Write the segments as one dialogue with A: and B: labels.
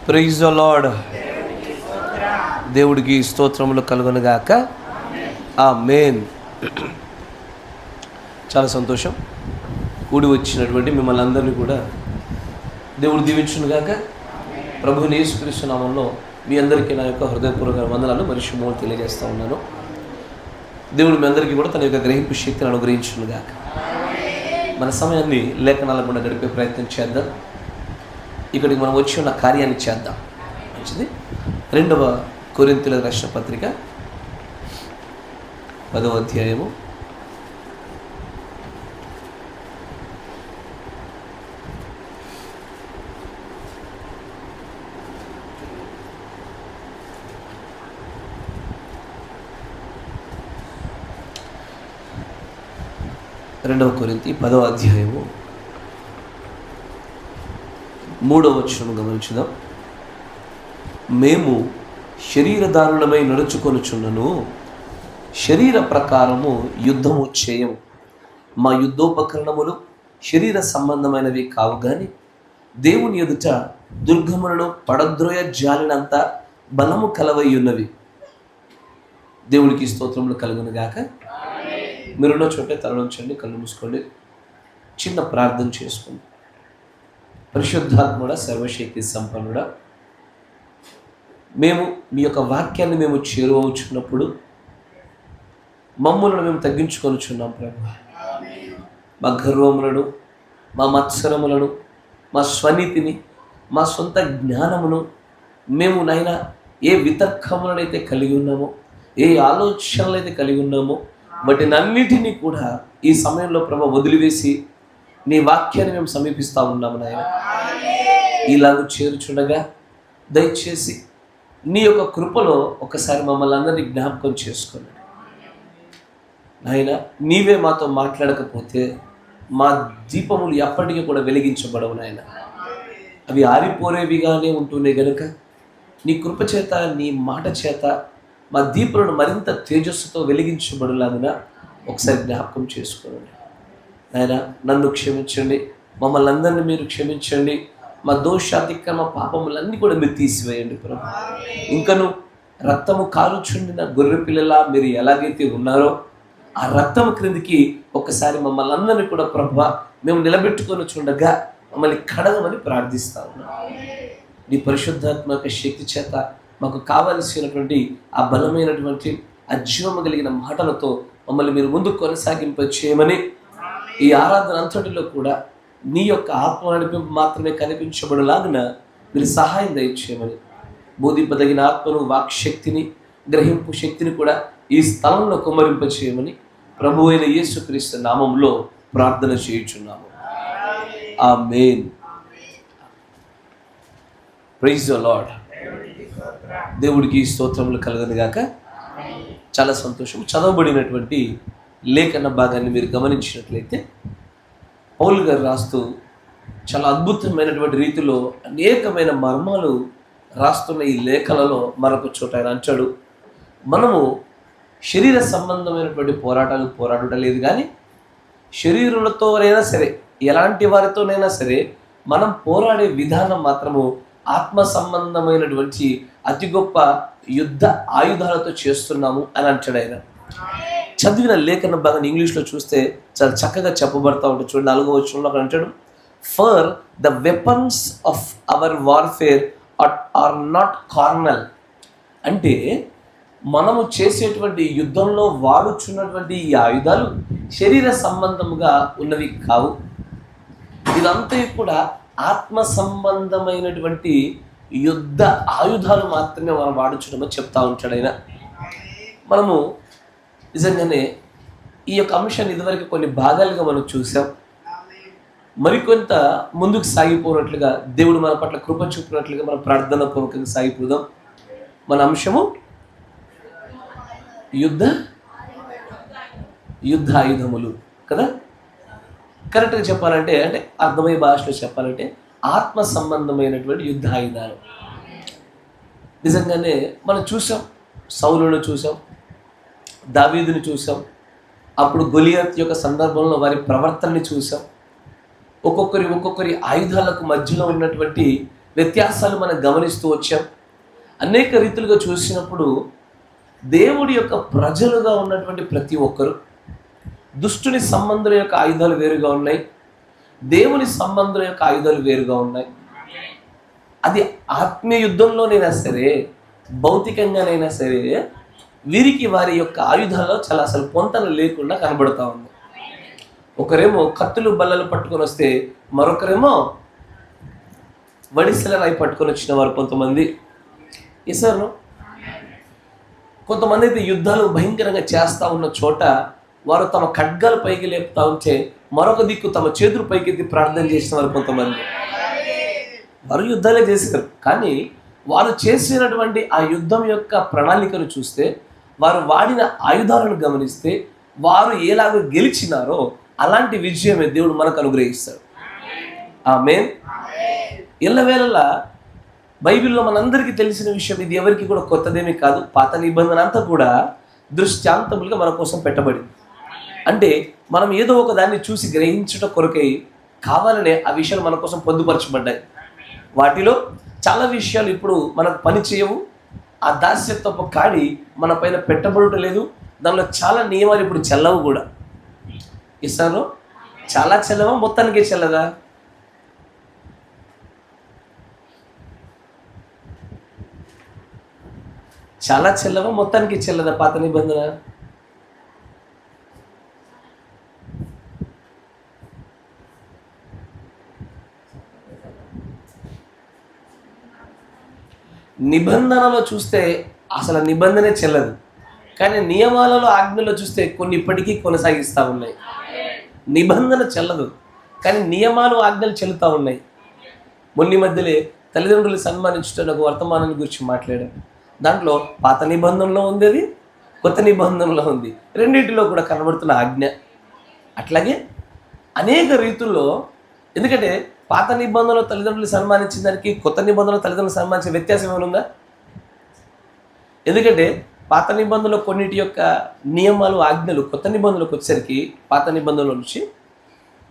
A: Praise the Lord. దేవుడికి స్తోత్రములు కలుగునుగాక. ఆమేన్. చాలా సంతోషం. కూడి వచ్చినటువంటి మిమ్మల్ని అందరినీ కూడా దేవుడు దీవించునుగాక. ప్రభువుని యేసుక్రీస్తు నామములో మీ అందరికీ నా యొక్క హృదయపూర్వక వందనాలు మరి శుభములు తెలియజేస్తూ ఉన్నాను. దేవుడు మీ అందరికీ కూడా తన యొక్క గ్రహింపు శక్తిని అనుగ్రహించునుగాక. మన సమయాన్ని లేఖనాల గుండా గడిపే ప్రయత్నం చేద్దాం. ఇక్కడికి మనం వచ్చి ఉన్న కార్యాన్ని చేద్దాం. మంచిది. 2వ కొరింథీయులకు రాసిన పత్రిక 10వ అధ్యాయము 2వ కొరింథీ 10వ అధ్యాయము 3వ వచనం గమనించుదాం. మేము శరీరధారులమై నడుచుకొనుచున్నను, శరీర ప్రకారము యుద్ధము చేయము. మా యుద్ధోపకరణములు శరీర సంబంధమైనవి కావు కానీ దేవుని ఎదుట దుర్గములను పడద్రోయ జాలినంత బలము కలవై ఉన్నవి. దేవునికి స్తోత్రములు కలుగునుగాక. మీరున్న చోటే తలలోంచండి, కళ్ళు మూసుకోండి, చిన్న ప్రార్థన చేసుకోండి. పరిశుద్ధాత్ముడా, సర్వశక్తి సంపన్నుడా, మేము మీ యొక్క వాక్యాన్ని మేము చేరువచ్చున్నప్పుడు మమ్ములను మేము తగ్గించుకొనుచున్నాం ప్రభు. మా గర్వములను, మా మత్సరములను, మా స్వనీతిని, మా సొంత జ్ఞానమును మేము నాయన ఏ వితర్కములనైతే కలిగి ఉన్నామో, ఏ ఆలోచనలైతే కలిగి ఉన్నామో వాటినన్నిటినీ కూడా ఈ సమయంలో ప్రభు వదిలివేసి నీ వాక్యాన్ని మేము సమీపిస్తూ ఉన్నాము నాయన. ఇలాగ చేరుచుండగా దయచేసి నీ యొక్క కృపలో ఒకసారి మమ్మల్ని అందరినీ జ్ఞాపకం చేసుకోండి నాయన. నీవే మాతో మాట్లాడకపోతే మా దీపములు ఎప్పటికీ కూడా వెలిగించబడవు నాయన. అవి ఆరిపోరేవిగానే ఉంటున్నాయి గనుక నీ కృప చేత, నీ మాట చేత మా దీపాలను మరింత తేజస్సుతో వెలిగించబడులాగిన ఒకసారి జ్ఞాపకం చేసుకోండి నాయన. నన్ను క్షమించండి, మమ్మల్ని అందరినీ మీరు క్షమించండి. మా దోషాతిక్రమ పాపములన్నీ కూడా మీరు తీసివేయండి ప్రభు. ఇంకను రక్తము కారుచుండిన గొర్రె పిల్లలా మీరు ఎలాగైతే ఉన్నారో ఆ రక్తము క్రిందికి ఒకసారి మమ్మల్ని అందరినీ కూడా ప్రభు మేము నిలబెట్టుకొని చూడగా మమ్మల్ని కడగమని ప్రార్థిస్తా ఉన్నాం. నీ పరిశుద్ధాత్మక శక్తి చేత మాకు కావలసినటువంటి ఆ బలమైనటువంటి అజ్జీవము కలిగిన మాటలతో మమ్మల్ని మీరు ముందు కొనసాగింప చేయమని, ఈ ఆరాధన అంతటిలో కూడా నీ యొక్క ఆత్మ నడిపింపు మాత్రమే కనిపించబడలాగిన మీరు సహాయం దయచేయమని, బోధింపదగిన ఆత్మను, వాక్శక్తిని, గ్రహింపు శక్తిని కూడా ఈ స్థలంలో కుమ్మరింప చేయమని ప్రభు అయిన యేసుక్రీస్తు నామములో ప్రార్థన చేయుచున్నాము. ఆమేన్. Praise the Lord. దేవుడికి స్తోత్రములు కలుగునుగాక. చాలా సంతోషం. చదవబడినటువంటి లేఖన భాగాన్ని మీరు గమనించినట్లయితే పౌలు గారు రాస్తూ చాలా అద్భుతమైనటువంటి రీతిలో అనేకమైన మర్మాలు రాస్తున్న ఈ లేఖలలో మరొక చోట ఆయన అంటాడు, మనము శరీర సంబంధమైనటువంటి పోరాటాలు పోరాడటం లేదు కానీ శరీరులతోనైనా సరే, ఎలాంటి వారితోనైనా సరే మనం పోరాడే విధానం మాత్రము ఆత్మ సంబంధమైనటువంటి అతి గొప్ప యుద్ధ ఆయుధాలతో చేస్తున్నాము అని అంటాడు ఆయన. చదివిన లేఖన భాగాన్ని ఇంగ్లీష్లో చూస్తే చాలా చక్కగా చెప్పబడతా ఉంటుంది. చూడండి, 4వ వచనంలో అక్కడ అంటాడు, for the weapons of our warfare are not carnal. అంటే మనము చేసేటువంటి యుద్ధంలో వాడుచున్నటువంటి ఈ ఆయుధాలు శరీర సంబంధముగా ఉన్నవి కావు. ఇదంతా కూడా ఆత్మ సంబంధమైనటువంటి యుద్ధ ఆయుధాలు మాత్రమే మనం వాడుచున్నామని చెప్తా ఉంటాడు ఆయన. మనము నిజంగానే ఈ యొక్క అంశాన్ని ఇదివరకు కొన్ని భాగాలుగా మనం చూసాం. మరికొంత ముందుకు సాగిపోయినట్లుగా దేవుడు మన పట్ల కృప చూపినట్లుగా మనం ప్రార్థన పూర్వకంగా సాగిపోదాం. మన అంశము యుద్ధ ఆయుధములు కదా. కరెక్ట్గా చెప్పాలంటే, అంటే అర్థమయ్యే భాషలో చెప్పాలంటే ఆత్మ సంబంధమైనటువంటి యుద్ధ ఆయుధాలు. నిజంగానే మనం చూసాం, సౌలును చూసాం, దావీదుని చూసాం, అప్పుడు గొలియాత్ యొక్క సందర్భంలో వారి ప్రవర్తనని చూసాం. ఒక్కొక్కరి ఆయుధాలకు మధ్యలో ఉన్నటువంటి వ్యత్యాసాలు మనం గమనిస్తూ వచ్చాం. అనేక రీతులుగా చూసినప్పుడు దేవుడి యొక్క ప్రజలుగా ఉన్నటువంటి ప్రతి ఒక్కరు దుష్టుని సంబంధుల యొక్క ఆయుధాలు వేరుగా ఉన్నాయి, దేవుని సంబంధుల యొక్క ఆయుధాలు వేరుగా ఉన్నాయి. అది ఆత్మీయ యుద్ధంలోనైనా సరే, భౌతికంగానైనా సరే, వీరికి వారి యొక్క ఆయుధాల్లో చాలా అసలు పొంతన లేకుండా కనబడుతూ ఉంది. ఒకరేమో కత్తులు బల్లలు పట్టుకొని వస్తే, మరొకరేమో వడిసెల రాయి పట్టుకొని వచ్చిన వారు కొంతమంది. ఈసారి కొంతమంది అయితే యుద్ధాలు భయంకరంగా చేస్తూ ఉన్న చోట వారు తమ ఖడ్గాలు పైకి లేపుతా ఉంటే, మరొక దిక్కు తమ చేతులు పైకెత్తి ప్రార్థన చేసిన వారు కొంతమంది. వారు యుద్ధాలే చేశారు, కానీ వారు చేసినటువంటి ఆ యుద్ధం యొక్క ప్రణాళికను చూస్తే, వారు వాడిన ఆయుధాలను గమనిస్తే, వారు ఎలాగో గెలిచినారో అలాంటి విజయమే దేవుడు మనకు అనుగ్రహిస్తాడు. ఆమేన్. ఎల్లవేళలా బైబిల్లో మనందరికీ తెలిసిన విషయం, ఇది ఎవరికి కూడా కొత్తదేమీ కాదు. పాత నిబంధన అంతా కూడా దృష్టాంతములుగా మన కోసం పెట్టబడింది. అంటే మనం ఏదో ఒక దాన్ని చూసి గ్రహించడం కొరకై కావాలనే ఆ విషయాలు మన కోసం పొందుపరచబడ్డాయి. వాటిలో చాలా విషయాలు ఇప్పుడు మనకు పని చేయవు. ఆ దాస్యత్వపు కాడి మన పైన పెట్టబడటం లేదు. దానిలో చాలా నియమాలు ఇప్పుడు చెల్లవు కూడా. ఇస్తాను చాలా చెల్లవా, మొత్తానికే చెల్లదా? చాలా చెల్లవా, మొత్తానికి చెల్లదా పాత నిబంధన? నిబంధనలో చూస్తే అసలు నిబంధనే చెల్లదు, కానీ నియమాలలో ఆజ్ఞలో చూస్తే కొన్ని ఇప్పటికీ కొనసాగిస్తూ ఉన్నాయి. నిబంధన చెల్లదు, కానీ నియమాలు ఆజ్ఞలు చెల్లుతూ ఉన్నాయి. మొన్న మధ్యలో తల్లిదండ్రులు సన్మానించడం ఒక వర్తమానాన్ని గురించి మాట్లాడారు. దాంట్లో పాత నిబంధనలో ఉంది, అది కొత్త నిబంధనలో ఉంది. రెండింటిలో కూడా కనబడుతున్న ఆజ్ఞ. అట్లాగే అనేక రీతుల్లో, ఎందుకంటే పాత నిబంధనలో తల్లిదండ్రులు సన్మానించిన దానికి కొత్త నిబంధనలో తల్లిదండ్రులు సన్మానించే వ్యత్యాసం ఏమైనా ఉందా? ఎందుకంటే పాత నిబంధనలో కొన్నిటి యొక్క నియమాలు ఆజ్ఞలు కొత్త నిబంధనలకు వచ్చేసరికి పాత నిబంధనల నుంచి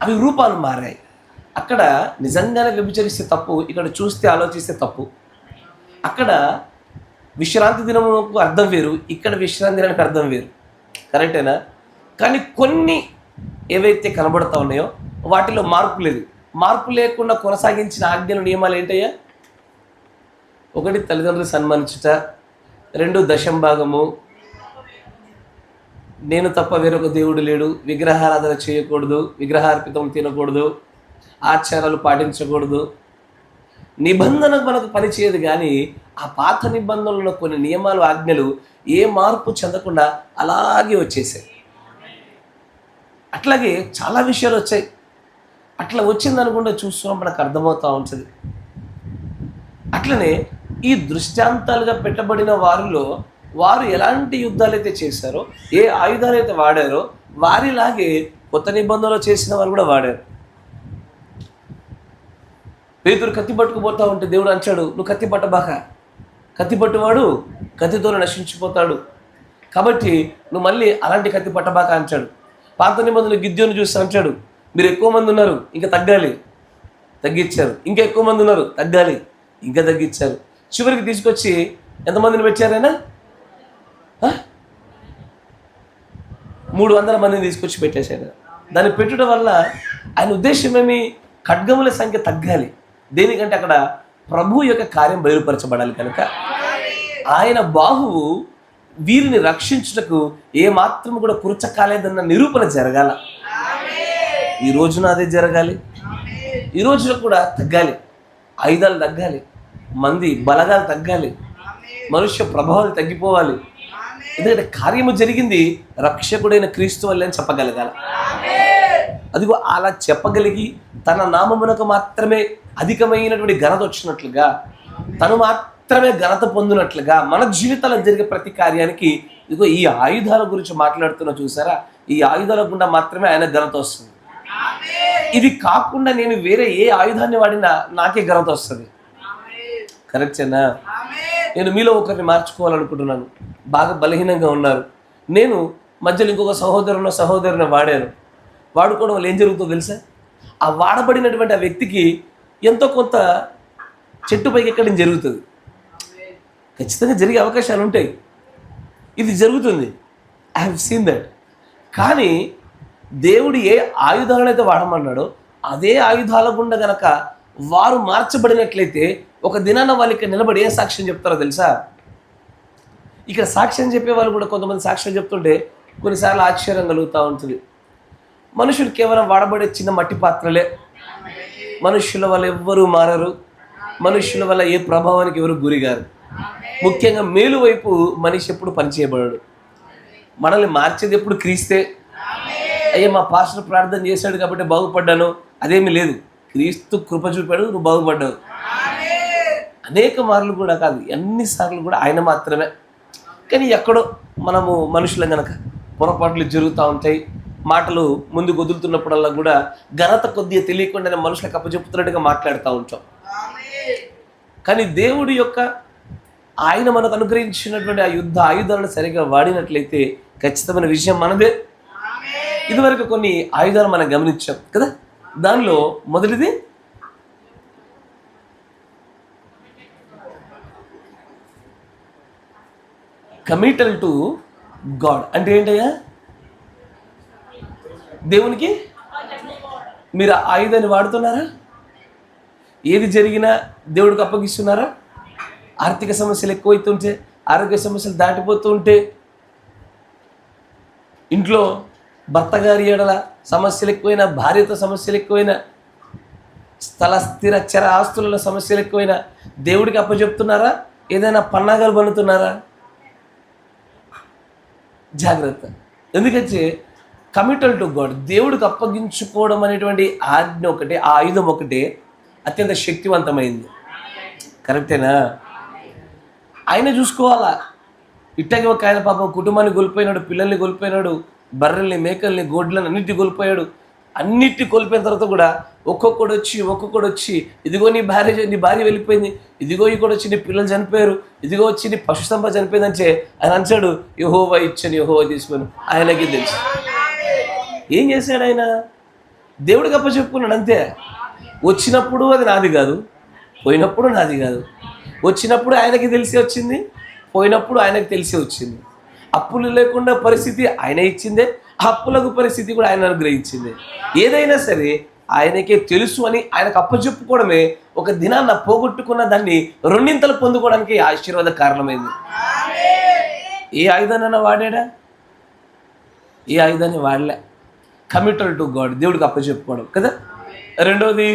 A: అవి రూపాలు మారాయి. అక్కడ నిజంగానే వ్యభిచరిస్తే తప్పు, ఇక్కడ చూస్తే ఆలోచిస్తే తప్పు. అక్కడ విశ్రాంతి దినముకు అర్థం వేరు, ఇక్కడ విశ్రాంతి దినానికి అర్థం వేరు. కరెక్టేనా? కానీ కొన్ని ఏవైతే కనబడుతూ ఉన్నాయో వాటిలో మార్పు లేదు. మార్పు లేకుండా కొనసాగించిన ఆజ్ఞలు నియమాలు ఏంటయ్యా? ఒకటి తల్లిదండ్రులు సన్మానించుట, రెండు దశంభాగము, నేను తప్ప వేరొక దేవుడు లేడు, విగ్రహారాధన చేయకూడదు, విగ్రహార్పితం తినకూడదు, ఆచారాలు పాటించకూడదు. నిబంధన మనకు పనిచేయదు, కానీ ఆ పాత నిబంధనలో కొన్ని నియమాలు ఆజ్ఞలు ఏ మార్పు చెందకుండా అలాగే వచ్చేసాయి. అట్లాగే చాలా విషయాలు వచ్చాయి. అట్లా వచ్చిందనుకుంటే చూస్తున్నాం, మనకు అర్థమవుతూ ఉంటుంది. అట్లనే ఈ దృష్టాంతాలుగా పెట్టబడిన వారిలో వారు ఎలాంటి యుద్ధాలు అయితే చేశారో, ఏ ఆయుధాలు అయితే వాడారో, వారిలాగే కొత్త నిబంధనలో చేసిన వారు కూడా వాడారు. పేతురు కత్తి పట్టుకుపోతా ఉంటే దేవుడు అంచాడు, నువ్వు కత్తి పట్టబాక, కత్తి పట్టువాడు కత్తితోనే నశించిపోతాడు, కాబట్టి నువ్వు మళ్ళీ అలాంటి కత్తి పట్టబాక అంచాడు. పాత నిబంధనలు గిద్యోను చూసి అంచాడు, మీరు ఎక్కువ మంది ఉన్నారు, ఇంకా తగ్గాలి, తగ్గించారు. ఇంకా ఎక్కువ మంది ఉన్నారు, తగ్గాలి, ఇంకా తగ్గించారు. చివరికి తీసుకొచ్చి ఎంతమందిని పెట్టారైనా? 300 మందిని తీసుకొచ్చి పెట్టేశాడు. దాన్ని పెట్టడం వల్ల ఆయన ఉద్దేశం ఏమి? ఖడ్గముల సంఖ్య తగ్గాలి. దేనికంటే అక్కడ ప్రభు యొక్క కార్యం బయలుపరచబడాలి కనుక ఆయన బాహువు వీరిని రక్షించుటకు ఏ మాత్రం కూడా కురచకాలేదన్న నిరూపణ జరగాల. ఈ రోజున అదే జరగాలి. ఈ రోజున కూడా తగ్గాలి, ఆయుధాలు తగ్గాలి, మంది బలగాలు తగ్గాలి, మనుష్య ప్రభావాలు తగ్గిపోవాలి. ఎందుకంటే కార్యము జరిగింది రక్షకుడైన క్రీస్తు వల్లే అని చెప్పగలగాల. అదిగో అలా చెప్పగలిగి తన నామమునకు మాత్రమే అధికమైనటువంటి ఘనత వచ్చినట్లుగా, తను మాత్రమే ఘనత పొందినట్లుగా మన జీవితాల్లో జరిగే ప్రతి కార్యానికి ఇదిగో ఈ ఆయుధాల గురించి మాట్లాడుతున్నా చూసారా, ఈ ఆయుధాల గుండా మాత్రమే ఆయన ఘనత వస్తుంది. ఇది కాకుండా నేను వేరే ఏ ఆయుధాన్ని వాడినా నాకే ఘనత వస్తుంది. కరెక్టేనా? నేను మీలో ఒకరిని మార్చుకోవాలనుకుంటున్నాను. బాగా బలహీనంగా ఉన్నారు. నేను మధ్యలో ఇంకొక సహోదరుని వాడాను. వాడుకోవడం వల్ల ఏం జరుగుతుందో తెలుసా? ఆ వాడబడినటువంటి ఆ వ్యక్తికి ఎంతో కొంత చెట్టు పైకి ఎక్కడం జరుగుతుంది. ఖచ్చితంగా జరిగే అవకాశాలు ఉంటాయి. ఇది జరుగుతుంది. I have seen that. కానీ దేవుడు ఏ ఆయుధాలను అయితే వాడమన్నాడో అదే ఆయుధాల గుండా గనక వారు మార్చబడినట్లయితే ఒక దినాన వాళ్ళకి నిలబడి ఏ సాక్ష్యం చెప్తారో తెలుసా? ఇక్కడ సాక్ష్యం చెప్పే వాళ్ళు కూడా కొంతమంది సాక్ష్యం చెప్తుంటే కొన్నిసార్లు ఆశ్చర్యం కలుగుతూ ఉంటుంది. మనుషులు కేవలం వాడబడే చిన్న మట్టి పాత్రలే. మనుషుల వల్ల ఎవ్వరూ మారరు. మనుషుల వల్ల ఏ ప్రభావానికి ఎవరు గురిగారు. ముఖ్యంగా మేలు వైపు మనిషి ఎప్పుడు పనిచేయబడడు. మనల్ని మార్చేది ఎప్పుడు క్రీస్తే. అయ్యే మా పాస్టర్ ప్రార్థన చేశాడు కాబట్టి బాగుపడ్డాను, అదేమీ లేదు. క్రీస్తు కృప చూపాడు, నువ్వు బాగుపడ్డావు. అనేక మార్లు కూడా కాదు, ఎన్నిసార్లు కూడా ఆయన మాత్రమే. కానీ ఎక్కడో మనము మనుషులం కనుక పొరపాట్లు జరుగుతూ ఉంటాయి. మాటలు ముందు వదులుతున్నప్పుడల్లా కూడా ఘనత కొద్దిగా తెలియకుండా మనుషులకు అప్పచెప్పుతున్నట్టుగా మాట్లాడుతూ ఉంటాం. కానీ దేవుడి యొక్క ఆయన మనకు అనుగ్రహించినటువంటి ఆ యుద్ధ ఆయుధాలను సరిగా వాడినట్లయితే ఖచ్చితమైన విషయం మనదే. ఇదివరకు కొన్ని ఆయుధాలు మనం గమనించాం కదా. దానిలో మొదటిది కమిటల్ టు గాడ్. అంటే ఏంటయ్యా? దేవునికి మీరు ఆయుధాన్ని వాడుతున్నారా? ఏది జరిగినా దేవుడికి అప్పగిస్తున్నారా? ఆర్థిక సమస్యలు ఎక్కువైతుంటే, ఆరోగ్య సమస్యలు దాటిపోతూ ఉంటే, ఇంట్లో భర్త గారి ఎడల సమస్యలు ఎక్కువైనా, భార్యతో సమస్యలు ఎక్కువైనా, స్థల స్థిర చర ఆస్తులలో సమస్యలు ఎక్కువైనా దేవుడికి అప్పచెప్తున్నారా? ఏదైనా పన్నాగాలు పన్నుతున్నారా? జాగ్రత్త. ఎందుకంటే కమిటల్ టు గాడ్, దేవుడికి అప్పగించుకోవడం అనేటువంటి ఆజ్ఞ ఒకటే, ఆ ఆయుధం ఒకటే అత్యంత శక్తివంతమైంది. కరెక్టేనా? ఆయన చూసుకోవాలా. ఇట్టగే ఒక ఆయన పాపం కుటుంబాన్ని కోల్పోయినాడు, పిల్లల్ని కోల్పోయినాడు, బర్రెల్ని, మేకల్ని, గోడ్లను అన్నిటిని కోల్పోయాడు. అన్నిటిని కోల్పోయిన తర్వాత కూడా ఒక్కొక్కడు వచ్చి ఇదిగో నీ భార్య వెళ్ళిపోయింది, ఇదిగో ఇక్కడ వచ్చి నీ పిల్లలు చనిపోయారు, ఇదిగో వచ్చి నీ పశు సంపద చనిపోయిందంటే ఆయన అంచాడు యెహోవా ఇచ్చని యెహోవా తీసుకొని. ఆయనకి తెలుసు. ఏం చేశాడు ఆయన? దేవుడికి అప్పచెప్పుకున్నాడు అంతే. వచ్చినప్పుడు అది నాది కాదు, పోయినప్పుడు నాది కాదు. వచ్చినప్పుడు ఆయనకి తెలిసి వచ్చింది, పోయినప్పుడు ఆయనకి తెలిసి వచ్చింది. అప్పులు లేకుండా పరిస్థితి ఆయన ఇచ్చిందే, అప్పులకు పరిస్థితి కూడా ఆయన అనుగ్రహించింది. ఏదైనా సరే ఆయనకే తెలుసు అని ఆయనకు అప్పచెప్పుకోవడమే ఒక దినాన్న పోగొట్టుకున్న దాన్ని రెండింతలు పొందుకోవడానికి ఆశీర్వాద కారణమైంది. ఏ ఆయుధాన్ని వాడాడా? ఏ ఆయుధాన్ని వాడలే. కమిటల్ టు గాడ్, దేవుడికి అప్పచెప్పుకోవడం కదా. రెండవది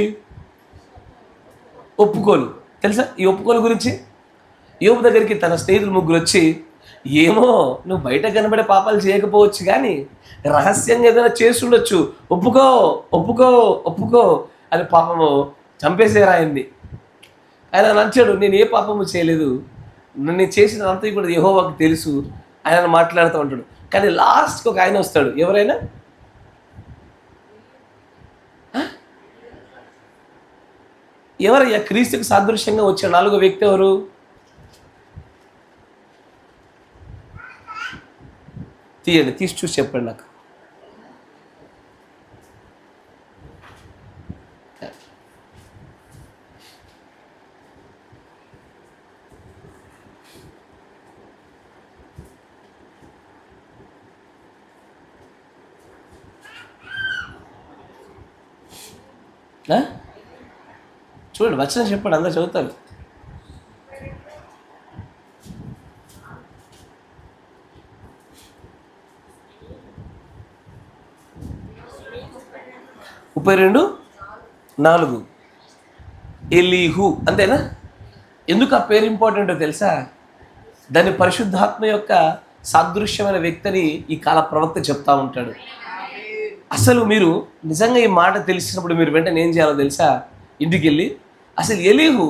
A: ఒప్పుకోలు. తెలుసా ఈ ఒప్పుకోలు గురించి? యోబు దగ్గరికి తన స్నేహితులు ముగ్గురు వచ్చి, ఏమో నువ్వు బయట కనబడే పాపాలు చేయకపోవచ్చు కానీ రహస్యంగా ఏదైనా చేసి ఉండొచ్చు, ఒప్పుకో ఒప్పుకో ఒప్పుకో అని పాపము చంపేసేరా ఆయన్ని. ఆయన నచ్చాడు, నేను ఏ పాపము చేయలేదు, నన్ను చేసినంతా కూడా యెహోవాకు తెలుసు ఆయన మాట్లాడుతూ ఉంటాడు. కానీ లాస్ట్కి ఒక ఆయన వస్తాడు. ఎవరైనా ఎవరయ్యా క్రీస్తుకి సాదృశ్యంగా వచ్చే నాలుగో వ్యక్తి ఎవరు? తీయండి, తీసి చూసి చెప్పండి నాకు. చూడండి, వచ్చిన చెప్పండి, అందరూ చదువుతారు. ముప్పై 2:4 ఎలీహు. అంతేనా? ఎందుకు ఆ పేరు ఇంపార్టెంటో తెలుసా? దాని పరిశుద్ధాత్మ యొక్క సాదృశ్యమైన వ్యక్తిని ఈ కాల ప్రవక్త చెప్తా ఉంటాడు. అసలు మీరు నిజంగా ఈ మాట తెలిసినప్పుడు మీరు వెంటనే ఏం చేయాలో తెలుసా? ఇంటికి వెళ్ళి అసలు ఎలీహు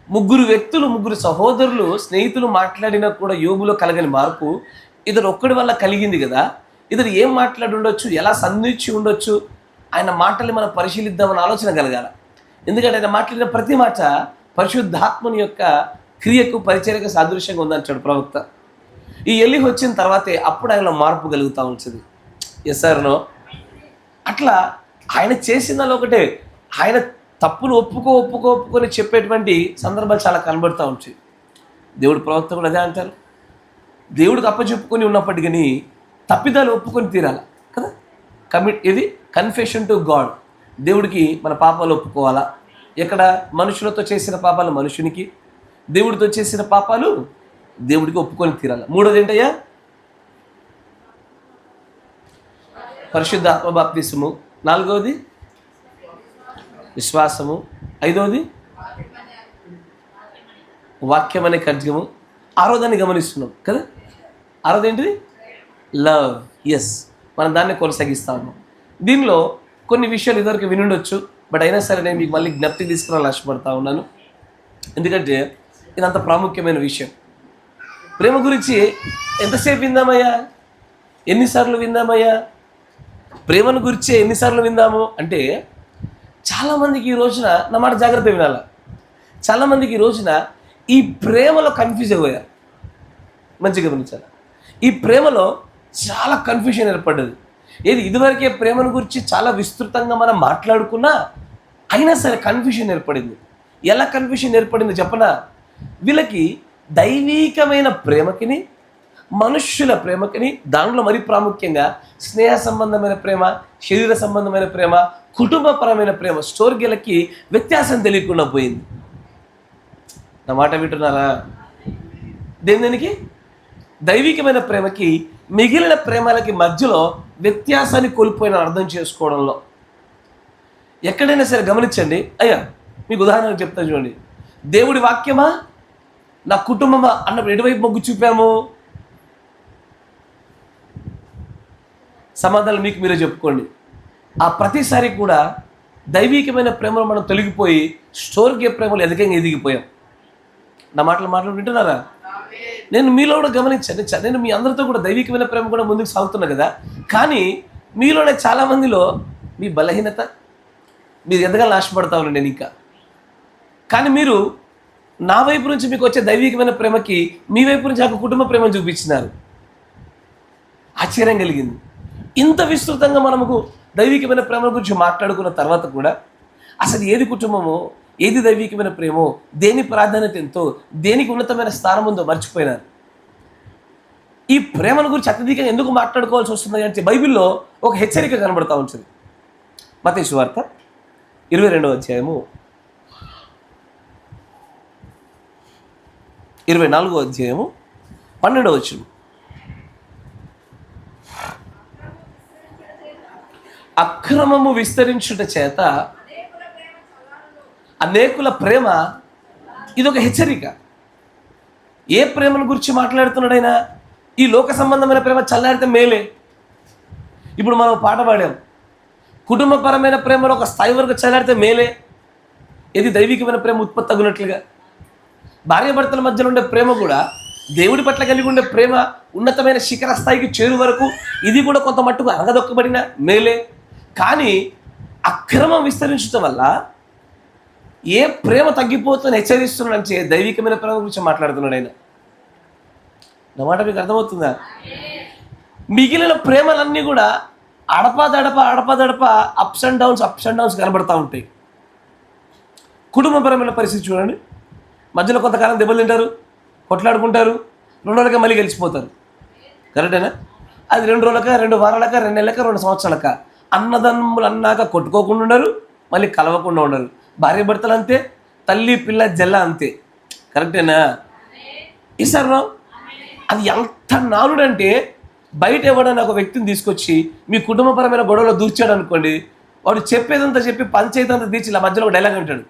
A: ముగ్గురు సహోదరులు స్నేహితులు మాట్లాడినా కూడా యోబులో కలగని మార్పు ఇతడు ఒక్కడి వల్ల కలిగింది కదా. ఇతడు ఏం మాట్లాడి ఉండొచ్చు, ఎలా సంధించి ఉండొచ్చు, ఆయన మాటల్ని మనం పరిశీలిద్దామని ఆలోచన కలగాల. ఎందుకంటే ఆయన మాట్లాడిన ప్రతి మాట పరిశుద్ధాత్మని యొక్క క్రియకు పరిచర్యకు సాదృశ్యంగా ఉందంటాడు ప్రవక్త. ఈ ఎలీహు వచ్చిన తర్వాతే అప్పుడు ఆయనలో మార్పు కలుగుతూ ఉంటుంది. Yes or no? అట్లా ఆయన చేసిందని ఒకటే, ఆయన తప్పును ఒప్పుకొని చెప్పేటువంటి సందర్భాలు చాలా కనబడుతూ ఉంటాయి. దేవుడు ప్రవక్త కూడా అదే అంటారు. దేవుడికి అప్పచెప్పుకొని ఉన్నప్పటికీ తప్పిదాలు ఒప్పుకొని తీరాలి కదా. ఇది కన్ఫెషన్ టు గాడ్. దేవుడికి మన పాపాలు ఒప్పుకోవాలా. ఎక్కడ మనుషులతో చేసిన పాపాలు మనుషునికి, దేవుడితో చేసిన పాపాలు దేవుడికి ఒప్పుకొని తీరాలి. మూడోది ఏంటయ్యా? పరిశుద్ధ ఆత్మ బాప్తిసము. నాలుగవది విశ్వాసము. ఐదవది వాక్యం అనే ఖడ్గము. ఆరోదాన్ని గమనిస్తున్నాం కదా. ఆరోది ఏంటిది? లవ్. ఎస్, మనం దాన్ని కొనసాగిస్తా ఉన్నాం. దీనిలో కొన్ని విషయాలు ఇదివరకు వినుండొచ్చు, బట్ అయినా సరే నేను మీకు మళ్ళీ జ్ఞప్తికి తీసుకురావాలని ఆశపడతా ఉన్నాను. ఎందుకంటే ఇదంత ప్రాముఖ్యమైన విషయం. ప్రేమ గురించి ఎంతసేపు విందామయ్యా? ఎన్నిసార్లు విందామయ్యా? ప్రేమను గురించి ఎన్నిసార్లు విందాము అంటే, చాలామందికి ఈ రోజున, నా మాట జాగ్రత్త వినాల, చాలామందికి ఈ రోజున ఈ ప్రేమలో కన్ఫ్యూజ్ అయిపోయారు. మంచిగా గమనించాలి. ఈ ప్రేమలో చాలా కన్ఫ్యూషన్ ఏర్పడ్డది. ఇదివరకే ప్రేమను గురించి చాలా విస్తృతంగా మనం మాట్లాడుకున్నా అయినా సరే కన్ఫ్యూషన్ ఏర్పడింది. ఎలా కన్ఫ్యూషన్ ఏర్పడింది చెప్పనా? వీళ్ళకి దైవీకమైన ప్రేమకిని, మనుష్యుల ప్రేమకిని, దాంట్లో మరి ప్రాముఖ్యంగా స్నేహ సంబంధమైన ప్రేమ, శరీర సంబంధమైన ప్రేమ, కుటుంబపరమైన ప్రేమ, స్టోర్గీలకి వ్యత్యాసం తెలియకుండా పోయింది. నా మాట వింటున్నారా? దేనికి? దైవికమైన ప్రేమకి మిగిలిన ప్రేమలకి మధ్యలో వ్యత్యాసాన్ని కోల్పోయిన అర్థం చేసుకోవడంలో. ఎక్కడైనా సరే గమనించండి అయ్యా, మీకు ఉదాహరణకు చెప్తా చూడండి. దేవుడి వాక్యమా, నా కుటుంబమా అన్నప్పుడు ఎటువైపు మొగ్గు చూపాము? సమాధానం మీకు మీరే చెప్పుకోండి. ఆ ప్రతిసారి కూడా దైవికమైన ప్రేమలో మనం తొలగిపోయి స్టోర్గీయ ప్రేమలు ఎదిగిపోయాం. నా మాటలు వింటున్నారా? నేను మీలో కూడా గమనించాను. నేను మీ అందరితో కూడా దైవికమైన ప్రేమ కూడా ముందుకు సాగుతున్నా కదా. కానీ మీలోనే చాలామందిలో మీ బలహీనత, మీరు ఎదగాలని ఆశపడతా ఉన్నాను నేను ఇంకా. కానీ మీరు నా వైపు నుంచి మీకు వచ్చే దైవికమైన ప్రేమకి మీ వైపు నుంచి నాకు కుటుంబ ప్రేమను చూపించినారు. ఆశ్చర్యం కలిగింది. ఇంత విస్తృతంగా మనకు దైవికమైన ప్రేమ గురించి మాట్లాడుకున్న తర్వాత కూడా అసలు ఏది కుటుంబమో, ఏది దైవికమైన ప్రేమో, దేని ప్రాధాన్యత ఎంతో, దేనికి ఉన్నతమైన స్థానం ఉందో మర్చిపోయినారు. ఈ ప్రేమల గురించి అత్యధికంగా ఎందుకు మాట్లాడుకోవాల్సి వస్తుంది అంటే బైబిల్లో ఒక హెచ్చరిక కనబడతా ఉంటుంది. మత్తయి సువార్త 22వ అధ్యాయము 24వ అధ్యాయము 12వ వచనం. అక్రమము విస్తరించుట చేత అనేకుల ప్రేమ. ఇదొక హెచ్చరిక. ఏ ప్రేమను గురించి మాట్లాడుతున్నాడైనా? ఈ లోక సంబంధమైన ప్రేమ చల్లారితే మేలే. ఇప్పుడు మనం పాట పాడాం, కుటుంబపరమైన ప్రేమలో ఒక స్థాయి వరకు చల్లారితే మేలే. ఇది దైవికమైన ప్రేమ ఉత్పత్తి అగునట్లుగా. భార్యాభర్తల మధ్యలో ఉండే ప్రేమ కూడా దేవుడి పట్ల కలిగి ఉండే ప్రేమ ఉన్నతమైన శిఖర స్థాయికి చేరు వరకు ఇది కూడా కొంత మట్టుకు అనగదొక్కబడిన మేలే. కానీ అక్రమం విస్తరించడం వల్ల ఏ ప్రేమ తగ్గిపోతుందని హెచ్చరిస్తున్నాడంటే దైవికమైన ప్రేమ గురించి మాట్లాడుతున్నాడు ఆయన. నా మాట మీకు అర్థమవుతుందా? మిగిలిన ప్రేమలన్నీ కూడా అడపదడప అప్స్ అండ్ డౌన్స్ కనబడతా ఉంటాయి. కుటుంబపరమైన పరిస్థితి చూడండి. మధ్యలో కొంతకాలం దెబ్బలు తింటారు, కొట్లాడుకుంటారు, 2 రోజులకే మళ్ళీ గెలిచిపోతారు. కరెక్టేనా? అది 2 రోజులక, 2 వారాలక, 2 నెలలక, 2 సంవత్సరాలక. అన్నదమ్ములు అన్నాక కొట్టుకోకుండా ఉండరు, మళ్ళీ కలవకుండా ఉండరు. భార్య భర్తలు అంతే, తల్లి పిల్ల జల్ల అంతే. కరెక్టేనా? ఈసారి అది ఎంత నానుడంటే, బయట ఎవడన్నా ఒక వ్యక్తిని తీసుకొచ్చి మీ కుటుంబపరమైన గొడవలో దూర్చాడు అనుకోండి, వాడు చెప్పేదంతా చెప్పి పంచాయతీ అంతా తీర్చి ఇలా మధ్యలో ఒక డైలాగ్ అంటాడు,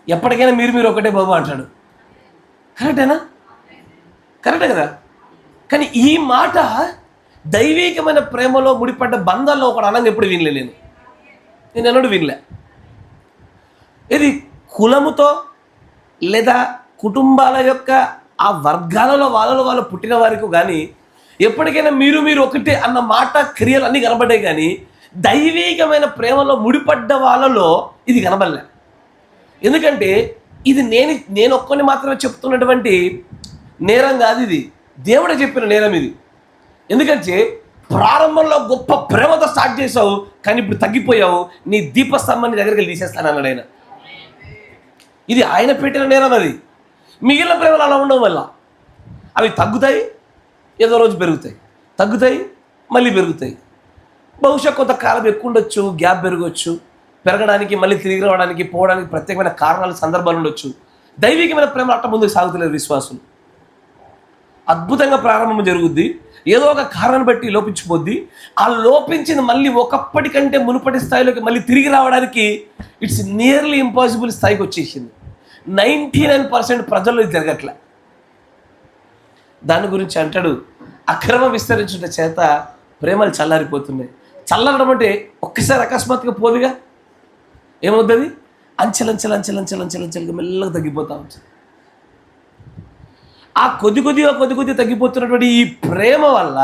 A: ఎప్పటికైనా మీరు ఒకటే బాబు అంటాడు. కరెక్టేనా? కరెక్టే కదా? కానీ ఈ మాట దైవికమైన ప్రేమలో ముడిపడ్డ బంధాల్లో ఒకడు అనంగా ఎప్పుడు వినలే. నేను ఎన్నడూ వినలే. ఇది కులముతో లేదా కుటుంబాల యొక్క ఆ వర్గాలలో వాళ్ళు పుట్టిన వారికి కానీ ఎప్పటికైనా మీరు ఒకటే అన్న మాట, క్రియలు అన్నీ కనబడ్డాయి. కానీ దైవికమైన ప్రేమలో ముడిపడ్డ వాళ్ళలో ఇది కనబడలే. ఎందుకంటే ఇది నేను ఒక్కని మాత్రమే చెప్తున్నటువంటి నేరం కాదు, ఇది దేవుడే చెప్పిన నేరం ఇది. ఎందుకంటే ప్రారంభంలో గొప్ప ప్రేమతో స్టార్ట్ చేసావు, కానీ ఇప్పుడు తగ్గిపోయావు, నీ దీపస్తంభాన్ని దగ్గరికి తీసేస్తాను అన్నాడు ఆయన. ఇది ఆయన పెట్టిన నేరం. అది మిగిలిన ప్రేమలు అలా ఉండడం వల్ల అవి తగ్గుతాయి, ఏదో రోజు పెరుగుతాయి, తగ్గుతాయి, మళ్ళీ పెరుగుతాయి. బహుశా కొంతకాలం ఎక్కువ ఉండొచ్చు, గ్యాప్ పెరగవచ్చు, పెరగడానికి మళ్ళీ తిరిగి రావడానికి పోవడానికి ప్రత్యేకమైన కారణాలు, సందర్భాలు ఉండొచ్చు. దైవికమైన ప్రేమ అట్ట ముందుకు సాగుతలేదు. విశ్వాసం అద్భుతంగా ప్రారంభం జరుగుద్ది, ఏదో ఒక కారణం బట్టి లోపించిపోద్ది. ఆ లోపించింది మళ్ళీ ఒకప్పటికంటే మునుపటి స్థాయిలోకి మళ్ళీ తిరిగి రావడానికి ఇట్స్ నియర్లీ ఇంపాసిబుల్ స్థాయికి వచ్చేసింది. 99% ప్రజల్లో ఇది జరగట్లే. దాని గురించి అంటాడు, అక్రమం విస్తరించుట చేత ప్రేమలు చల్లారిపోతున్నాయి. చల్లడం అంటే ఒక్కసారి అకస్మాత్తుగా పోదుగా, ఏమవుతుంది? అంచెలంచెలంచెలంచెలంచెలంచెలంచెలుగా మెల్లగా తగ్గిపోతా ఉంటుంది. ఆ కొద్ది కొద్దిగా తగ్గిపోతున్నటువంటి ఈ ప్రేమ వల్ల,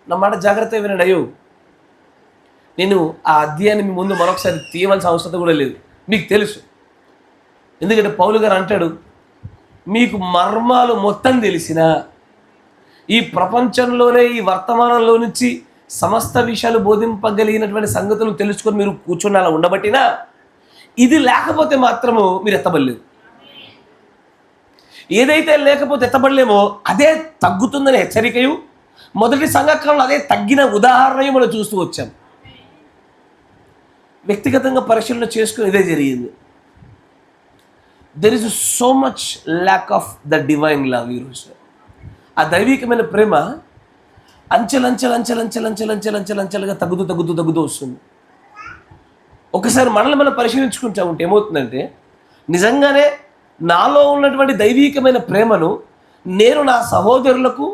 A: నా మాట జాగ్రత్తగా వినండి. అయ్యో, నేను ఆ అధ్యాయాన్ని మీ ముందు మరొకసారి తీయవలసిన అవసరం కూడా లేదు, మీకు తెలుసు. ఎందుకంటే పౌలు గారు అంటాడు, మీకు మర్మాలు మొత్తం తెలిసినా, ఈ ప్రపంచంలోనే ఈ వర్తమానంలో నుంచి సమస్త విషయాలు బోధింపగలిగినటువంటి సంగతులు తెలుసుకొని మీరు కూర్చొని అలా ఉండబట్టినా, ఇది లేకపోతే మాత్రము మీరు ఎత్తబడలేదు. ఏదైతే లేకపోతే ఎత్తబడలేమో అదే తగ్గుతుందని హెచ్చరికయు, మొదటి సంఘకాలంలో అదే తగ్గిన ఉదాహరణయు మనం చూస్తూ వచ్చాం. వ్యక్తిగతంగా పరిశీలన చేసుకుని ఇదే జరిగింది. There is so much lack of the divine love. ఈరోజు ఆ దైవికమైన ప్రేమ అంచెలంచెలుగా తగ్గుతూ వస్తుంది. ఒకసారి మనల్ని మనం పరిశీలించుకుంటా ఉంటే ఏమవుతుందంటే, నిజంగానే నాలో ఉన్నటువంటి దైవికమైన ప్రేమను నేను నా సహోదరులకు,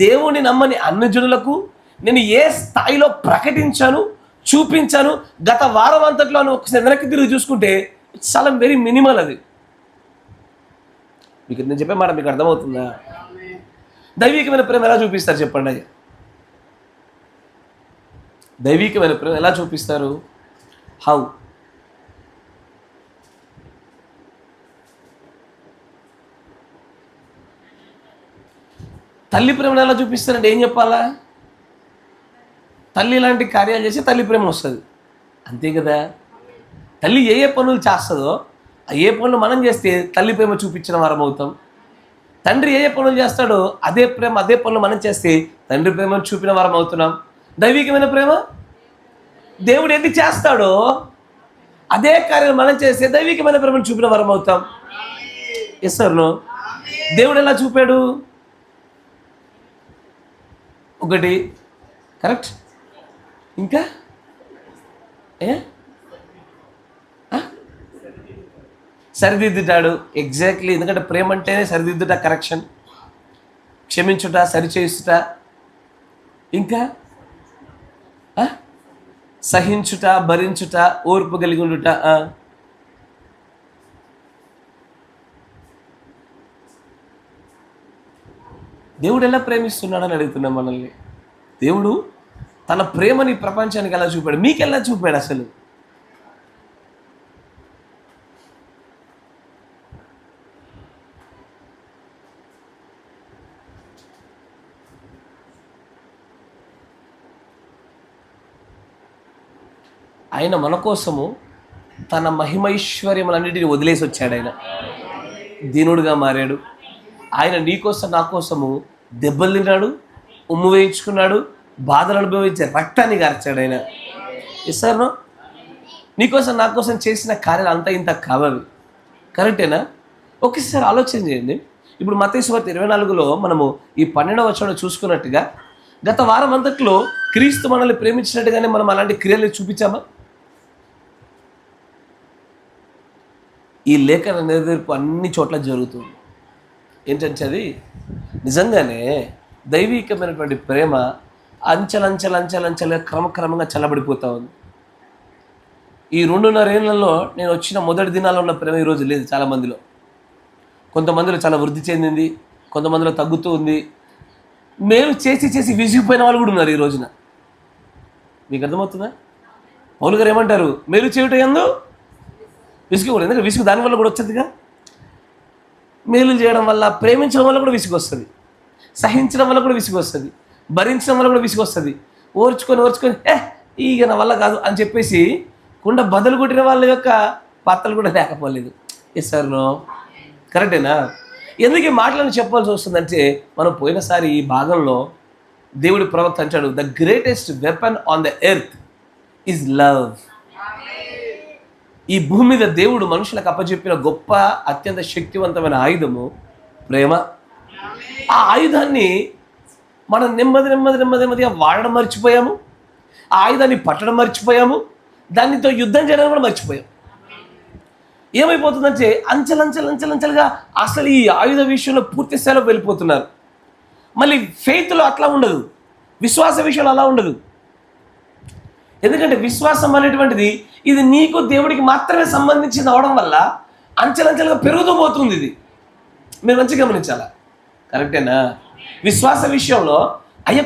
A: దేవుని నమ్మని అన్యజనులకు నేను ఏ స్థాయిలో ప్రకటించాను, చూపించాను, గత వారం అంతట్లో ఒకసారి వెనక్కి తిరిగి చూసుకుంటే ఇట్స్ చాలా వెరీ మినిమల్. అది మీకు నేను చెప్పే మాట మీకు అర్థమవుతుందా? దైవికమైన ప్రేమ ఎలా చూపిస్తారు చెప్పండి అయ్యా? దైవికమైన ప్రేమ ఎలా చూపిస్తారు? హౌ? తల్లి ప్రేమను ఎలా చూపిస్తారంటే ఏం చెప్పాలా? తల్లి ఇలాంటి కార్యాలు చేసి తల్లి ప్రేమ వస్తుంది, అంతే కదా. తల్లి ఏ పనులు చేస్తుందో ఏ పనులు మనం చేస్తే తల్లి ప్రేమ చూపించిన వారం అవుతాం. తండ్రి ఏ పనులు చేస్తాడో అదే పనులు మనం చేస్తే తండ్రి ప్రేమను చూపిన వారం అవుతున్నాం. దైవికమైన ప్రేమ, దేవుడు ఏది చేస్తాడో అదే కార్యాలు మనం చేస్తే దైవికమైన ప్రేమను చూపిన వారం అవుతాం. Yes or no? దేవుడు ఎలా చూపాడు? ఒకటి కరెక్ట్, ఇంకా సరిదిద్దుతాడు. ఎగ్జాక్ట్లీ, ఎందుకంటే ప్రేమ అంటేనే సరిదిద్దుట, కరెక్షన్, క్షమించుట, సరిచేయుట, ఇంకా సహించుట, భరించుట, ఓర్పు కలిగి ఉండుట. దేవుడు ఎలా ప్రేమిస్తున్నాడని అడుగుతున్నాం మనల్ని. దేవుడు తన ప్రేమని ప్రపంచానికి ఎలా చూపాడు? మీకు ఎలా చూపాడు అసలు? ఆయన మన కోసము తన మహిమైశ్వర్యములన్నిటిని వదిలేసి వచ్చాడు. ఆయన దీనుడుగా మారాడు. ఆయన నీ కోసం నా కోసము దెబ్బలు తిన్నాడు, ఉమ్ము వేయించుకున్నాడు, బాధలు అనుభవించే రక్తాన్ని గార్చాడు ఆయన. ఇస్తాను నీకోసం నా కోసం చేసిన కార్యాలు అంతా ఇంత కావాలి, కరెక్టేనా? ఒకసారి ఆలోచన చేయండి. ఇప్పుడు మత్తయి సువార్త 24లో మనము ఈ 12వ వచనంలో చూసుకున్నట్టుగా గత వారం అంతట్లో క్రీస్తు మనల్ని ప్రేమించినట్టుగానే మనం అలాంటి క్రియలు చూపించామా? ఈ లేఖన నెరవేర్పు అన్ని చోట్ల జరుగుతుంది. ఏంటంటే అది నిజంగానే దైవికమైనటువంటి ప్రేమ అంచెలంచెలంచెలంచెల క్రమక్రమంగా చల్లబడిపోతూ ఉంది. ఈ 2.5 ఏళ్లలో నేను వచ్చిన మొదటి దినాల్లో ఉన్న ప్రేమ ఈరోజు లేదు చాలామందిలో. కొంతమందిలో చాలా వృద్ధి చెందింది, కొంతమందిలో తగ్గుతూ ఉంది. మేలు చేసి చేసి విసిగిపోయిన వాళ్ళు కూడా ఉన్నారు ఈ రోజున. మీకు అర్థమవుతుందా? పౌలు గారు ఏమంటారు? మేలు చేయుట యందు విసుగకూడదు. ఎందుకంటే విసుగు దానివల్ల కూడా వచ్చేదిగా. మేలు చేయడం వల్ల, ప్రేమించడం వల్ల కూడా విసుగు వస్తుంది, సహించడం వల్ల కూడా విసుగు వస్తుంది, భరించడం వల్ల కూడా విసుగొస్తుంది. ఓర్చుకొని ఇక నా వల్ల కాదు అని చెప్పేసి కుండ బదులు కొట్టిన వాళ్ళ యొక్క పాత్రలు కూడా లేకపోలేదు. ఎస్ సార్ నో కరెక్టేనా? ఎందుకు ఈ మాటలను చెప్పాల్సి వస్తుందంటే, మనం పోయినసారి ఈ భాగంలో దేవుడి ప్రవక్త అంటాడు, the greatest weapon on the earth is love. ఈ భూమి మీద దేవుడు మనుషులకు అప్పచెప్పిన గొప్ప అత్యంత శక్తివంతమైన ఆయుధము ప్రేమ. ఆ ఆయుధాన్ని మనం నెమ్మదిగా వాడడం మర్చిపోయాము. ఆ ఆయుధాన్ని పట్టడం మర్చిపోయాము. దానితో యుద్ధం చేయడం కూడా మర్చిపోయాం. ఏమైపోతుందంటే అంచెలంచెలుగా అసలు ఈ ఆయుధ విషయంలో పూర్తి స్థాయిలో వెళ్ళిపోతున్నారు. మళ్ళీ ఫెయిత్లో అట్లా ఉండదు, విశ్వాస విషయంలో అలా ఉండదు. ఎందుకంటే విశ్వాసం అనేటువంటిది ఇది నీకు దేవుడికి మాత్రమే సంబంధించింది అవడం వల్ల అంచెలంచెలుగా పెరుగుతూ పోతుంది. ఇది మీరు మంచిగా గమనించాలా, కరెక్టేనా? విశ్వాస విషయంలో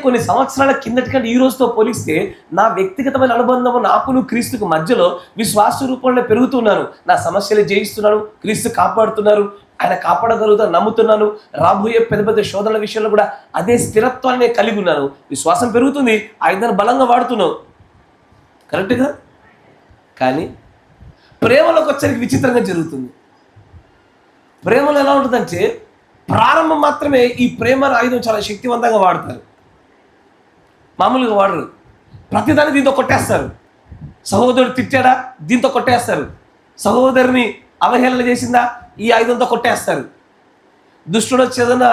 A: కొన్ని సంవత్సరాల కిందటి కంటే ఈ రోజుతో పోలిస్తే నా వ్యక్తిగతమైన అనుబంధము నాకును క్రీస్తుకు మధ్యలో విశ్వాస రూపంలో పెరుగుతున్నాను. నా సమస్యలు జయిస్తున్నాను, క్రీస్తు కాపాడుతున్నారు, ఆయన కాపాడగలుగుతాను నమ్ముతున్నాను. రాబోయే పెద్ద శోధనల విషయంలో కూడా అదే స్థిరత్వాన్ని కలిగి ఉన్నాను. విశ్వాసం పెరుగుతుంది, ఆయుధాన్ని బలంగా వాడుతున్నావు, కరెక్ట్గా. కానీ ప్రేమలోకి వచ్చరికి విచిత్రంగా జరుగుతుంది. ప్రేమలో ఎలా ఉంటుందంటే, ప్రారంభం మాత్రమే ఈ ప్రేమ ఆయుధం చాలా శక్తివంతంగా వాడతారు, మామూలుగా వాడరు. ప్రతిదాన్ని దీంతో కొట్టేస్తారు. సహోదరుడు తిట్టాడా, దీంతో కొట్టేస్తారు. సహోదరుని అవహేళన చేసిందా, ఈ ఆయుధంతో కొట్టేస్తారు. దుష్టుడు వచ్చి ఏదైనా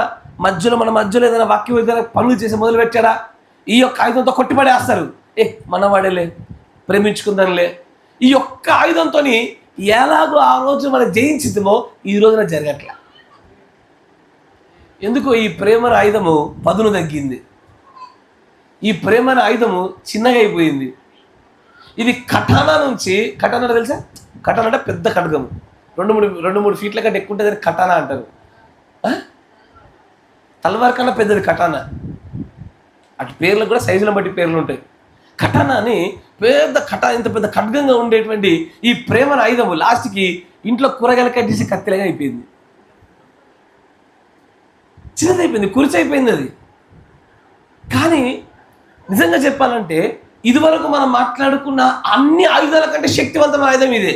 A: మన మధ్యలో ఏదైనా వాక్యం ఏదైనా పనులు చేసి మొదలు పెట్టాడా, ఈ యొక్క ఆయుధంతో కొట్టిపడేస్తారు. మనవాడేలే, ప్రేమించుకుందాంలే. ఈ యొక్క ఆయుధంతో ఎలాగో ఆ రోజు మనం జయించిద్దామో ఈ రోజున జరగట్లే. ఎందుకో ఈ ప్రేమ ఆయుధము పదును తగ్గింది. ఈ ప్రేమ ఆయుధము చిన్నగా అయిపోయింది. ఇది కటానా నుంచి, కటానా తెలుసా? కటానా అంటే పెద్ద ఖడ్గము, 2-3 ఫీట్ల కంటే ఎక్కువ ఉంటుంది, కటానా అంటారు. తల్వార్ కన్నా పెద్దది కటానా. అటు పేర్లకు కూడా సైజులను బట్టి పేర్లు ఉంటాయి. కటానా అని ఇంత పెద్ద ఖడ్గంగా ఉండేటువంటి ఈ ప్రేమ ఆయుధము లాస్ట్కి ఇంట్లో కూరగాయలు కట్ చేసి కత్తిలాగా అయిపోయింది. చిన్నదైపోయింది, కురిచైపోయింది అది. కానీ నిజంగా చెప్పాలంటే ఇదివరకు మనం మాట్లాడుకున్న అన్ని ఆయుధాల కంటే శక్తివంతమైన ఆయుధం ఇదే.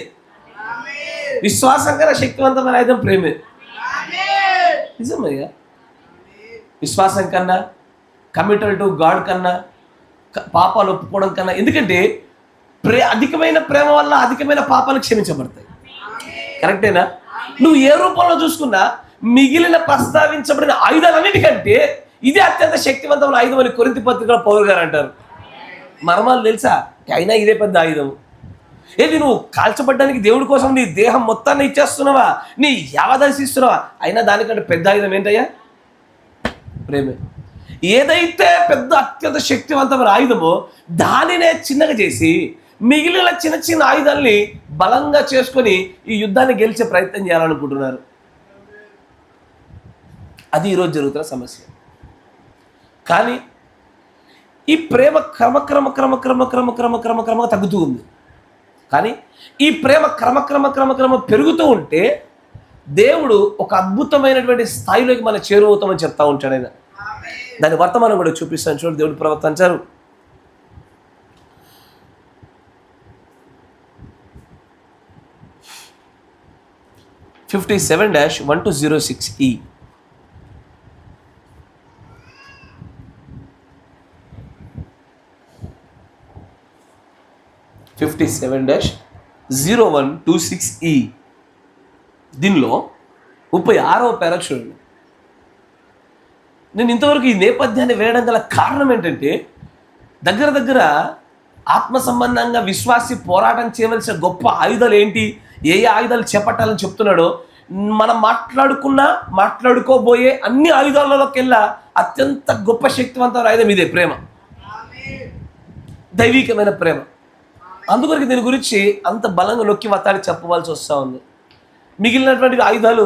A: విశ్వాసం కన్నా శక్తివంతమైన ఆయుధం ప్రేమే. నిజమయ్యా, విశ్వాసం కన్నా, కమిటెడ్ టు గాడ్ కన్నా, పాపాలు ఒప్పుకోవడం కన్నా. ఎందుకంటే అధికమైన ప్రేమ వల్ల అధికమైన పాపాలు క్షమించబడతాయి, కరెక్టేనా? నువ్వు ఏ రూపంలో చూసుకున్నా మిగిలిన ప్రస్తావించబడిన ఆయుధాలన్నిటికంటే ఇదే అత్యంత శక్తివంతమైన ఆయుధం అని కొరింథీ పత్రికలో పౌలు గారు అంటారు. మర్మాలు తెలుసా? అయినా ఇదే పెద్ద ఆయుధం. ఏది నువ్వు కాల్చబడ్డానికి దేవుడి కోసం నీ దేహం మొత్తాన్ని ఇచ్చేస్తున్నావా, నీ యావదాసి ఇస్తున్నావా, అయినా దానికంటే పెద్ద ఆయుధం ఏంటయ్యా? ప్రేమే. ఏదైతే పెద్ద అత్యంత శక్తివంతమైన ఆయుధమో దానినే చిన్నగా చేసి మిగిలిన చిన్న ఆయుధాలని బలంగా చేసుకొని ఈ యుద్ధాన్ని గెలిచే ప్రయత్నం చేయాలనుకుంటున్నారు. అది ఈరోజు జరుగుతున్న సమస్య. కానీ ఈ ప్రేమ క్రమక్రమంగా తగ్గుతూ ఉంది. కానీ ఈ ప్రేమ క్రమక్రమ పెరుగుతూ ఉంటే దేవుడు ఒక అద్భుతమైనటువంటి స్థాయిలోకి మనం చేరువవుతామని చెప్తా ఉంటాడు ఆయన. దాని వర్తమానం కూడా చూపిస్తాను. చూడండి, దేవుడు ప్రవక్త అంటారు, (57-1-06E) 57-01-26E దీనిలో 36వ పేరా చూడండి. నేను ఇంతవరకు ఈ నేపథ్యాన్ని వేయడం గల కారణం ఏంటంటే, దగ్గర ఆత్మ సంబంధంగా విశ్వాసి పోరాటం చేయవలసిన గొప్ప ఆయుధాలు ఏంటి, ఏ ఆయుధాలు చేపట్టాలని చెప్తున్నాడో, మనం మాట్లాడుకోబోయే అన్ని ఆయుధాలలోకెల్లా అత్యంత గొప్ప శక్తివంతమైన ఆయుధం ఇదే, ప్రేమ, దైవికమైన ప్రేమ. అందుకొరకు దీని గురించి అంత బలంగా నొక్కి వత్తాడి చెప్పవలసి వస్తూ ఉంది. మిగిలినటువంటి ఆయుధాలు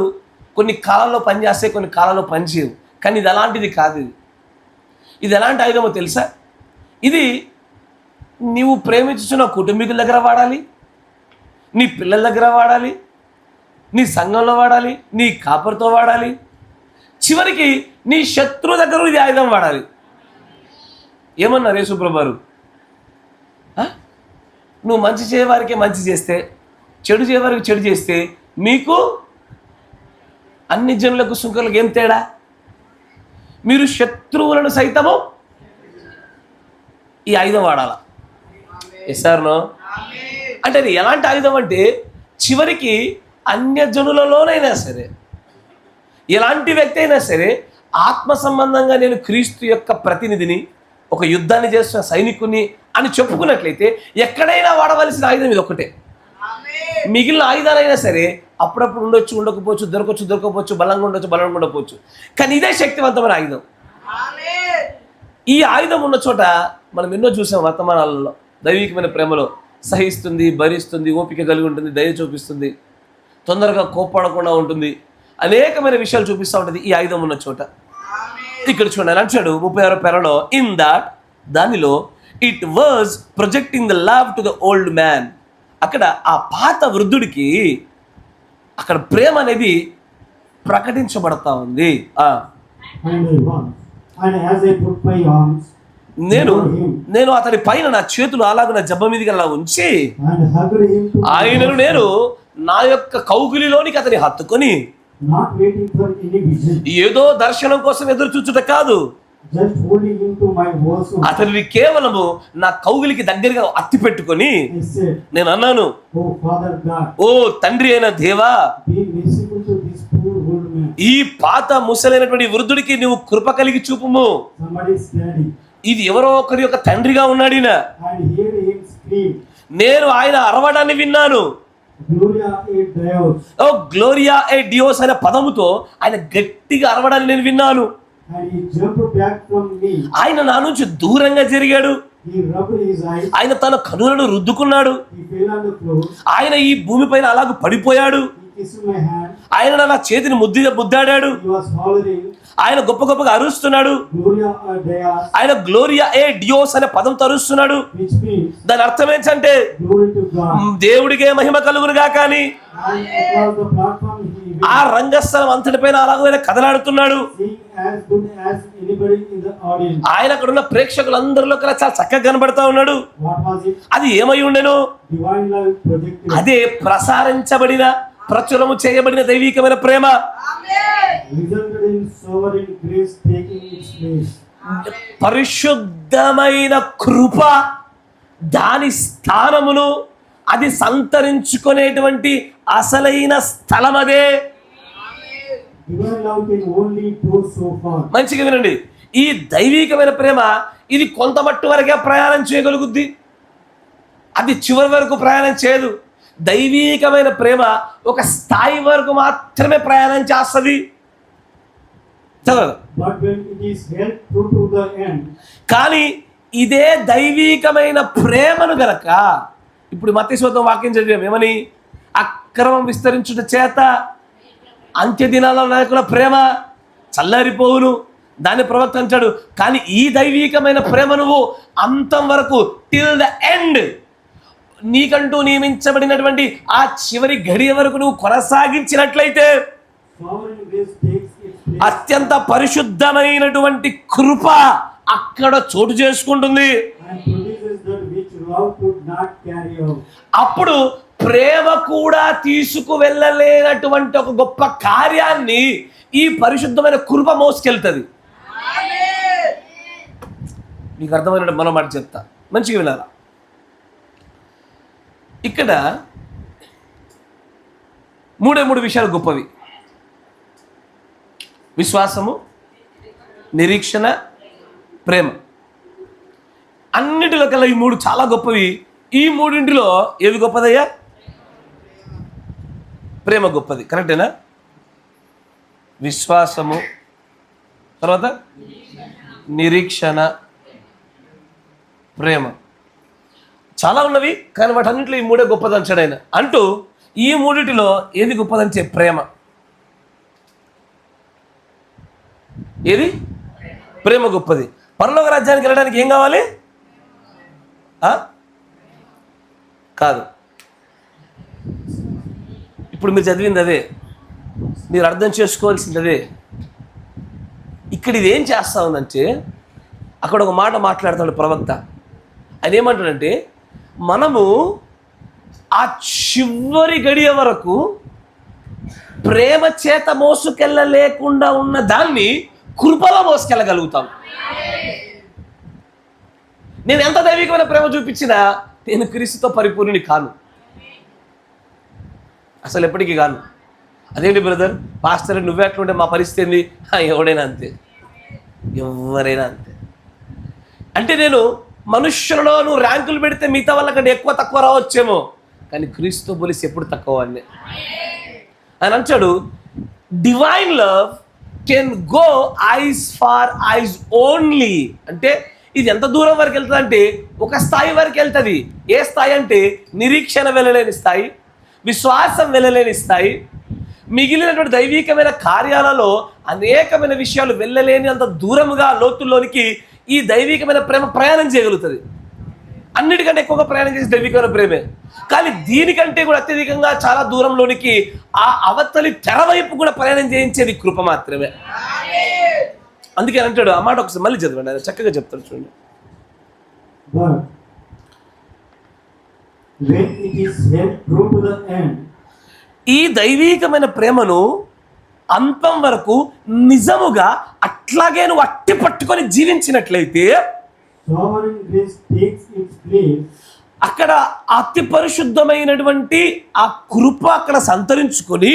A: కొన్ని కాలాల్లో పనిచేస్తాయి, కొన్ని కాలాల్లో పనిచేయవు. కానీ ఇది అలాంటిది కాదు. ఇది ఎలాంటి ఆయుధమో తెలుసా? ఇది నీవు ప్రేమించున్న కుటుంబీకుల దగ్గర వాడాలి, నీ పిల్లల దగ్గర వాడాలి, నీ సంఘంలో వాడాలి, నీ కాపరితో వాడాలి, చివరికి నీ శత్రువు దగ్గర ఇది ఆయుధం వాడాలి. ఏమన్నారు యేసుప్రభు వారు? నువ్వు మంచి చేయవారికి మంచి చేస్తే, చెడు చేయవారికి చెడు చేస్తే మీకు అన్ని జనులకు సుంకర్లకు ఏం తేడా? మీరు శత్రువులను సైతము ఈ ఆయుధం వాడాలా. ఎస్ఆర్నో అంటే అది ఎలాంటి ఆయుధం అంటే చివరికి అన్యజనులలోనైనా సరే, ఎలాంటి వ్యక్తి అయినా సరే, ఆత్మ సంబంధంగా నేను క్రీస్తు యొక్క ప్రతినిధిని, ఒక యుద్ధాన్ని చేస్తున్న సైనికుని అని చెప్పుకున్నట్లయితే ఎక్కడైనా వాడవలసిన ఆయుధం ఇది ఒకటే. మిగిలిన ఆయుధాలైనా సరే అప్పుడప్పుడు ఉండొచ్చు, ఉండకపోవచ్చు, దొరకవచ్చు, బలంగా ఉండొచ్చు, బలంగా ఉండకపోవచ్చు, కానీ ఇదే శక్తివంతమైన ఆయుధం. ఈ ఆయుధం ఉన్న చోట మనం ఎన్నో చూసాం వర్తమానాలలో. దైవికమైన ప్రేమలో సహిస్తుంది, భరిస్తుంది, ఓపిక కలిగి ఉంటుంది, దయ చూపిస్తుంది, తొందరగా కోప్పడకుండా ఉంటుంది, అనేకమైన విషయాలు చూపిస్తూ ఉంటుంది ఈ ఆయుధం ఉన్న చోట. ఇక్కడ చూడండి అంటాడు 36వ పేరలో, ఇన్ దట్ దానిలో it was projecting the love to the old man. అక్కడ ఆ పాత వృద్ధుడికి అక్కడ ప్రేమ అనేది ప్రకటించబడతా ఉంది. నేను అతని పైన నా చేతులు అలాగ నా జబ్బ మీదకి అలా ఉంచి ఆయనను నేను నా యొక్క కౌగిలిలోనికి అతని హత్తుకొని, ఏదో దర్శనం కోసం ఎదురు చూచుట కాదు, అతనిని కేవలము నా కౌగిలికి దగ్గరగా అత్తి పెట్టుకొని నేను అన్నాను, ఓ తండ్రి అయిన దేవా, ఈ పాత ముసలైనటువంటి వృద్ధుడికి నువ్వు కృప కలిగి చూపుము. ఇది ఎవరో ఒకరి యొక్క తండ్రిగా ఉన్నాడు. నేను ఆయన అరవడాన్ని విన్నాను. ఓ గ్లోరియా ఏ డియోస్ అనే పదముతో ఆయన గట్టిగా అరవడాన్ని నేను విన్నాను. ఆయన నా నుంచి దూరంగా జరిగాడు. ఆయన తన కనులను రుద్దుకున్నాడు. ఆయన ఈ భూమి పైన అలాగ పడిపోయాడు. ఆయన నా చేతిని ముద్దాడాడు. ఆయన గొప్ప గొప్పగా అరుస్తున్నాడు. ఆయన గ్లోరియా ఏ డియోస్ అనే పదంతో అరుస్తున్నాడు. దాని అర్థం ఏంటంటే దేవుడికే మహిమ కలుగునుగా. కానీ ఆ రంగస్థలం అంతటిపైన అలాగే కదలాడుతున్నాడు. ఆయన అక్కడ ఉన్న ప్రేక్షకులందరిలో కల్లా చాలా చక్కగా కనబడతా ఉన్నాడు. అది ఏమై ఉండెను? అదే ప్రసారించబడిన, ప్రచురము చేయబడిన దైవికమైన ప్రేమ. పరిశుద్ధమైన కృప దాని స్థానమును అది సంతరించుకునేటువంటి అసలైన స్థలం అదే. మంచిగా వినండి, ఈ దైవికమైన ప్రేమ ఇది కొంత మట్టు వరకే ప్రయాణం చేయగలుగుద్ది, అది చివరి వరకు ప్రయాణం చేయదు. దైవికమైన ప్రేమ ఒక స్థాయి వరకు మాత్రమే ప్రయాణం చేస్తుంది. కానీ ఇదే దైవికమైన ప్రేమను గనక ఇప్పుడు మత్తయి వాక్యం చదివాం ఏమని? అక్రమం విస్తరించుట చేత అంత్య దినాలలో నాయకుల ప్రేమ చల్లారిపోవును. దాన్ని ప్రవక్త అంటాడు. కానీ ఈ దైవికమైన ప్రేమ నువ్వు అంతం వరకు, టిల్ ద ఎండ్, నీకంటూ నియమించబడినటువంటి ఆ చివరి గడియ వరకు నువ్వు కొనసాగించినట్లయితే అత్యంత పరిశుద్ధమైనటువంటి కృప అక్కడ చోటు చేసుకుంటుంది. అప్పుడు ప్రేమ కూడా తీసుకువెళ్ళలేనటువంటి ఒక గొప్ప కార్యాన్ని ఈ పరిశుద్ధమైన కృప మోసుకెళ్తుంది. మీకు అర్థమైనట్టు మనం మాట చెప్తా, మంచిగా వినాలా. ఇక్కడ మూడు విషయాలు గొప్పవి: విశ్వాసము, నిరీక్షణ, ప్రేమ. అన్నిటిలో కల్లా ఈ మూడు చాలా గొప్పవి. ఈ మూడింటిలో ఏవి గొప్పదయ్యా? ప్రేమ గొప్పది. కరెక్టేనా? విశ్వాసము, తర్వాత నిరీక్షణ, ప్రేమ. చాలా ఉన్నవి, కానీ వాటన్నింటిలో ఈ మూడే గొప్పదంచాడు ఆయన. అంటూ ఈ మూడిటిలో ఏది గొప్పదంటే ప్రేమ. ఏది? ప్రేమ గొప్పది. పరలోక రాజ్యానికి వెళ్ళడానికి ఏం కావాలి? కాదు, ఇప్పుడు మీరు చదివింది అదే, మీరు అర్థం చేసుకోవాల్సింది అదే. ఇక్కడ ఇది ఏం చేస్తా ఉందంటే అక్కడ ఒక మాట మాట్లాడతాడు ప్రవక్త. ఆయన ఏమంటాడంటే, మనము ఆ చివరి గడియ వరకు ప్రేమ చేత మోసుకెళ్ళలేకుండా ఉన్న దాన్ని కృపలో మోసుకెళ్ళగలుగుతాం. నేను ఎంత దైవికమైన ప్రేమ చూపించినా నేను క్రీస్తుతో పరిపూర్ణుని కాను, అసలు ఎప్పటికీ కాను. అదేంటి బ్రదర్, పాస్టర్ నువ్వే అట్లుంటే మా పరిస్థితి ఏంది? ఎవడైనా అంతే, ఎవరైనా అంతే. అంటే నేను మనుష్యులలో నువ్వు ర్యాంకులు పెడితే మిగతా వాళ్ళకంటే ఎక్కువ తక్కువ రావచ్చేమో, కానీ క్రీస్తుతో పోలిసి ఎప్పుడు తక్కువ అని ఆయన అంటాడు. Divine love can go as far as only. అంటే ఇది ఎంత దూరం వరకు వెళ్తుంది అంటే ఒక స్థాయి వరకు వెళ్తుంది. ఏ స్థాయి అంటే నిరీక్షణ వెళ్ళలేని స్థాయి, విశ్వాసం వెళ్ళలేని స్థాయి, మిగిలినటువంటి దైవికమైన కార్యాలలో అనేకమైన విషయాలు వెళ్ళలేని అంత దూరముగా లోతుల్లోనికి ఈ దైవికమైన ప్రేమ ప్రయాణం చేయగలుగుతుంది. అన్నిటికంటే ఎక్కువగా ప్రయాణం చేసే దైవికమైన ప్రేమే. కానీ దీనికంటే కూడా అత్యధికంగా చాలా దూరంలోనికి ఆ అవతలి తెరవైపు కూడా ప్రయాణం చేయించేది కృప మాత్రమే. అందుకే అంటాడు ఆ మాట, ఒకసారి మళ్ళీ చదవండి, ఆయన చక్కగా చెప్తాడు చూడండి. ఈ దైవికమైన ప్రేమను అంతం వరకు నిజముగా అట్లాగే నువ్వు అట్టి పట్టుకొని జీవించినట్లయితే అక్కడ అతి పరిశుద్ధమైనటువంటి ఆ కృప అక్కడ సంతరించుకొని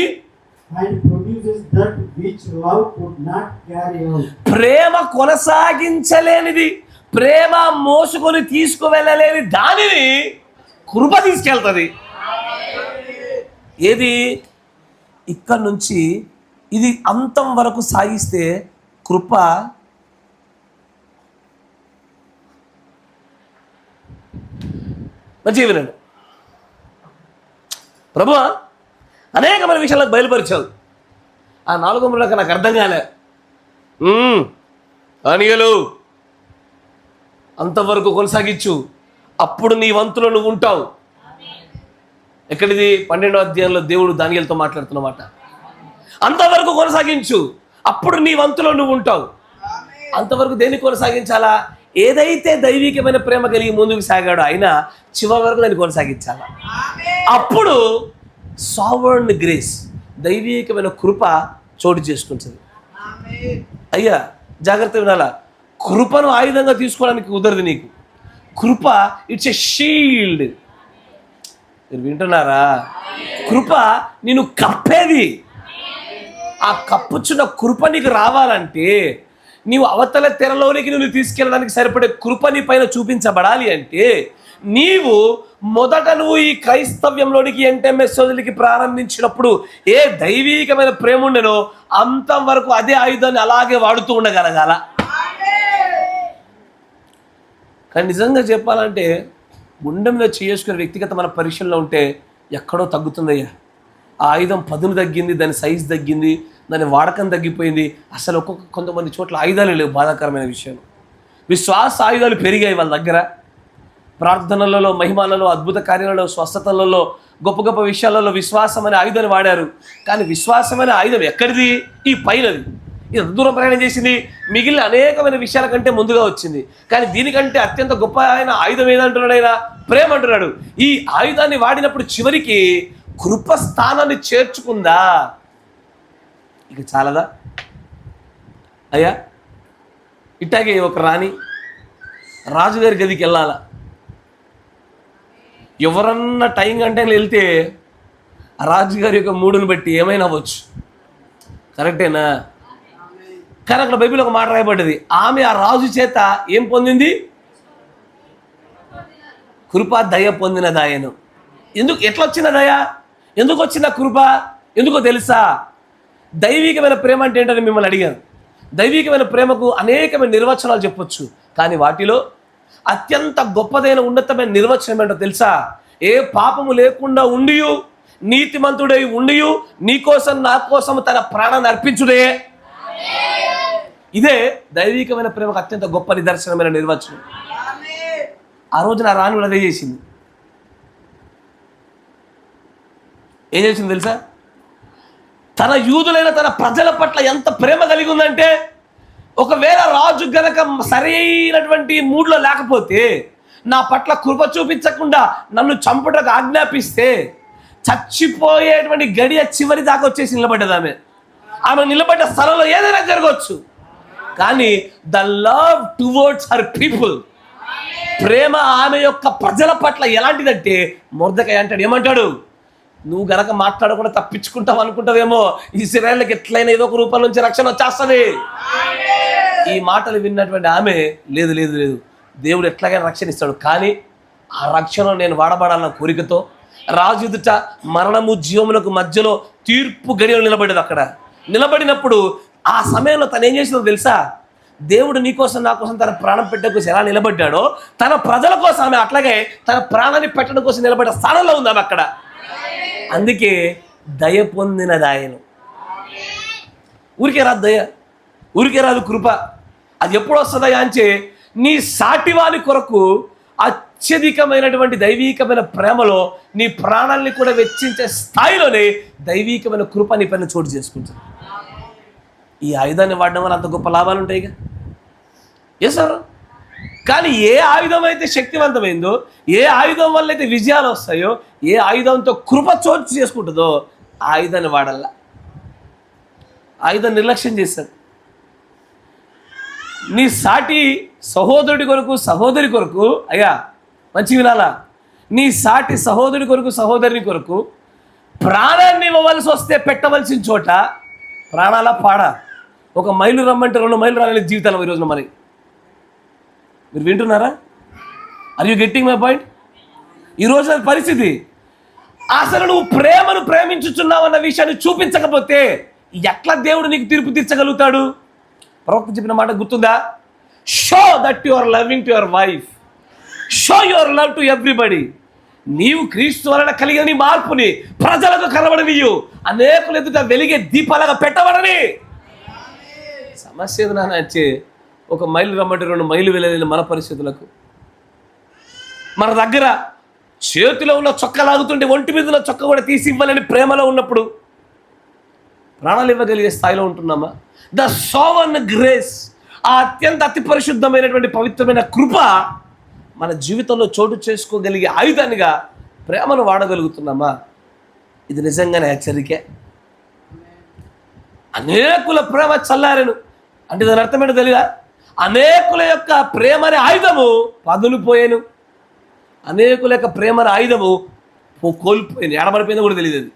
A: ప్రేమ కొనసాగించలేనిది, ప్రేమ మోసుకొని తీసుకువెళ్ళలేని దానిని కృప తీసుకెళ్తుంది. ఏది ఇక్కడ నుంచి ఇది అంతం వరకు సాగిస్తే కృప మంచిగా వినండి. ప్రభువా అనేకమైన విషయాలకు బయలుపరిచావు, ఆ 4 మూలక నాకు అర్థం కాలే, అనియలు అంతవరకు కొనసాగించు, అప్పుడు నీ వంతులో నువ్వు ఉంటావు. ఎక్కడిది? 12వ అధ్యాయంలో దేవుడు దానియేలుతో మాట్లాడుతున్నమాట. అంతవరకు కొనసాగించు, అప్పుడు నీ వంతులో నువ్వు ఉంటావు. అంతవరకు దేన్ని కొనసాగించాలా? ఏదైతే దైవికమైన ప్రేమ కలిగి ముందుకు సాగాడో ఆయన చివరి వరకు దాన్ని కొనసాగించాలా. అప్పుడు సావర్న్ గ్రేస్, దైవికమైన కృప చోటు చేసుకుంటుంది. అయ్యా జాగ్రత్త వినాలా, కృపను ఆయుధంగా తీసుకోవడానికి కుదరదు నీకు. కృప ఇట్స్ ఎ షీల్డ్. మీరు వింటున్నారా? కృప నిన్ను కప్పేది. ఆ కప్పుచున్న కృప నీకు రావాలంటే, నీవు అవతల తెరలోనికి నువ్వు తీసుకెళ్ళడానికి సరిపడే కృప నీ పైన చూపించబడాలి అంటే, నీవు మొదట నువ్వు ఈ క్రైస్తవ్యంలోనికి ఎంటెంఎస్ వదిలికి ప్రారంభించినప్పుడు ఏ దైవీకమైన ప్రేమ ఉండేనో అంతం వరకు అదే ఆయుధాన్ని అలాగే వాడుతూ ఉండగలగాల. కానీ నిజంగా చెప్పాలంటే గుండె మీద చేసుకునే వ్యక్తిగతమైన పరీక్షల్లో ఉంటే ఎక్కడో తగ్గుతుందయ్యా. ఆ ఆయుధం పదును తగ్గింది, దాని సైజు తగ్గింది, దాని వాడకం తగ్గిపోయింది. అసలు కొంతమంది చోట్ల ఆయుధాలు లేవు. బాధాకరమైన విషయం. విశ్వాస ఆయుధాలు పెరిగాయి వాళ్ళ దగ్గర. ప్రార్థనలలో, మహిమలలో, అద్భుత కార్యాలలో, స్వస్థతలలో, గొప్ప గొప్ప విషయాలలో విశ్వాసం అనే ఆయుధాన్ని వాడారు. కానీ విశ్వాసమైన ఆయుధం ఎక్కడిది? ఈ పైనది. ఇది దూరం ప్రయాణం చేసింది, మిగిలిన అనేకమైన విషయాల కంటే ముందుగా వచ్చింది. కానీ దీనికంటే అత్యంత గొప్ప ఆయన ఆయుధం ఏదంటున్నాడు? ఆయన ప్రేమ అంటున్నాడు. ఈ ఆయుధాన్ని వాడినప్పుడు చివరికి కృప స్థానాన్ని చేర్చుకుందా? ఇక చాలదా అయ్యా? ఇట్టాగే ఒక రాజుగారి గదికి వెళ్ళాల. ఎవరన్నా టైం గంటలు వెళ్తే ఆ రాజుగారి యొక్క మూడుని బట్టి ఏమైనా అవ్వచ్చు. కరెక్టేనా? కానీ అక్కడ బైబిల్ ఒక మాట రాయబడ్డది, ఆమె ఆ రాజు చేత ఏం పొందింది? కృప దయ పొందిన దాయను. ఎట్లా వచ్చిన దయ? ఎందుకు వచ్చిన కృప? ఎందుకో తెలుసా? దైవికమైన ప్రేమ అంటే ఏంటని మిమ్మల్ని అడిగాను. దైవికమైన ప్రేమకు అనేకమైన నిర్వచనాలు చెప్పొచ్చు, కానీ వాటిలో అత్యంత గొప్పదైన ఉన్నతమైన నిర్వచనం ఏంటో తెలుసా? ఏ పాపము లేకుండా ఉండియు, నీతిమంతుడై ఉండియు, నీకోసం నా కోసం తన ప్రాణాన్ని అర్పించుడే. ఇదే దైవికమైన ప్రేమకు అత్యంత గొప్ప నిదర్శనమైన నిర్వచనం. ఆ రోజు నా రాణి అదే చేసింది. ఏం చేసింది తెలుసా? తన యూదులైన తన ప్రజల పట్ల ఎంత ప్రేమ కలిగి ఉందంటే, ఒకవేళ రాజు గనక సరైనటువంటి మూడ్లో లేకపోతే, నా పట్ల కృప చూపించకుండా నన్ను చంపుటకు ఆజ్ఞాపిస్తే, చచ్చిపోయేటువంటి గడియ చివరి దాకా వచ్చేసి నిలబడ్డది ఆమె నిలబడ్డ స్థలంలో ఏదైనా జరగవచ్చు. కానీ the love towards her people, ప్రేమ ఆమె యొక్క ప్రజల పట్ల ఎలాంటిదంటే, మొర్దెకై అంటాడు, ఏమంటాడు, నువ్వు గనక మాట్లాడకుండా తప్పించుకుంటావు అనుకుంటావేమో, ఇశ్రాయేలుకి ఎట్లయినా ఏదో ఒక రూపం నుంచి రక్షణ వచ్చేస్తుంది. ఈ మాటలు విన్నటువంటి ఆమె, లేదు లేదు లేదు, దేవుడు ఎట్లాగైనా రక్షణ ఇస్తాడు, కానీ ఆ రక్షణలో నేను వాడబడాలన్న కోరికతో రాజు ఎదుట మరణము జీవములకు మధ్యలో తీర్పు గడియలు నిలబడేది. అక్కడ నిలబడినప్పుడు ఆ సమయంలో తను ఏం చేసిందో తెలుసా, దేవుడు నీకోసం నా కోసం తన ప్రాణం పెట్టడం కోసం ఎలా నిలబడ్డాడో, తన ప్రజల కోసం ఆమె అట్లాగే తన ప్రాణాన్ని పెట్టడం కోసం నిలబడ్డ స్థానంలో ఉంది ఆమె అక్కడ. అందుకే దయ పొందినది ఆయన. ఊరికే రాదు దయ, ఊరికే రాదు కృప. అది ఎప్పుడు వస్తుందయా అంటే, నీ సాటివాని కొరకు అత్యధికమైనటువంటి దైవీకమైన ప్రేమలో నీ ప్రాణాన్ని కూడా వెచ్చించే స్థాయిలోనే దైవీకమైన కృప నీ పైన చోటు చేసుకుంటుంది. ఈ ఆయుధాన్ని వాడడం వల్ల అంత గొప్ప లాభాలు ఉంటాయిగా. ఏ సార్, కానీ ఏ ఆయుధం అయితే శక్తివంతమైందో, ఏ ఆయుధం వల్ల అయితే విజయాలు వస్తాయో, ఏ ఆయుధంతో కృప చోటు చేసుకుంటుందో ఆ ఆయుధాన్ని వాడల్లా. ఆయుధం నిర్లక్ష్యం చేశారు. నీ సాటి సహోదరుడి కొరకు సహోదరి కొరకు, అయ్యా మంచి వినాలా, నీ సాటి సహోదరుడి కొరకు సహోదరుని కొరకు ప్రాణాన్ని ఇవ్వవలసి వస్తే పెట్టవలసిన చోట ప్రాణాల పాడా. 1 మైలు రమ్మంటే 2 మైలు రాని జీవితాలు ఈరోజున. మరి మీరు వింటున్నారా? Are you getting my point? ఈరోజు అది పరిస్థితి. అసలు నువ్వు ప్రేమను ప్రేమించుచున్నావు అన్న విషయాన్ని చూపించకపోతే ఎట్లా దేవుడు నీకు తీర్పు తీర్చగలుగుతాడు? ప్రవక్త చెప్పిన మాట గుర్తుందా? Show that you are loving to your wife, show your love to everybody. నీవు క్రీస్తు వలన కలిగిన నీ మార్పుని ప్రజలకు కనబడనియు, అనేకులు ఎదుట వెలిగే దీపాలుగా పెట్టబడని. సమస్య ఏది నాన్న వచ్చే, 1 మైలు రమ్మంటే 2 మైలు వెళ్ళలేని మన పరిస్థితులకు, మన దగ్గర చేతిలో ఉన్న చొక్క లాగుతుంటే ఒంటి మీద ఉన్న చొక్క కూడా తీసి ఇవ్వాలని ప్రేమలో ఉన్నప్పుడు ప్రాణాలు ఇవ్వగలిగే స్థాయిలో ఉంటున్నామా? ద సోవర్న్ గ్రేస్, ఆ అత్యంత అతి పరిశుద్ధమైనటువంటి పవిత్రమైన కృప మన జీవితంలో చోటు చేసుకోగలిగే ఆయుధాన్నిగా ప్రేమను వాడగలుగుతున్నామా? ఇది నిజంగానే హెచ్చరికే. అనేకుల ప్రేమ చల్లారెను అంటే దాని అర్థం ఏంటో తెలియదా? అనేకుల యొక్క ప్రేమ అనే ఆయుధము పదులుపోయాను, అనేకుల యొక్క ప్రేమ అనే ఆయుధము కోల్పోయింది, ఎడబడిపోయిందో కూడా తెలియదు. అది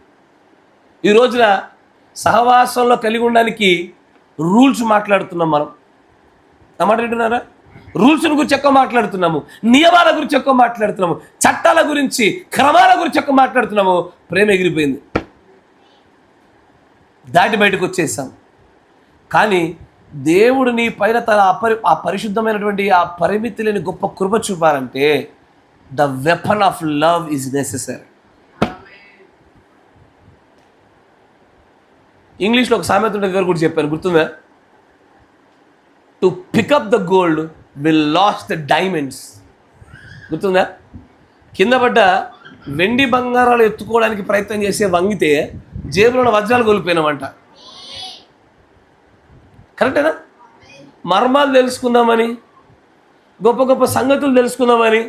A: ఈ రోజున సహవాసంలో కలిగి ఉండడానికి రూల్స్ మాట్లాడుతున్నాం మనం. అన్నమాట వింటున్నారా? రూల్స్ గురించి ఎక్కువ మాట్లాడుతున్నాము, నియమాల గురించి ఎక్కువ మాట్లాడుతున్నాము, చట్టాల గురించి క్రమాల గురించి ఎక్కువ మాట్లాడుతున్నాము. ప్రేమ ఎగిరిపోయింది, దాటి బయటకు వచ్చేసాం. కానీ దేవుడు నీ పైన తన ఆ పరిశుద్ధమైనటువంటి ఆ పరిమితి లేని గొప్ప కృప చూపాలంటే the weapon of love is necessary. ఇంగ్లీష్లో ఒక సామెత ఉంటుంది, ఎవరు కూడా చెప్పాను, గుర్తుందా? To pick up the gold will lost the diamonds. గుర్తుందా? కింద పడ్డ వెండి బంగారాలు ఎత్తుకోవడానికి ప్రయత్నం చేసే వంగితే జేబులో ఉన్న వజ్రాలు కోల్పోయినామంట. కరెక్టేనా? మర్మాలు తెలుసుకుందామని, గొప్ప గొప్ప సంగతులు తెలుసుకుందామని,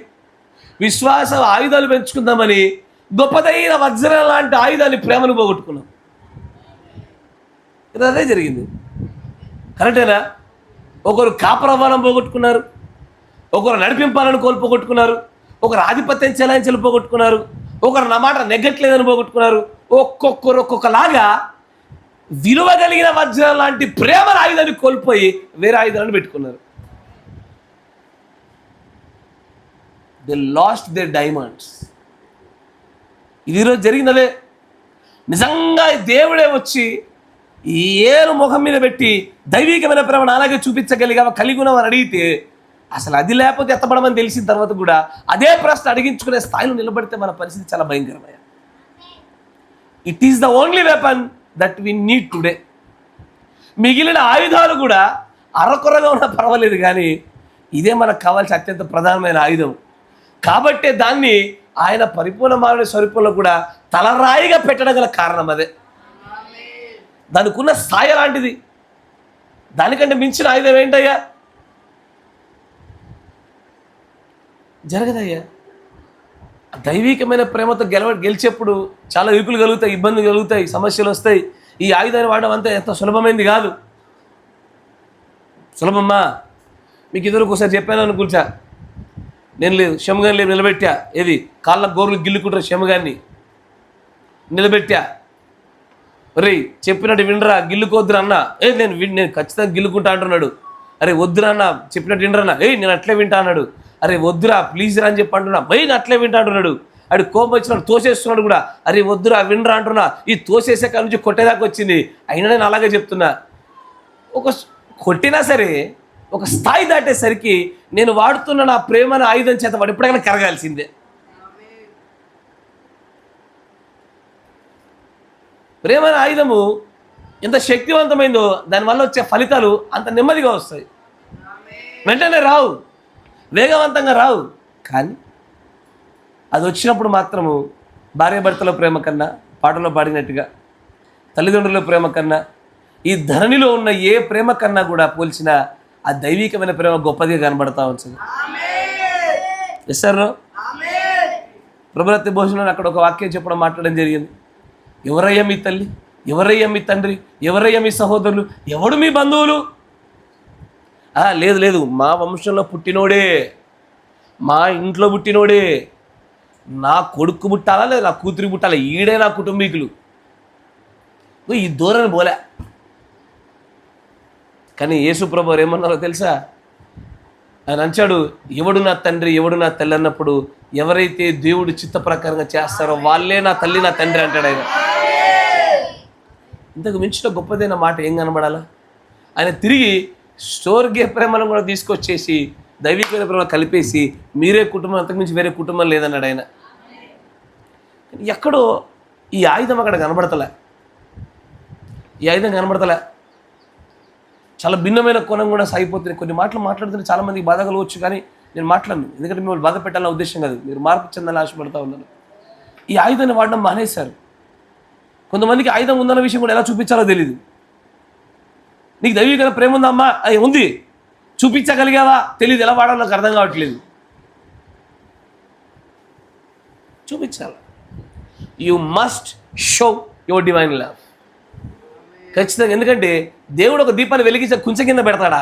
A: విశ్వాస ఆయుధాలు పెంచుకుందామని గొప్పదైన వజ్రం లాంటి ఆయుధాన్ని ప్రేమను పోగొట్టుకున్నాం. ఇది అదే జరిగింది. కరెక్టేనా? ఒకరు కాపరవ్వాలని పోగొట్టుకున్నారు, ఒకరు నడిపింపాలని పోగొట్టుకున్నారు, ఒకరు ఆధిపత్యం చెలాయించాలని పోగొట్టుకున్నారు, ఒకరు నా మాట నెగ్గట్లేదని పోగొట్టుకున్నారు. ఒక్కొక్కరు ఒక్కొక్కలాగా విలువ కలిగిన వజ్రం లాంటి ప్రేమ ఆయుధాన్ని కోల్పోయి వేరే ఆయుధాలను పెట్టుకున్నారు. They lost their diamonds. ఇది ఈరోజు జరిగినదే. నిజంగా దేవుడే వచ్చి ఈ ఏరు ముఖం మీద పెట్టి దైవికమైన ప్రేమను అలాగే చూపించగలిగా కలిగి ఉన్నామని అడిగితే, అసలు అది లేకపోతే ఎత్తబడమని తెలిసిన తర్వాత కూడా అదే ప్రశ్న అడిగించుకునే స్థాయిలో నిలబడితే మన పరిస్థితి చాలా భయంకరమైన. It is the only weapon that we need today. మిగిలిన ఆయుధాలు కూడా అరకొరగా ఉన్నా పర్వాలేదు, కానీ ఇదే మనకు కావాల్సిన అత్యంత ప్రధానమైన ఆయుధం. కాబట్టే దాన్ని ఆయన పరిపూర్ణ మానవుడి స్వరూపంలో కూడా తలరాయిగా పెట్టడం గల కారణం అదే. దానికి ఉన్న స్థాయి లాంటిది. దానికంటే మించిన ఆయుధం ఏంటయ్యా? జరగదయ్యా. దైవికమైన ప్రేమతో గెలిచేప్పుడు చాలా ఇరుకులు కలుగుతాయి, ఇబ్బందులు కలుగుతాయి, సమస్యలు వస్తాయి. ఈ ఆయుధాన్ని వాడడం అంతా ఎంత సులభమైంది కాదు. సులభమ్మా? మీకు ఇద్దరు ఒకసారి చెప్పాను అనుకుంటా, నేను లేదు శమగాన్ని లేదు నిలబెట్టా. ఏది కాళ్ళ గోర్లు గిల్లుకుంటారు, శమగాన్ని నిలబెట్టా. రే చెప్పినట్టు వినరా, గిల్లుకోద్దురా అన్న. నేను ఖచ్చితంగా గిల్లుకుంటా అంటున్నాడు. అరే వద్దురా అన్న, చెప్పినట్టు వినరన్నా. నేను అట్లే వింటా అన్నాడు. అరే వద్దురా ప్లీజ్ రా అని చెప్పి అంటున్నా. నేను అట్లే వింటా అంటున్నాడు. అడు కోపం వచ్చినాడు, తోసేస్తున్నాడు కూడా. అరే వద్దురా వినరా అంటున్నా. ఈ తోసేసే కాడ నుంచి కొట్టేదాకా వచ్చింది. అయినా నేను అలాగే చెప్తున్నా. కొట్టినా సరే ఒక స్థాయి దాటేసరికి నేను వాడుతున్న నా ప్రేమను ఆయుధం చేత వాడు ఎప్పుడైనా కరగాల్సిందే. ప్రేమను ఆయుధము ఎంత శక్తివంతమైందో దానివల్ల వచ్చే ఫలితాలు అంత నెమ్మదిగా వస్తాయి. వెంటనే రావు, వేగవంతంగా రావు. కానీ అది వచ్చినప్పుడు మాత్రము భార్యాభర్తల ప్రేమ కన్నా, పాటలో పాడినట్టుగా తల్లిదండ్రుల ప్రేమ కన్నా, ఈ ధరణిలో ఉన్న ఏ ప్రేమ కన్నా కూడా పోల్చిన ఆ దైవికమైన ప్రేమ గొప్పదిగా కనబడతా ఉంటుంది. Yes sir. ప్రభురత్తి భోజనం అక్కడ ఒక వాక్యం చెప్పడం మాట్లాడడం జరిగింది. ఎవరయ్యా మీ తల్లి, ఎవరయ్యా మీ తండ్రి, ఎవరయ్యా మీ సహోదరులు, ఎవడు మీ బంధువులు? లేదు లేదు, మా వంశంలో పుట్టినోడే, మా ఇంట్లో పుట్టినోడే, నా కొడుకు పుట్టాలా లేదా నా కూతురికి పుట్టాలా, ఈడే నా కుటుంబీకులు. ఈ దూరాన్ని పోలే. కానీ యేసు ప్రభువు ఏమన్నారో తెలుసా? ఆయన అంచాడు, ఎవడు నా తండ్రి, ఎవడు నా తల్లి అన్నప్పుడు ఎవరైతే దేవుడు చిత్త ప్రకారంగా చేస్తారో వాళ్ళే నా తల్లి, నా తండ్రి అంటాడు ఆయన. ఇంతకు మించిన గొప్పదైన మాట ఏం కనబడాలా? ఆయన తిరిగి స్వర్గీయ ప్రేమను కూడా తీసుకొచ్చేసి దైవికమైన ప్రేమ కలిపేసి మీరే కుటుంబం, అంతకుమించి వేరే కుటుంబం లేదన్నాడు ఆయన. ఎక్కడో ఈ ఆయుధం అక్కడ కనబడతలే. ఈ ఆయుధం కనబడతలే. చాలా భిన్నమైన కోణం కూడా సాగిపోతుంది. కొన్ని మాటలు మాట్లాడుతుంటే చాలామందికి బాధ కలవచ్చు, కానీ నేను మాట్లాడను. ఎందుకంటే మిమ్మల్ని బాధ పెట్టాలన్న ఉద్దేశం కాదు, మీరు మార్పు చెందాలని ఆశపడతా ఉన్నాను. ఈ ఆయుధాన్ని వాడడం మానేశారు. కొంతమందికి ఆయుధం ఉందన్న విషయం కూడా ఎలా చూపించాలో తెలియదు. నీకు దైవికమైన ప్రేమ ఉందమ్మా, అది ఉంది, చూపించగలిగావా తెలియదు, ఎలా వాడాలో నాకు అర్థం కావట్లేదు. చూపించాలి. You must show your divine love. ఖచ్చితంగా. ఎందుకంటే దేవుడు ఒక దీపాన్ని వెలిగించే కుంచె కింద పెడతాడా?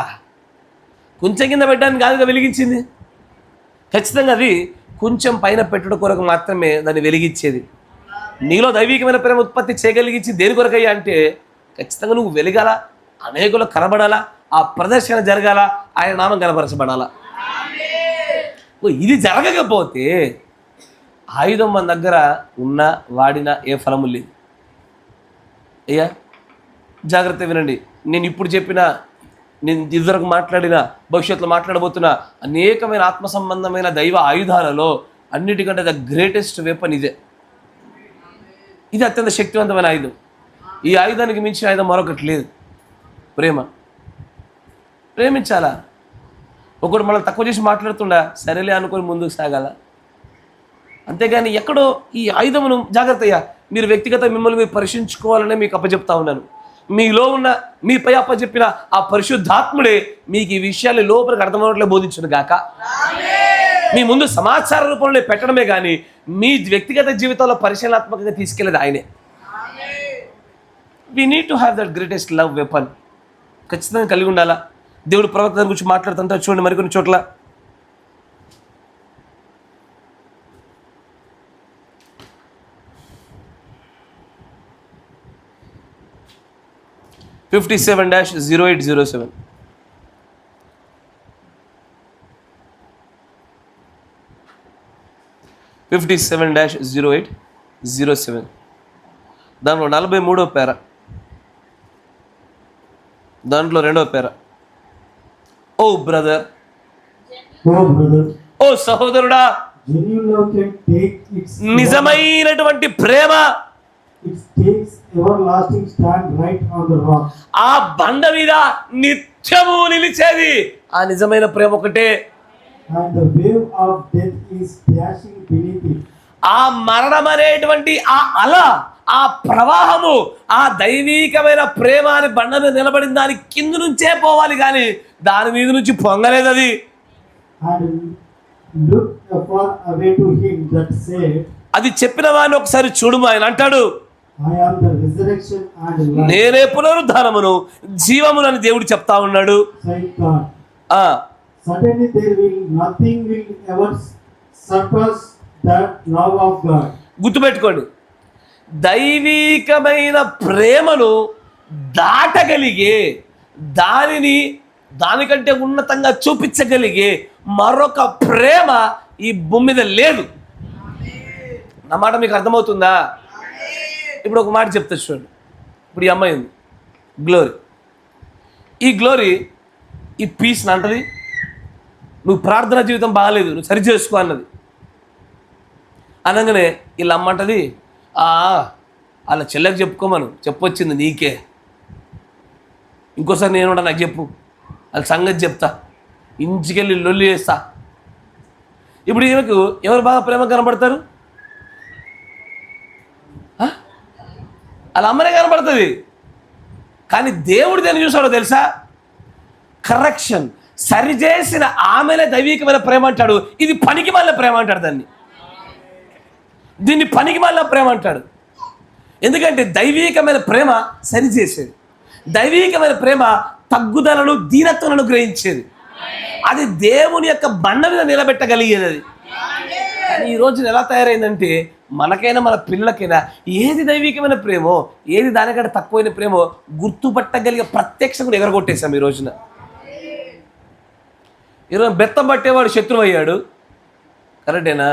A: కుంచె కింద పెట్టడానికి కాదుగా వెలిగించింది. ఖచ్చితంగా అది కొంచెం పైన పెట్టడం కొరకు మాత్రమే దాన్ని వెలిగించేది. నీలో దైవికమైన ప్రేమ ఉత్పత్తి చేయగలిగించి దేని కొరకయ్యా అంటే ఖచ్చితంగా నువ్వు వెలగాల, అనేకులు కనబడాలా, ఆ ప్రదర్శన జరగాల, ఆయన నామం కనపరచబడాలా. ఇది జరగకపోతే ఆయుధం మన దగ్గర ఉన్న వాడినా ఏ ఫలము లేదు. అయ్యా జాగ్రత్త వినండి. నేను ఇప్పుడు చెప్పిన, నేను ఇదివరకు మాట్లాడిన, భవిష్యత్తులో మాట్లాడబోతున్న అనేకమైన ఆత్మ సంబంధమైన దైవ ఆయుధాలలో అన్నిటికంటే ద గ్రేటెస్ట్ వెపన్ ఇదే. ఇది అత్యంత శక్తివంతమైన ఆయుధం. ఈ ఆయుధానికి మించిన ఆయుధం మరొకటి లేదు. ప్రేమ. ప్రేమించాలా. ఒకడు మనల్ని తక్కువ చేసి మాట్లాడుతుండా, సరేలే అనుకొని ముందుకు సాగాల. అంతేగాని ఎక్కడో ఈ ఆయుధమును జాగ్రత్తయ్యా, మీరు వ్యక్తిగత మిమ్మల్ని మీరు పరీక్షించుకోవాలనే మీకు అప్పచెప్తా ఉన్నాను. మీలో ఉన్న, మీపై అప్పచెప్పిన ఆ పరిశుద్ధాత్ముడే మీకు ఈ విషయాలు లోపలికి అర్థమవట్లే బోధించును గాక. మీ ముందు సమాచార రూపంలో పెట్టడమే కానీ మీ వ్యక్తిగత జీవితంలో పరిశీలనాత్మకంగా తీసుకెళ్ళేది ఆయనే. We need to have that greatest love weapon. ఖచ్చితంగా కలిగి ఉండాలా. దేవుడు ప్రవక్త గురించి మాట్లాడుతుంటే చూడండి మరికొన్ని చోట్ల. (57-0807) (57-0807) దాంట్లో 43వ పేర, దాంట్లో 2వ పేర. ఓ బ్రదర్, ఓ సహోదరుడా, నిజమైనటువంటి ప్రేమ ఆ బండ మీద నిత్యము నిలిచేది. ఆ నిజమైన ప్రేమ ఒకటే. ఆ మరణం అనేటువంటి ఆ అల, ఆ ప్రవాహము, ఆ దైవీకమైన ప్రేమ అని బండ మీద నిలబడిన దాని కింద నుంచే పోవాలి, కానీ దాని మీద నుంచి పొంగలేదు అది.
B: And looked afar away to him that said,
A: అది చెప్పిన వాడిని ఒకసారి చూడుము. ఆయన అంటాడు,
B: I am the resurrection and life.
A: నేనే పునరుద్ధానమును జీవమును అని దేవుడు చెప్తా ఉన్నాడు.
B: Said God.
A: ఆ
B: Certainly nothing will ever surpass that love of God.
A: గుర్తుపెట్టుకోండి, దైవీకమైన ప్రేమను దాటగలిగే, దానికంటే ఉన్నతంగా చూపించగలిగే మరొక ప్రేమ ఈ భూమి మీద లేదు. నా మాట మీకు అర్థమవుతుందా? ఇప్పుడు ఒక మాట చెప్తా చూడండి. ఇప్పుడు ఈ అమ్మాయి ఉంది, గ్లోరీ. ఈ గ్లోరీ ఈ పీస్ అంటది, నువ్వు ప్రార్థనా జీవితం బాగాలేదు, నువ్వు సరి చేసుకో అన్నది. అనగానే వీళ్ళ అమ్మ అంటది, వాళ్ళ చెల్లెకి చెప్పుకోమను, చెప్పొచ్చింది నీకే, ఇంకోసారి నేను కూడా నాకు చెప్పు, వాళ్ళ సంగతి చెప్తా, ఇంచుకెళ్ళి లొల్లి చేస్తా. ఇప్పుడు ఈమెకు ఎవరు బాగా ప్రేమ కనబడతారు? వాళ్ళ అమ్మనే కనబడుతుంది. కానీ దేవుడు దాన్ని చూసాడో తెలుసా? కరెక్షన్, సరిచేసిన ఆమెనే దైవికమైన ప్రేమ అంటాడు. ఇది పనికి మళ్ళీ ప్రేమ అంటాడు, దీన్ని పనికి మళ్ళీ ప్రేమ అంటాడు. ఎందుకంటే దైవికమైన ప్రేమ సరిచేసేది, దైవికమైన ప్రేమ తగ్గుదలను దీనత్వాలను గ్రహించేది, అది దేవుని యొక్క బండ మీద నిలబెట్టగలిగేది అది. కానీ ఈ రోజున ఎలా తయారైందంటే, మనకైనా మన పిల్లలకైనా ఏది దైవికమైన ప్రేమో, ఏది దానికంటే తక్కువైన ప్రేమో గుర్తుపట్టగలిగే ప్రత్యక్షంగా ఎగరగొట్టేశాం ఈ రోజున. ఈరోజు బెత్తం పట్టేవాడు శత్రువు అయ్యాడు, కరెక్టేనా?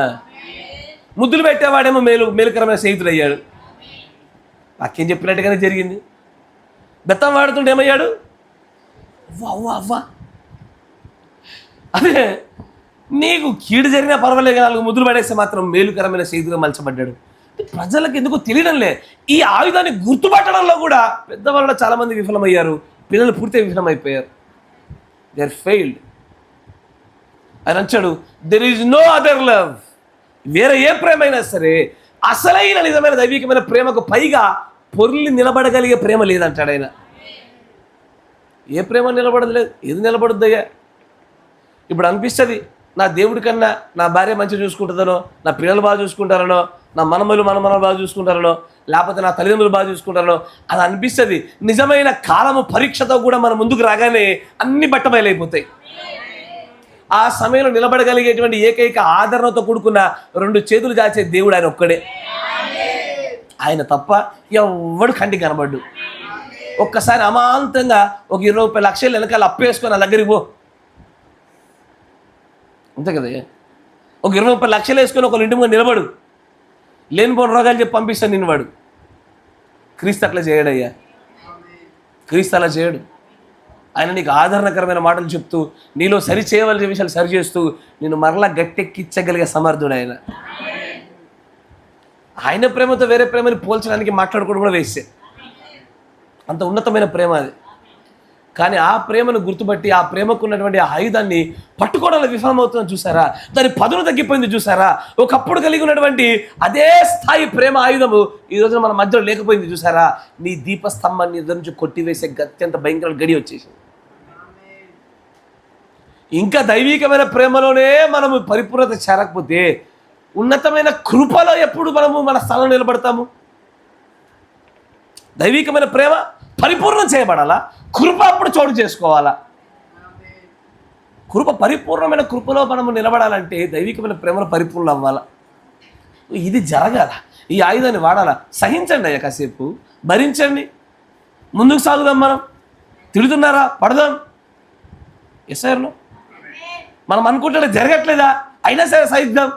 A: ముద్దులు పెట్టేవాడేమో మేలుకరమైన స్నేహితుడు అయ్యాడు. వాక్యం చెప్పినట్టుగానే జరిగింది. బెత్తం వాడుతుంటే ఏమయ్యాడు? అవ్వా అవ్వా. అదే నీకు కీడు జరిగినా పర్వాలేదు, నాలుగు ముద్దులు పడేస్తే మాత్రం మేలుకరమైన స్నేహితుగా మలచబడ్డాడు. ప్రజలకు ఎందుకు తెలియడంలే. ఈ ఆయుధాన్ని గుర్తుపట్టడంలో కూడా పెద్దవాళ్ళు చాలామంది విఫలమయ్యారు, పిల్లలు పూర్తిగా విఫలమైపోయారు. They are failed. ఆయన అంటాడు, there is no other love. వేరే ఏ ప్రేమ అయినా సరే అసలైన నిజమైన దైవికమైన ప్రేమకు పైగా పొర్లి నిలబడగలిగే ప్రేమ లేదంటాడు ఆయన. ఏ ప్రేమ నిలబడదు లేదు. ఏది నిలబడుద్దయ్యా? ఇప్పుడు అనిపిస్తుంది, నా దేవుడి కన్నా నా భార్య మంచిగా చూసుకుంటుందనో, నా పిల్లలు బాగా చూసుకుంటారనో, నా మనమలు బాగా చూసుకుంటారనో, లేకపోతే నా తల్లిదండ్రులు బాగా చూసుకుంటారనో అది అనిపిస్తుంది. నిజమైన కాలము పరీక్షతో కూడా మన ముందుకు రాగానే అన్ని బట్టబయలైపోతాయి. ఆ సమయంలో నిలబడగలిగేటువంటి ఏకైక ఆదరణతో కూడుకున్న రెండు చేతులు చాచే దేవుడు ఆయన ఒక్కడే. ఆయన తప్ప ఎవడు కంటికి కనబడ్డు. ఒక్కసారి అమాంతంగా ఒక 20 లక్షలు వెనకాల అప్పేసుకొని నా దగ్గరికి పో, అంతే కదా. ఒక 20 లక్షలు వేసుకొని ఒక ఇంటి ముందు నిలబడు, లేనిపోని రోగాలు చెప్పి పంపిస్తాను నిన్ను. వాడు క్రీస్తు అట్లా చేయడయ్యా, క్రీస్తు అలా చేయడు. ఆయన నీకు ఆదరణకరమైన మాటలు చెప్తూ, నీలో సరి చేయవలసిన విషయాలు సరి చేస్తూ నిన్ను మరలా గట్టెక్కించగలిగే సమర్థుడు ఆయన. ఆయన ప్రేమతో వేరే ప్రేమని పోల్చడానికి మాట్లాడుకోవడం కూడా వేస్తే, అంత ఉన్నతమైన ప్రేమ అది. కానీ ఆ ప్రేమను గుర్తుపట్టి ఆ ప్రేమకు ఉన్నటువంటి ఆ ఆయుధాన్ని పట్టుకోవడంలో విఫలమవుతుందని చూసారా? దాని పదును తగ్గిపోయింది చూసారా? ఒకప్పుడు కలిగి ఉన్నటువంటి అదే స్థాయి ప్రేమ ఆయుధము ఈ రోజున మన మధ్యలో లేకపోయింది చూసారా? నీ దీపస్తంభాన్ని ఎదురు నుంచి కొట్టివేసే అత్యంత భయంకర గడి వచ్చేసింది. ఇంకా దైవికమైన ప్రేమలోనే మనము పరిపూర్ణత చేరకపోతే ఉన్నతమైన కృపలో ఎప్పుడు మనము మన స్థలంలో నిలబడతాము? దైవికమైన ప్రేమ పరిపూర్ణం చేయబడాలా, కృప అప్పుడు చోటు చేసుకోవాలా. పరిపూర్ణమైన కృపలో మనము నిలబడాలంటే దైవికమైన ప్రేమలో పరిపూర్ణం అవ్వాలా. ఇది జరగాల. ఈ ఆయుధాన్ని వాడాలా. సహించండి అయ్యా, కాసేపు భరించండి, ముందుకు సాగుదాం. మనం తిడుతున్నారా, పడదాం. ఎస్ఆర్ను మనం అనుకుంటే జరగట్లేదా, అయినా సరే సహిద్దాం.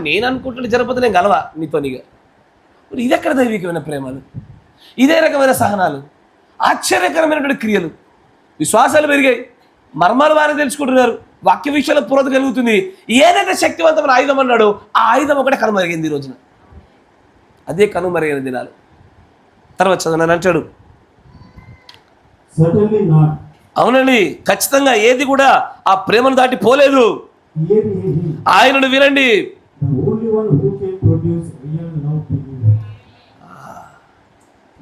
A: నేను అనుకుంటుంటే జరగకపోతే నేను గలవా నీతోనిగా. ఇది ఎక్కడ దైవికమైన ప్రేమలు? ఇదే రకమైన సహనాలు, ఆశ్చర్యకరమైనటువంటి క్రియలు, విశ్వాసాలు పెరిగాయి, మర్మాలు వారే తెలుసుకుంటున్నారు, వాక్య విషయాల పురోగతి కలుగుతుంది. ఏదైతే శక్తివంతమైన ఆయుధం అన్నాడో ఆ ఆయుధం ఒకటే కనుమరిగింది ఈ రోజున. అదే కనుమరిగిన దినాలు. తర్వాత చదవనని అంటాడు, అవునండి, ఖచ్చితంగా ఏది కూడా ఆ ప్రేమను దాటి పోలేదు. ఆయనను వినండి.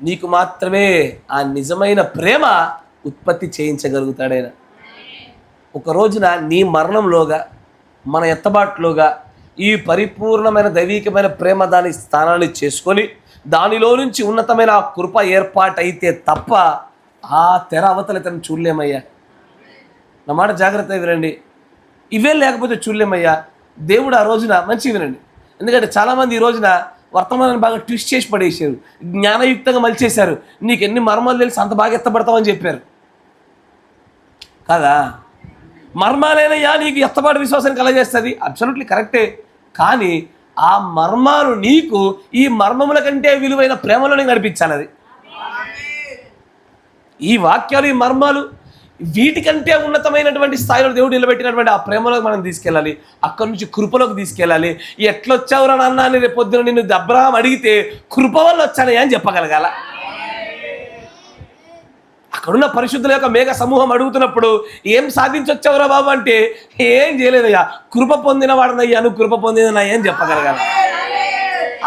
A: నీకు మాత్రమే ఆ నిజమైన ప్రేమ ఉత్పత్తి చేయించగలుగుతాడు ఆయన. ఒక రోజున నీ మరణంలోగా మన ఎత్తబాటులోగా ఈ పరిపూర్ణమైన దైవికమైన ప్రేమ దాని స్థానాన్ని చేసుకొని దానిలో నుంచి ఉన్నతమైన ఆ కృప ఏర్పాటైతే తప్ప ఆ తెర అవతల తను చూడలేమయ్యా. నా మాట జాగ్రత్తగా వినండి. ఇవే లేకపోతే చూడలేమయ్యా. దేవుడు ఆ రోజున మంచిగా వినండి, ఎందుకంటే చాలామంది ఈ రోజున వర్తమానాన్ని బాగా ట్విస్ట్ చేసి పడేసారు, జ్ఞానయుక్తంగా మలిచేశారు. నీకు ఎన్ని మర్మాలు తెలిసి అంత బాగా ఎత్తపడతామని చెప్పారు కదా. మర్మాలైనయ్యా నీకు ఎత్తబాటు విశ్వాసాన్ని కలగజేస్తుంది, అబ్సల్యూట్లీ కరెక్టే. కానీ ఆ మర్మాలు నీకు ఈ మర్మముల కంటే విలువైన ప్రేమలోనే నడిపించాలి. అది ఈ వాక్యాలు, ఈ మర్మాలు వీటికంటే ఉన్నతమైనటువంటి స్థాయిలో దేవుడు నిలబెట్టినటువంటి ఆ ప్రేమలోకి మనం తీసుకెళ్ళాలి. అక్కడి నుంచి కృపలోకి తీసుకెళ్ళాలి. ఎట్లొచ్చావురా నాన్న అని రేపు పొద్దున నిన్ను అబ్రహాము అడిగితే కృప వల్ల వచ్చానయ్యా అని చెప్పగలగాల. అక్కడున్న పరిశుద్ధుల యొక్క మేఘ సమూహం అడుగుతున్నప్పుడు ఏం సాధించొచ్చావురా బాబు అంటే ఏం చేయలేదయ్యా, కృప పొందిన వాడనయ్యా, నువ్వు కృప పొందినయ్యా అని చెప్పగలగాలి.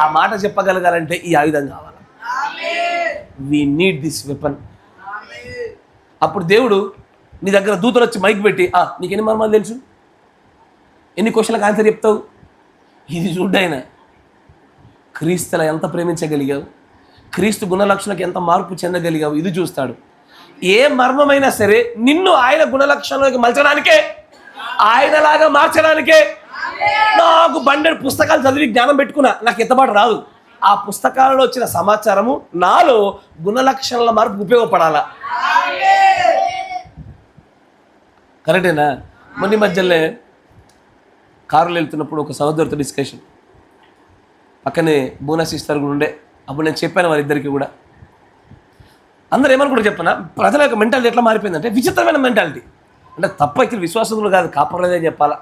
A: ఆ మాట చెప్పగలగాలంటే ఈ ఆయుధం కావాలి. We need this weapon. అప్పుడు దేవుడు నీ దగ్గర దూతలు వచ్చి మైక్ పెట్టి నీకు ఎన్ని మర్మాలు తెలుసు, ఎన్ని క్వశ్చన్లకు ఆన్సర్ చెప్తావు, ఇది చూడ్డాయన క్రీస్తులా ఎంత ప్రేమించగలిగావు, క్రీస్తు గుణలక్షణకు ఎంత మార్పు చెందగలిగావు, ఇది చూస్తాడు. ఏ మర్మమైనా సరే నిన్ను ఆయన గుణలక్షణంలోకి మలచడానికే, ఆయనలాగా మార్చడానికే. నాకు బండెడు పుస్తకాలు చదివి జ్ఞానం పెట్టుకున్నా, నాకు ఎత్తబాటు రాదు. ఆ పుస్తకాలలో వచ్చిన సమాచారము నాలో గుణలక్షణాల మార్పు ఉపయోగపడాలా. కరెక్టేనా? మొన్న మధ్యలో కారులో వెళ్తున్నప్పుడు ఒక సహోదరుతో డిస్కషన్, పక్కనే బోనా సిస్టర్ కూడా ఉండే. అప్పుడు నేను చెప్పాను వారిద్దరికి కూడా. అందరూ ఏమనుకుంటారు చెప్పనా, ప్రజల యొక్క మెంటాలిటీ ఎట్లా మారిపోయిందంటే విచిత్రమైన మెంటాలిటీ. అంటే తప్ప ఇక్కడ విశ్వాసకులు కాదు, కాపర్లేదే చెప్పాలా.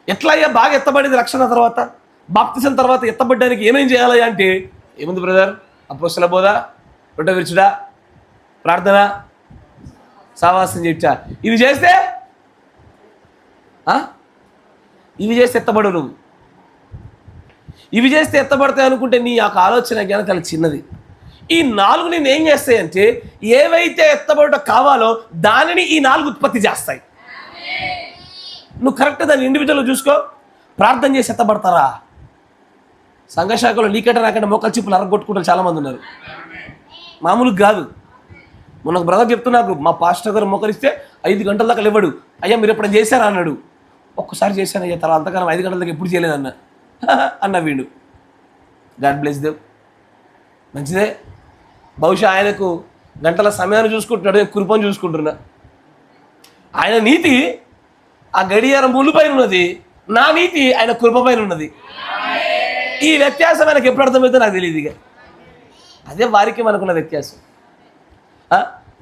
A: ఎట్లా అయ్యా బాగా ఎత్తబడింది రక్షణ తర్వాత, బాప్తిసం తర్వాత ఎత్తబడ్డానికి ఏమేం చేయాలి అంటే ఏముంది బ్రదర్, అపోస్తల బోధ, రొట్టె విరుచుడా, ప్రార్థన, సావాసం చేయొచ్చా, ఇవి చేస్తే ఎత్తబడు. నువ్వు ఇవి చేస్తే ఎత్తబడతాయి అనుకుంటే నీ యొక్క ఆలోచన జ్ఞానం చాలా చిన్నది. ఈ 4 నేను ఏం చేస్తాయంటే ఏవైతే ఎత్తబడటం కావాలో దానిని ఈ 4 ఉత్పత్తి చేస్తాయి. నువ్వు కరెక్ట్ దాన్ని ఇండివిజువల్గా చూసుకో. ప్రార్థన చేసి ఎత్తబడతారా? సంఘశాఖలో నీకంటే నాకంటే మొక్కలు చిప్పులు అరగొట్టుకుంటారు చాలామంది ఉన్నారు, మామూలుగా కాదు. మొన్న బ్రదర్ చెప్తున్నారు, మా పాస్టర్ గారు మొక్కరిస్తే 5 గంటల దాకా లేవడు. అయ్యా మీరు ఎప్పుడైనా చేశారా అన్నాడు. ఒక్కసారి చేశాను అయ్యా, తర్వాత అంతకాలం 5 గంటల దాకా ఎప్పుడు చేయలేదన్న అన్న వీడు. గాడ్ బ్లెస్ దేవ్, మంచిదే. బహుశా ఆయనకు గంటల సమయాన్ని చూసుకుంటున్నాడు, కృపను చూసుకుంటున్నా. ఆయన నీతి ఆ గడియారం ముళ్ళు పైన ఉన్నది, నా నీతి ఆయన కృప పైన ఉన్నది. ఈ వ్యత్యాసం ఆయనకు ఎప్పుడు అర్థమవుతుందో నాకు తెలియదు. ఇక అదే వారికి మనకున్న వ్యత్యాసం.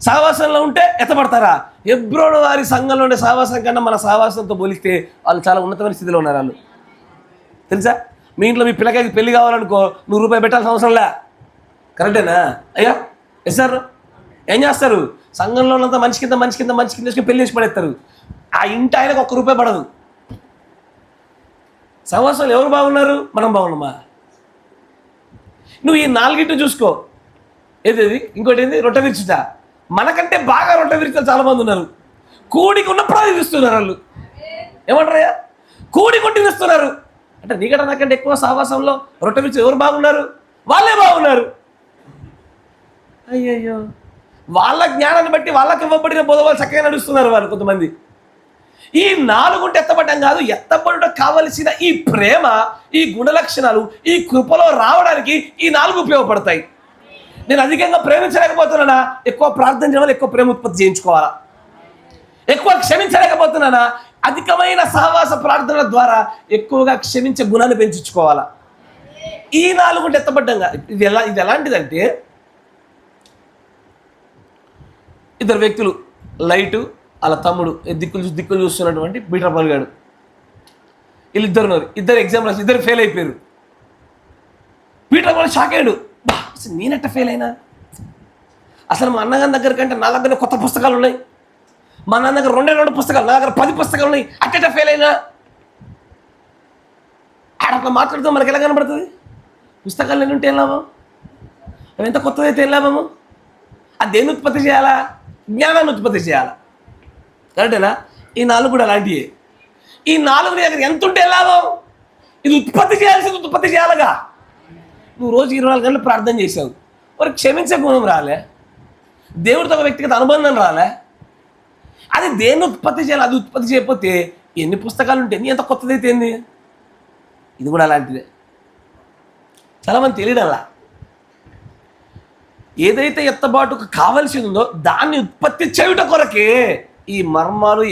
A: సహవాసంలో ఉంటే ఎత్తపడతారా? ఎబ్రోడు వారి సంఘంలో ఉండే సహవాసం కన్నా మన సహవాసంతో పోలిస్తే వాళ్ళు చాలా ఉన్నతమైన స్థితిలో ఉన్నారు. వాళ్ళు తెలుసా? మీ ఇంట్లో మీ పిల్లకాయకి పెళ్లి కావాలనుకో, ₹100 పెట్టాల్సిన అవసరంలే. కరెక్టేనా అయ్యా? Yes sir. ఏం చేస్తారు? సంఘంలో ఉన్నంత మనిషి కింద పెళ్లి చేసి పడేస్తారు. ఆ ఇంటి ఆయనకు ₹1 పడదు. సహవాసాలు ఎవరు బాగున్నారు? మనం బాగున్నామా? నువ్వు ఈ 4 చూసుకో. ఏది ఇంకోటి ఏంది? రొట్టె విరుచుట. మనకంటే బాగా రొట్టె విరుచుట చాలా మంది ఉన్నారు. కూడికి ఉన్నప్పుడు అది ఇస్తున్నారు వాళ్ళు. ఏమంటారయ్యా? కూడి కొట్టిస్తున్నారు అంటే నీకంటే నాకంటే ఎక్కువ సహవాసంలో రొట్టె విరుచు ఎవరు బాగున్నారు? వాళ్ళే బాగున్నారు. అయ్యయ్యో, వాళ్ళ జ్ఞానాన్ని బట్టి వాళ్ళకి ఇవ్వబడిన బోధ వాళ్ళు చక్కగా నడుస్తున్నారు. వాళ్ళు కొంతమంది ఈ 4 ఎత్తబడ్డం కాదు, ఎత్తబడటం కావలసిన ఈ ప్రేమ, ఈ గుణలక్షణాలు ఈ కృపలో రావడానికి ఈ 4 ఉపయోగపడతాయి. నేను అధికంగా ప్రేమించలేకపోతున్నానా? ఎక్కువ ప్రార్థన చేయాలి, ఎక్కువ ప్రేమ ఉత్పత్తి చేయించుకోవాలా? ఎక్కువ క్షమించలేకపోతున్నానా? అధికమైన సహవాస ప్రార్థనల ద్వారా ఎక్కువగా క్షమించే గుణాన్ని పెంచుకోవాలా? ఈ 4 ఎత్తబడ్డంగా ఇది ఎలాంటిదంటే, ఇద్దరు వ్యక్తులు, లైటు అలా తమ్ముడు, దిక్కులు చూస్తున్నటువంటి పీటర్ పాల్ గారు, వీళ్ళిద్దరు ఉన్నారు. ఇద్దరు ఎగ్జామ్ రాసి ఇద్దరు ఫెయిల్ అయిపోయారు. పీటర్ పాల్ షాక్ అయ్యాడు. అసలు నేనెట్ట ఫెయిల్ అయినా? అసలు మా అన్నగారి దగ్గర కంటే నా దగ్గర కొత్త పుస్తకాలు ఉన్నాయి, మా నాన్న దగ్గర 2 పుస్తకాలు, నా దగ్గర 10 పుస్తకాలు ఉన్నాయి, అట్టెట్ట ఫెయిల్ అయినా? ఆడట్లా మాట్లాడుతూ మనకి ఎలా కనబడుతుంది? పుస్తకాలు ఎన్ని ఉంటే లాభం? అవి ఎంత కొత్తదైతే ఏం లాభము? అది దేన్ని ఉత్పత్తి చేయాలా? జ్ఞానాన్ని ఉత్పత్తి చేయాలా. కరెక్టేనా? ఈ 4 కూడా అలాంటివి. ఈ 4 నీ దగ్గర ఎంత ఉంటే లాభం? ఇది ఉత్పత్తి చేయాల్సింది ఉత్పత్తి చేయాలగా. నువ్వు రోజు 24 గంటలు ప్రార్థన చేసావు, వారికి క్షమించే గుణం రాలే, దేవుడితో ఒక వ్యక్తిగత అనుబంధం రాలే. అది దేన్ని ఉత్పత్తి చేయాలి? అది ఉత్పత్తి చేయకపోతే ఎన్ని పుస్తకాలు ఉంటాయి, నీ ఎంత కొత్తదైతే ఏంది? ఇది కూడా అలాంటిదే. చాలామంది తెలియడల్లా. ఏదైతే ఎత్తబాటుకు కావాల్సి ఉందో దాన్ని ఉత్పత్తి చేయుట కొరకే ఈ మర్మాలు,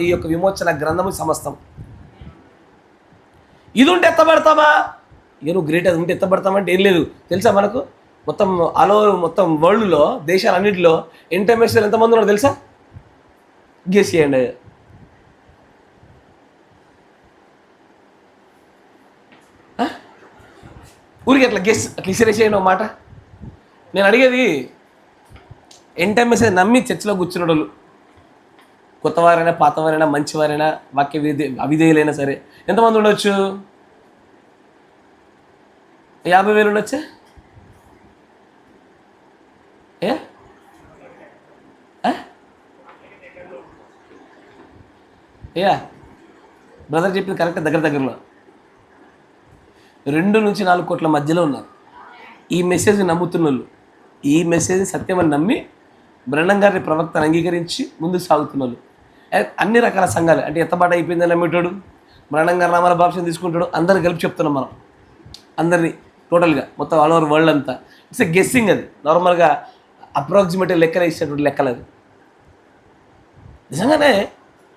A: ఈ యొక్క విమోచన గ్రంథము సమస్తం. ఇది ఉంటే ఎత్తబడతామా? ఇక నువ్వు గ్రేట్, అది ఉంటే ఎత్తబడతామంటే ఏం లేదు తెలుసా? మనకు మొత్తం ఆల్ ఓవర్ మొత్తం వరల్డ్లో దేశాలన్నింటిలో ఇంటర్నేషనల్ ఎంతమంది ఉన్నారో తెలుసా? గెస్ చేయండి. ఊరికి అట్లా గెస్ అట్లా ఇసిరేసేయండి ఒక మాట. నేను అడిగేది ఎంటైమెసేజ్ నమ్మి చర్చిలో కూర్చున్న వాళ్ళు, కొత్తవారైనా పాతవారైనా మంచివారైనా వాక్య అవిధేయులైనా సరే ఎంతమంది ఉండొచ్చు? 50,000 ఉండొచ్చా? బ్రదర్ చెప్పింది కరెక్ట్. దగ్గరలో 2 నుంచి 4 కోట్ల మధ్యలో ఉన్నారు ఈ మెసేజ్ నమ్ముతున్న వాళ్ళు. ఈ మెసేజ్ సత్యమని నమ్మి బ్రహ్మం గారి ప్రవక్తను అంగీకరించి ముందుకు సాగుతున్న వాళ్ళు. అన్ని రకాల సంఘాలు అంటే ఎత్తబాటు అయిపోయిందని నమ్మేటోడు, బ్రహ్మం గారి నామాల భాషను తీసుకుంటాడు. అందరు కలిపి చెప్తున్నాం మనం, అందరినీ టోటల్గా మొత్తం ఆల్ ఓవర్ వరల్డ్ అంతా. It's a guessing. అది నార్మల్గా అప్రాక్సిమేట్గా లెక్కలు ఇచ్చేటువంటి లెక్కలు. అది నిజంగానే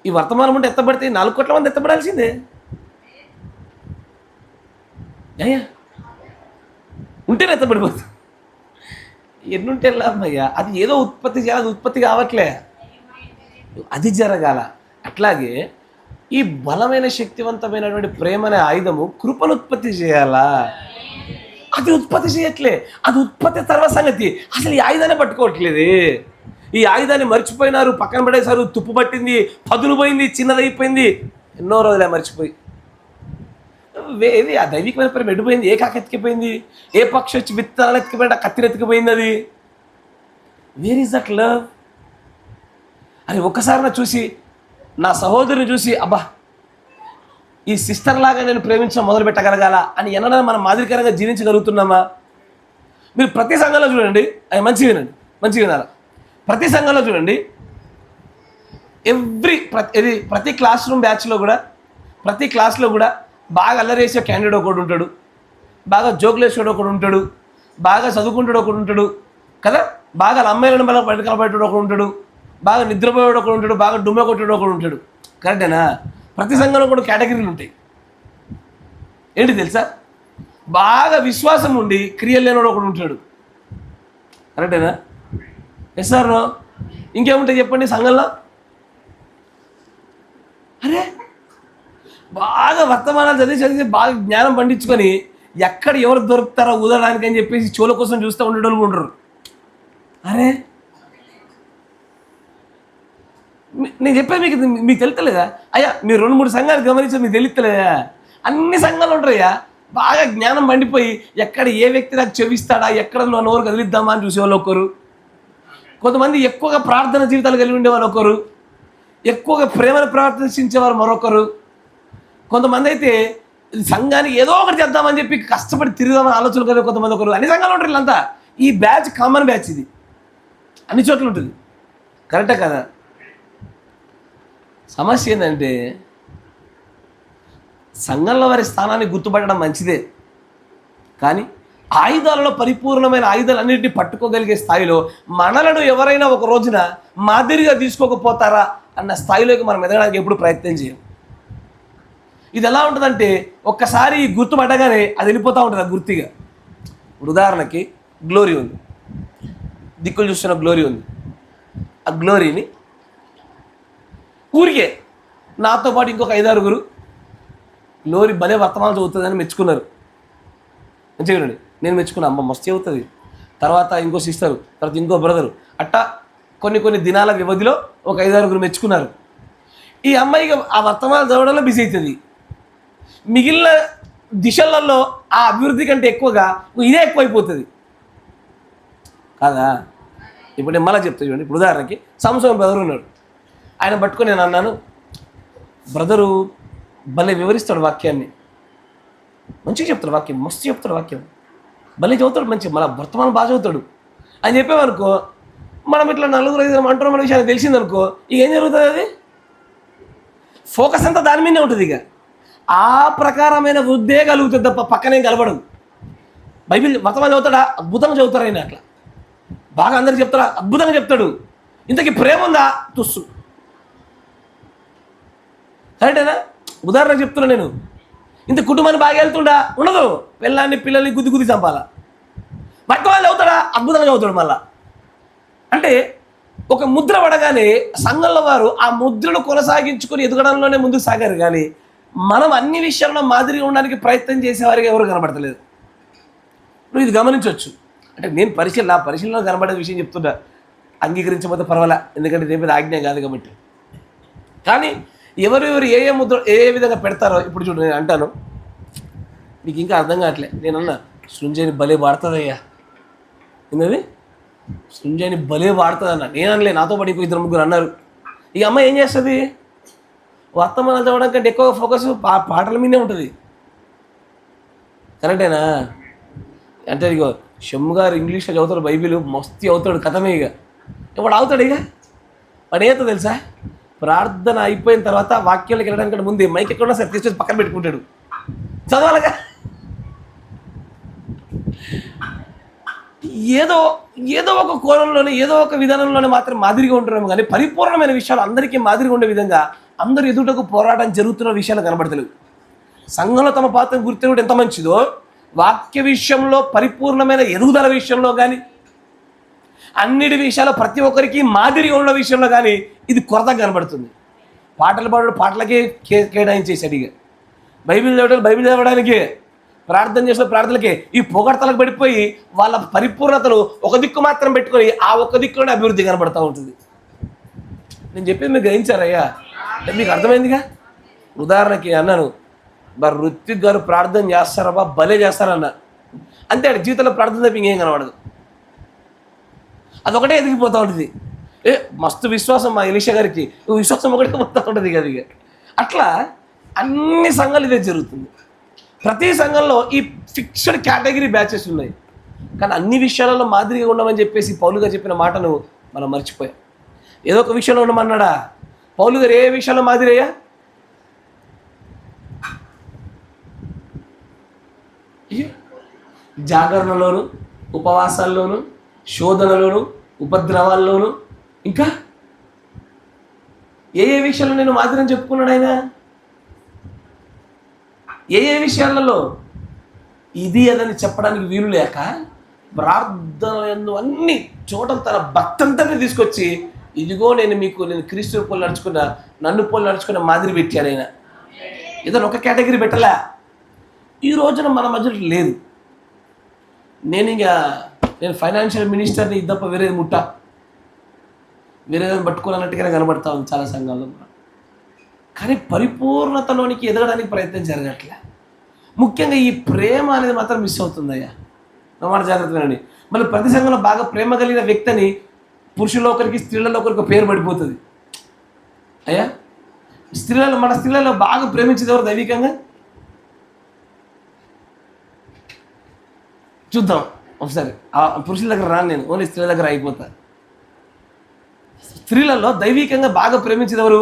A: ఈ వర్తమానం ఉంటే ఎత్తబడితే 4 కోట్ల మంది ఎత్తబడాల్సిందే. అయ్యా ఉంటేనే ఎత్తబడిపోతుంది. ఎన్నుంటే అమ్మయ్యా, అది ఏదో ఉత్పత్తి చేయాలి, అది ఉత్పత్తి కావట్లే, అది జరగాల. అట్లాగే ఈ బలమైన శక్తివంతమైనటువంటి ప్రేమ అనే ఆయుధము కృపను ఉత్పత్తి చేయాలా? అది ఉత్పత్తి చేయట్లే. అది ఉత్పత్తి తర్వాత సంగతి. అసలు ఈ ఆయుధాన్ని పట్టుకోవట్లేదు. ఈ ఆయుధాన్ని మర్చిపోయినారు, పక్కన పడేశారు. తుప్పు పట్టింది, పదును పోయింది, చిన్నదైపోయింది. ఎన్నో రోజులే మర్చిపోయి ఏది ఆ దైవికమైన ప్రేమ ఎడిపోయింది. ఏ కాకి ఎత్తికిపోయింది? ఏ పక్షి వచ్చి విత్తనాలు ఎత్తికిపోయింది? ఆ కత్తిని ఎత్తికిపోయింది. అది వేర్ ఈజ్ దట్ లవ్? అది ఒక్కసారి నా చూసి, నా సహోదరుని చూసి, అబ్బా ఈ సిస్టర్ లాగా నేను ప్రేమించడం మొదలు పెట్టగలగాల అని ఎన్నడైనా మనం మాదిరికరంగా జీవించగలుగుతున్నామా? మీరు ప్రతి సంఘంలో చూడండి, అది మంచిగా వినండి, మంచిగా వినాలి. ప్రతి సంఘంలో చూడండి, ప్రతి క్లాస్ రూమ్ బ్యాచ్లో కూడా, ప్రతి క్లాస్లో కూడా బాగా అల్లరేసే క్యాండిడేట్ ఒకడు ఉంటాడు, బాగా జోకులు వేసేవాడు ఒకడు ఉంటాడు, బాగా చదువుకుంటాడు ఒకడు ఉంటాడు కదా, బాగా అమ్మాయిలను బాగా బయటకు పెట్టాడు ఒకడు ఉంటాడు, బాగా నిద్రపోయాడు ఒకడు ఉంటాడు, బాగా డుమ్మ కొట్టాడు ఒకడు ఉంటాడు. కరెక్టేనా? ప్రతి సంఘంలో కూడా కేటగిరీలు ఉంటాయి. ఏంటి తెలుసా? బాగా విశ్వాసం ఉండి క్రియలు లేనివాడు ఒకడు ఉంటాడు. కరెక్టేనా? Yes sir. ఇంకేముంటాయి చెప్పండి సంఘంలో? అరే బాగా వర్తమానాలు చదివి బాగా జ్ఞానం పండించుకొని ఎక్కడ ఎవరు దొరుకుతారో ఊదడానికి అని చెప్పేసి చోల కోసం చూస్తూ ఉండేటోళ్ళు ఉండరు. అరే నేను చెప్పేది మీకు తెలుస్తలేదా? అయ్యా మీరు 2-3 సంఘాలు గమనించి మీకు తెలుస్తలేదా? అన్ని సంఘాలు ఉంటారయ్యా. బాగా జ్ఞానం పండిపోయి ఎక్కడ ఏ వ్యక్తి నాకు చెవిస్తాడా, ఎక్కడ నోరు కదిలిద్దామా అని చూసేవాళ్ళు ఒకరు. కొంతమంది ఎక్కువగా ప్రార్థన జీవితాలు కలిగి ఉండేవాళ్ళు ఒకరు, ఎక్కువగా ప్రేమను ప్రవర్తించేవారు మరొకరు. కొంతమంది అయితే సంఘానికి ఏదో ఒకటి చేద్దామని చెప్పి కష్టపడి తిరుగుదామని ఆలోచనలు కలిగి కొంతమంది ఒకరు. అన్ని సంఘాలు ఉంటారు వీళ్ళంతా. ఈ బ్యాచ్ కామన్ బ్యాచ్, ఇది అన్ని చోట్ల ఉంటుంది. కరెక్టే కదా? సమస్య ఏంటంటే సంఘంలో వారి స్థానాన్ని గుర్తుపట్టడం మంచిదే, కానీ ఆయుధాలలో పరిపూర్ణమైన ఆయుధాలన్నింటినీ పట్టుకోగలిగే స్థాయిలో మనలను ఎవరైనా ఒక రోజున మాదిరిగా తీసుకోకపోతారా అన్న స్థాయిలోకి మనం ఎదగడానికి ఎప్పుడు ప్రయత్నం చేయం. ఇది ఎలా ఉంటుందంటే ఒక్కసారి గుర్తుపట్టగానే అది వెళ్ళిపోతూ ఉంటుంది. ఆ గుర్తిగా ఉదాహరణకి గ్లోరీ ఉంది, దిక్కులు చూస్తున్న గ్లోరీ ఉంది. ఆ గ్లోరీని ఊరికే నాతో పాటు ఇంకొక 5-6 గ్లోరీ భలే వర్తమానం చదువుతుందని మెచ్చుకున్నారు. మంచిగా వినండి, నేను మెచ్చుకున్నా, అమ్మ మస్తు అవుతుంది. తర్వాత ఇంకో సిస్టరు, తర్వాత ఇంకో బ్రదరు, అట్టా కొన్ని దినాల వ్యవధిలో ఒక 5-6 మెచ్చుకున్నారు. ఈ అమ్మాయికి ఆ వర్తమానం చదవడంలో బిజీ అవుతుంది. మిగిలిన దిశలలో ఆ అభివృద్ధి కంటే ఎక్కువగా ఇదే ఎక్కువైపోతుంది. కాదా? ఇప్పుడు నేను మళ్ళీ చెప్తా చూడండి. ఇప్పుడు ఉదాహరణకి సంసోన్ బ్రదర్ ఉన్నాడు, ఆయన పట్టుకొని నేను అన్నాను, బ్రదరు భలే వివరిస్తాడు వాక్యాన్ని, మంచిగా చెప్తాడు వాక్యం, మస్తు చెప్తాడు వాక్యం, భలే చదువుతాడు, మంచిగా మళ్ళీ వర్తమానం బాగా చదువుతాడు అని చెప్పేవనుకో, మనం ఇట్లా 4-5 అంటున్నాం మన విషయాన్ని తెలిసిందనుకో, ఇక ఏం జరుగుతుంది? అది ఫోకస్ అంతా దాని మీదే ఉంటుంది. ఇక ఆ ప్రకారమైన వృద్ధే కలుగుతుంది తప్ప పక్కనేం కలపడదు. బైబిల్ వర్తమానం చదువుతాడా? అద్భుతంగా చదువుతారు ఆయన, అట్లా బాగా అందరికి చెప్తాడా? అద్భుతంగా చెప్తాడు. ఇంతకీ ప్రేమ ఉందా? తుస్సు. కరెక్టేనా? ఉదాహరణకు చెప్తున్నా నేను. ఇంత కుటుంబాన్ని బాగా వెళ్తుండా? ఉండదు. పిల్లల్ని గుద్ది గుద్ది చంపాలా. వర్తమానం చదువుతాడా? అద్భుతంగా చదువుతాడు మళ్ళా. అంటే ఒక ముద్ర పడగానే సంఘంలో వారు ఆ ముద్రను కొనసాగించుకొని ఎదగడంలోనే ముందుకు సాగారు, కానీ మనం అన్ని విషయాల్లో మాదిరిగా ఉండడానికి ప్రయత్నం చేసేవారికి ఎవరు కనబడతలేదు. నువ్వు ఇది గమనించవచ్చు. అంటే నేను పరిశీలనలో కనబడే విషయం చెప్తున్నా, అంగీకరించకపోతే పర్వాలా, ఎందుకంటే దేని మీద ఆజ్ఞ కాదు కాబట్టి. కానీ ఎవరెవరు ఏ ముద్ర ఏ విధంగా పెడతారో ఇప్పుడు చూడు, నేను అంటాను, మీకు ఇంకా అర్థం కావట్లే. నేనన్నా సృంజని భలే వాడుతుందయ్యా, ఏంటది సృంజని భలే వాడుతుంది అన్న. నేను అనలే, నాతో పాటు ఇంకో 2-3 అన్నారు. ఈ అమ్మాయి ఏం చేస్తుంది? వర్తమానాలు చదవడం కంటే ఎక్కువ ఫోకస్ పాటల మీదే ఉంటుంది. కరెక్టేనా? అంటే ఇగో షమ్ము గారు ఇంగ్లీష్లో చదువుతాడు, బైబిల్ మస్తీ అవుతాడు, కథమే. ఇక వాడు అవుతాడు. ఇక వాడు ఏదో తెలుసా, ప్రార్థన అయిపోయిన తర్వాత వాక్యాలకు వెళ్ళడానికి ముందే మైక్ ఎక్కడున్నా సరే తీసుకొచ్చి పక్కన పెట్టుకుంటాడు, చదవాలగా. ఏదో ఒక కోణంలోనే ఏదో ఒక విధానంలోనే మాత్రం మాదిరిగా ఉంటున్నాము, కానీ పరిపూర్ణమైన విషయాలు అందరికీ మాదిరిగా ఉండే విధంగా అందరు ఎదుటకు పోరాటం జరుగుతున్న విషయాలు కనబడతలేవు. సంఘంలో తమ పాత్రను గుర్తించడం ఎంత మంచిదో, వాక్య విషయంలో పరిపూర్ణమైన ఎదుగుదల విషయంలో కానీ, అన్నిటి విషయాల్లో ప్రతి ఒక్కరికి మాదిరిగా ఉన్న విషయంలో కానీ ఇది కొరత కనబడుతుంది. పాటలు పాడడం పాటలకే కేటాయించేసాడు. ఇక బైబిల్ చదవడానికి, ప్రార్థన చేసిన ప్రార్థనలకే ఈ పొగడతలకు పడిపోయి వాళ్ళ పరిపూర్ణతను ఒక దిక్కు మాత్రం పెట్టుకొని ఆ ఒక్క దిక్కులోనే అభివృద్ధి కనబడుతూ ఉంటుంది. నేను చెప్పేది మీరు గ్రహించారయ్యా? మీకు అర్థమైందిగా? ఉదాహరణకి అన్నాను, మరి ఋత్విక్ గారు ప్రార్థన చేస్తారా? భలే చేస్తారన్న. అంతే, జీవితంలో ప్రార్థన తప్ప ఇంకేం కనబడదు. అదొకటే ఎదిగిపోతూ ఉంటుంది. మస్తు విశ్వాసం మా ఎలీషా గారికి, విశ్వాసం ఒకటే పోతూ ఉంటుంది కదా. ఇక అట్లా అన్ని సంఘాలు ఇదే జరుగుతుంది. ప్రతి సంఘంలో ఈ ఫిక్స్డ్ కేటగిరీ బ్యాచెస్ ఉన్నాయి, కానీ అన్ని విషయాలలో మాదిరిగా ఉండమని చెప్పేసి పౌలు గారు చెప్పిన మాటను మనం మర్చిపోయాం. ఏదో ఒక విషయంలో ఉండమన్నాడా? పౌలు గారు ఏ విషయంలో మాదిరయ్యా? జాగరణలోను, ఉపవాసాల్లోను, శోధనలోను, ఉపద్రవాల్లోను, ఇంకా ఏ విషయాల్లో నేను మాదిరని చెప్పుకున్నాడు ఆయన? ఏ విషయాలలో? ఇది అదని చెప్పడానికి వీలు లేక ప్రార్థనలు అన్ని చోట్ల తన భక్తంతని తీసుకొచ్చి, ఇదిగో నేను క్రీస్తు పోలు నడుచుకున్నా, నన్ను పోలు నడుచుకున్న మాదిరి పెట్టాను ఆయన. ఏదైనా ఒక కేటగిరీ పెట్టలే. ఈ రోజున మన మధ్యలో లేదు. నేను ఫైనాన్షియల్ మినిస్టర్ని ఇద్దప్ప వేరేది వేరేదని పట్టుకోవాలన్నట్టుగానే కనబడతా ఉంది చాలా సంఘాల్లో. కానీ పరిపూర్ణతలోనికి ఎదగడానికి ప్రయత్నం జరగట్లే. ముఖ్యంగా ఈ ప్రేమ అనేది మాత్రం మిస్ అవుతుందయ్యా. మాట జాగ్రత్త వినండి. మళ్ళీ ప్రతి సంఘంలో బాగా ప్రేమ కలిగిన వ్యక్తిని పురుషుల్లో ఒకరికి, స్త్రీలలో ఒకరికి పేరు పడిపోతుంది. అయ్యా, మన స్త్రీలలో బాగా ప్రేమించేది ఎవరు దైవికంగా? చూద్దాం ఒకసారి. పురుషుల దగ్గర రాను నేను, ఓన్లీ స్త్రీల దగ్గర అయిపోతా. స్త్రీలలో దైవికంగా బాగా ప్రేమించేది ఎవరు?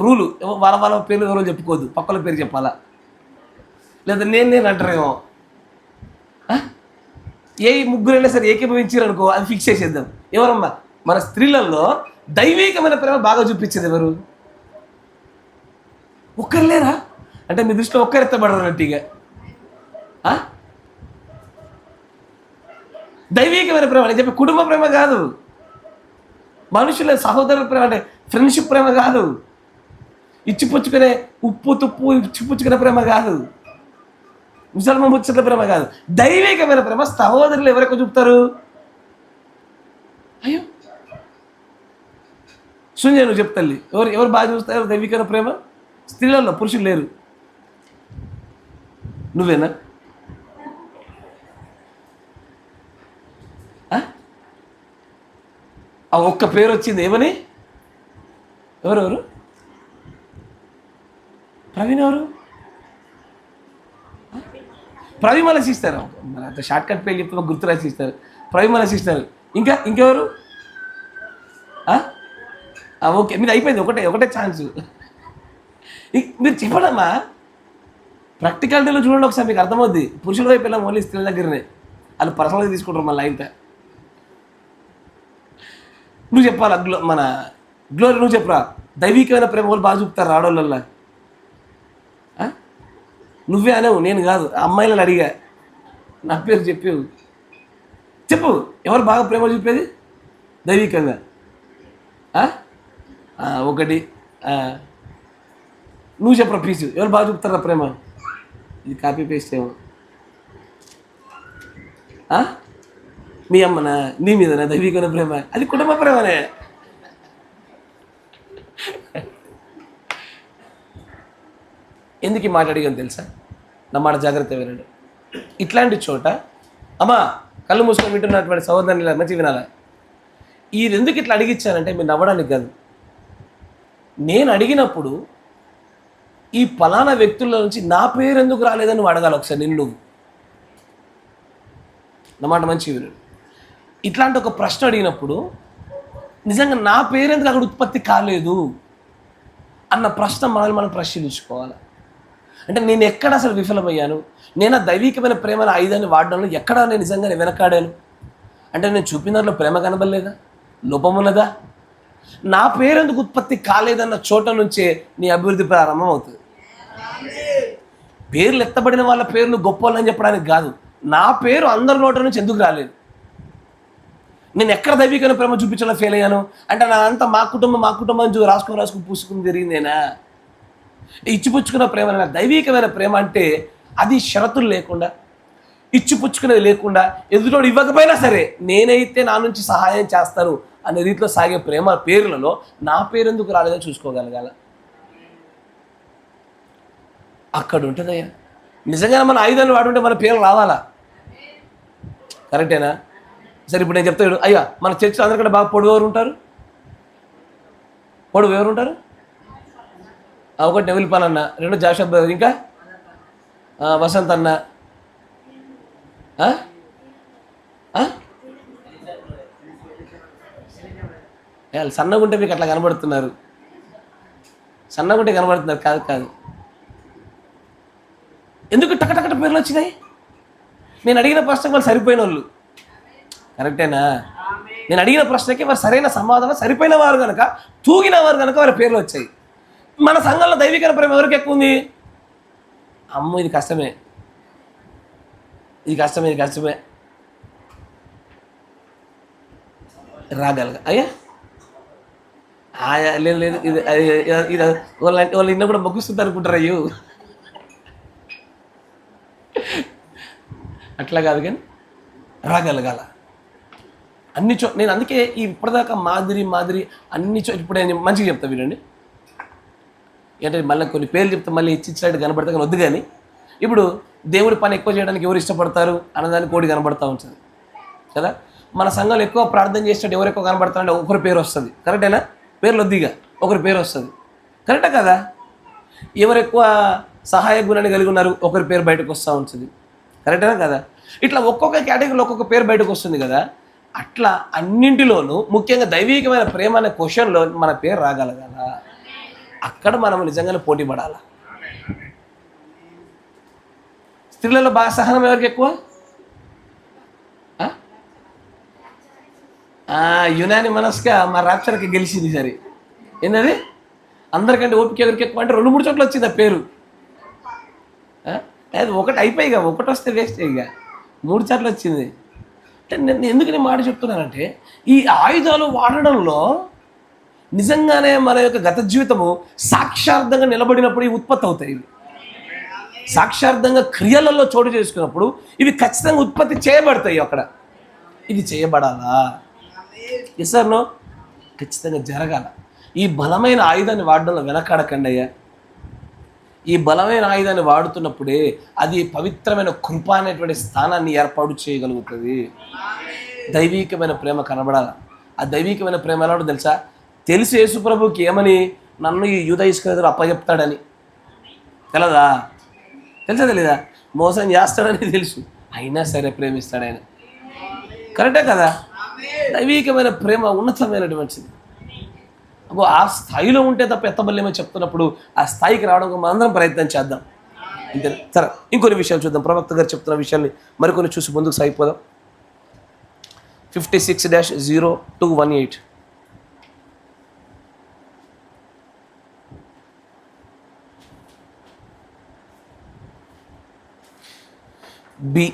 A: రూలు వాళ్ళ పేర్లు ఎవరో చెప్పుకోవద్దు, పక్కల పేరు చెప్పాలా, లేదా నేను అంటారేమో. ఏ ముగ్గురైనా సరే ఏకీభవించారనుకో, అది ఫిక్స్ చేసేద్దాం. ఎవరమ్మా? మన స్త్రీలలో దైవికమైన ప్రేమ బాగా చూపించేది ఎవరు? ఒక్కరు లేరా? అంటే మీ దృష్టిలో ఒక్కరు ఎత్తబడరన్నట్టుగా. దైవికమైన ప్రేమ అని చెప్పి కుటుంబ ప్రేమ కాదు, మనుషుల సహోదరుల ప్రేమ, అంటే ఫ్రెండ్షిప్ ప్రేమ కాదు, ఇచ్చిపుచ్చుకునే ఉప్పు తుప్పు ఇచ్చిపుచ్చుకునే ప్రేమ కాదు, ముసల్మ ముచ్చట్ల ప్రేమ కాదు. దైవికమైన ప్రేమ సహోదరులు ఎవరెక్కువ చూపుతారు? అయ్యో సుంజయ్, నువ్వు చెప్తల్లి, ఎవరు బాగా చూస్తారు దైవికమైన ప్రేమ? స్త్రీలలో పురుషులు లేరు. నువ్వేనా? ఆ ఒక్క పేరు వచ్చింది ఏమని? ఎవరెవరు? ప్రవీణ్ ఎవరు? ప్రవీమల సిస్టర్. మన అంత షార్ట్ కట్ పేరు చెప్తే గుర్తు రాసిస్తారు. ప్రవీమల సిస్టర్. ఇంకెవరు? ఓకే, మీరు అయిపోయింది. ఒకటే ఛాన్స్. మీరు చెప్పడమ్మా, ప్రాక్టికాలిటీలో చూడండి ఒకసారి, మీకు అర్థమవుద్ది. పురుషుల వైపు వెళ్ళాం ఓన్లీ స్త్రీల దగ్గరనే, వాళ్ళు పర్సనల్గా తీసుకుంటారు మళ్ళీ ఇంత. నువ్వు చెప్పాలా మన గ్లోరీ, నువ్వు చెప్పరా దైవికమైన ప్రేమ వాళ్ళు బాగా చూపుతారు ఆడవాళ్ళల్లో. నువ్వే అనేవు, నేను కాదు. అమ్మాయిలను అడిగా, నా పేరు చెప్పేవు. చెప్పు, ఎవరు బాగా ప్రేమ చూపేది దైవికంగా? ఒకటి నువ్వు చెప్పరా ప్లీజ్, ఎవరు బాగా చూపుతారా ప్రేమ? ఇది కాపీ పేస్ట్ ఏమో. మీ అమ్మనా, నీ మీదనా దైవికమైన ప్రేమ? అది కుటుంబ ప్రేమనే. ఎందుకు ఈ మాట అడిగాను తెలుసా? నా మాట జాగ్రత్త వినండి. ఇట్లాంటి చోట అమ్మా కళ్ళు మూసుకొని వింటున్నటువంటి సహోదరుని మంచి వినాలా. ఇది ఎందుకు ఇట్లా అడిగిచ్చానంటే మీరు నవ్వడానికి కాదు. నేను అడిగినప్పుడు ఈ ఫలానా వ్యక్తుల నుంచి నా పేరు ఎందుకు రాలేదని నువ్వు అడగాలి ఒకసారి నిన్ను. నా మాట మంచి వినండి. ఇట్లాంటి ఒక ప్రశ్న అడిగినప్పుడు నిజంగా నా పేరు ఎందుకు అక్కడ ఉత్పత్తి కాలేదు అన్న ప్రశ్న మనల్ని మనం పరిశీలించుకోవాలి. అంటే నేను ఎక్కడ అసలు విఫలమయ్యాను? నేను ఆ దైవికమైన ప్రేమల ఆయుధాన్ని వాడడంలో ఎక్కడ నేను నిజంగా వెనకాడాను? అంటే నేను చూపిన దాంట్లో ప్రేమ కనబడలేదా? లోపం ఉన్నదా? నా పేరు ఎందుకు ఉత్పత్తి కాలేదన్న చోట నుంచే నీ అభివృద్ధి ప్రారంభం అవుతుంది. పేర్లు ఎత్తబడిన వాళ్ళ పేర్లు గొప్ప వాళ్ళని చెప్పడానికి కాదు, నా పేరు అందరి నోట నుంచి ఎందుకు రాలేదు? నేను ఎక్కడ దైవికమైన ప్రేమ చూపించడం ఫెయిల్ అయ్యాను అంటే నాదంతా మా కుటుంబం రాసుకుని పూసుకుని జరిగిందేనా? ఇచ్చిపుచ్చుకున్న ప్రేమ. దైవికమైన ప్రేమ అంటే అది షరతులు లేకుండా, ఇచ్చిపుచ్చుకునేది లేకుండా, ఎదుటోడు ఇవ్వకపోయినా సరే నేనైతే నా నుంచి సహాయం చేస్తాను అనే రీతిలో సాగే ప్రేమ పేర్లలో నా పేరు ఎందుకు రాలేదని చూసుకోగలగాల. అక్కడ ఉంటుందయ్యా. నిజంగా మన ఆయుధాన్ని వాడుంటే మన పేరు రావాలా? కరెక్టేనా? సరే, ఇప్పుడు నేను చెప్తాడు, అయ్యా మన చర్చిలో అందరికంటే బాగా పొడుగు ఎవరు ఉంటారు? ఒకటి నెవిల్ పాల్ అన్న, రెండు జాషబ్ బ్రదర్, ఇంకా వసంత్ అన్న, సన్నగుంటే మీకు అట్లా కనబడుతున్నారు. కాదు. ఎందుకు టకటకట పేర్లు వచ్చినాయి? నేను అడిగిన ప్రశ్నకు వాళ్ళు సరిపోయిన వాళ్ళు. కరెక్టేనా? నేను అడిగిన ప్రశ్నకి వారు సరైన సమాధానం సరిపోయిన వారు కనుక, తూగిన వారు కనుక వారి పేర్లు వచ్చాయి. మన సంఘంలో దైవికమైన ప్రేమ ఎవరికి ఎక్కువ ఉంది? అమ్మో ఇది కష్టమే. రాగలగా అయ్యా లేదు ఇది వాళ్ళు ఇన్న కూడా మొగ్గుస్తుంది అనుకుంటారు. అయ్యో అట్లా కాదు, కానీ రాగలగాల అన్ని నేను అందుకే ఇప్పటిదాకా మాదిరి అన్ని ఇప్పుడు నేను మంచిగా చెప్తా వినండి. ఏంటంటే మళ్ళీ కొన్ని పేర్లు చెప్తే మళ్ళీ ఇచ్చినట్టు కనబడతా, కానీ వద్దు. కానీ ఇప్పుడు దేవుడి పని ఎక్కువ చేయడానికి ఎవరు ఇష్టపడతారు అన్నదానికి కోడి కనబడతా ఉంటుంది కదా. మన సంఘంలో ఎక్కువ ప్రార్థన చేసినట్టు ఎవరు ఎక్కువ కనబడతారంటే ఒకరి పేరు వస్తుంది. కరెక్టేనా? పేర్లు వద్దిగా ఒకరి పేరు వస్తుంది. కరెక్టా కదా? ఎవరు ఎక్కువ సహాయ గుణాన్ని కలిగి ఉన్నారు ఒకరి పేరు బయటకు వస్తూ ఉంటుంది. కరెక్టేనా కదా? ఇట్లా ఒక్కొక్క కేటగిరీలో ఒక్కొక్క పేరు బయటకు వస్తుంది కదా. అట్లా అన్నింటిలోనూ ముఖ్యంగా దైవికమైన ప్రేమ అనే క్వశ్చన్లో మన పేరు రాగలగాల. అక్కడ మనం నిజంగానే పోటీ పడాలి. స్త్రీలలో బాగా సహనం ఎవరికి ఎక్కువ? యునానిమస్గా మా రాప్చర్కి గెలిచింది. సరే, ఏంటది? అందరికంటే ఓపిక ఎవరికి ఎక్కువ అంటే 2-3 చోట్ల వచ్చింది ఆ పేరు. అది ఒకటి అయిపోయి, ఒకటి వస్తే వేస్ట్. ఇక 3 చోట్ల వచ్చింది. అంటే నేను ఎందుకు నేను మాట చెప్తున్నానంటే, ఈ ఆయుధాలు వాడడంలో నిజంగానే మన యొక్క గత జీవితము సాక్షార్థంగా నిలబడినప్పుడు ఇవి ఉత్పత్తి అవుతాయి. సాక్షార్థంగా క్రియలలో చోటు చేసుకున్నప్పుడు ఇవి ఖచ్చితంగా ఉత్పత్తి చేయబడతాయి. అక్కడ ఇది చేయబడాలా? Yes or no? ఖచ్చితంగా జరగాల. ఈ బలమైన ఆయుధాన్ని వాడడంలో వెనకాడకండి అయ్యా. ఈ బలమైన ఆయుధాన్ని వాడుతున్నప్పుడే అది పవిత్రమైన కృప అనేటువంటి స్థానాన్ని ఏర్పాటు చేయగలుగుతుంది. దైవికమైన ప్రేమ కనబడాల. ఆ దైవికమైన ప్రేమ ఎలా ఉంటుందో తెలుసా? తెలిసి యేసుప్రభుకి ఏమని, నన్ను ఈ యూదా ఇస్కరియోతు అప్పచెప్తాడని. తెలదా? తెలుసా తెలీదా? మోసం చేస్తాడని తెలుసు, అయినా సరే ప్రేమిస్తాడు ఆయన. కరెక్టే కదా? దైవికమైన ప్రేమ ఉన్నతమైనటువంటిది. అబ్బో ఆ స్థాయిలో ఉంటే తప్ప ఎత్తబల్లేమో చెప్తున్నప్పుడు ఆ స్థాయికి రావడానికి మనందరం ప్రయత్నం చేద్దాం. ఇంతే. సరే, ఇంకొన్ని విషయాలు చూద్దాం. ప్రవక్త గారు చెప్తున్న విషయాన్ని మరికొన్ని చూసి ముందుకు సాగిపోదాం. 56-0218 బి.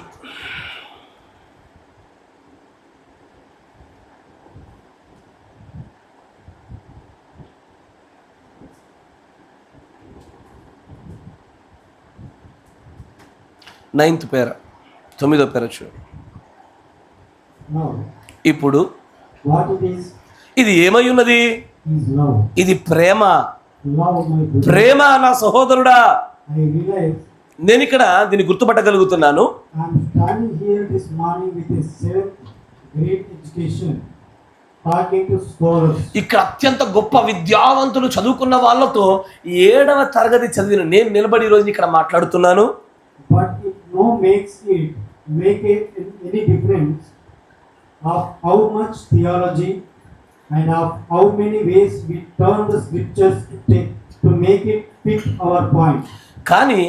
A: నైన్త్ పేర, 9వ పేర చూడు.
B: Now,
A: ఇప్పుడు
B: what it is
A: ఇది ఏమై ఉన్నది?
B: love.
A: ఇది ప్రేమ.
B: Love, my brother.
A: ప్రేమ నా సహోదరుడా.
B: I realize
A: నేను ఇక్కడ దీన్ని గుర్తుపట్టగలుగుతున్నాను.
B: I am standing here this morning with a 7th grade education, talking to scholars.
A: ఇక్కడ అత్యంత గొప్ప విద్యావంతులు చదువుకున్న వాళ్ళతో 7వ తరగతి చదివిన నేను నిలబడి ఈ రోజు ఇక్కడ మాట్లాడుతున్నాను.
B: But it no makes it make any difference of how much theology and of how many ways we turn the scriptures to make it fit our point.
A: కానీ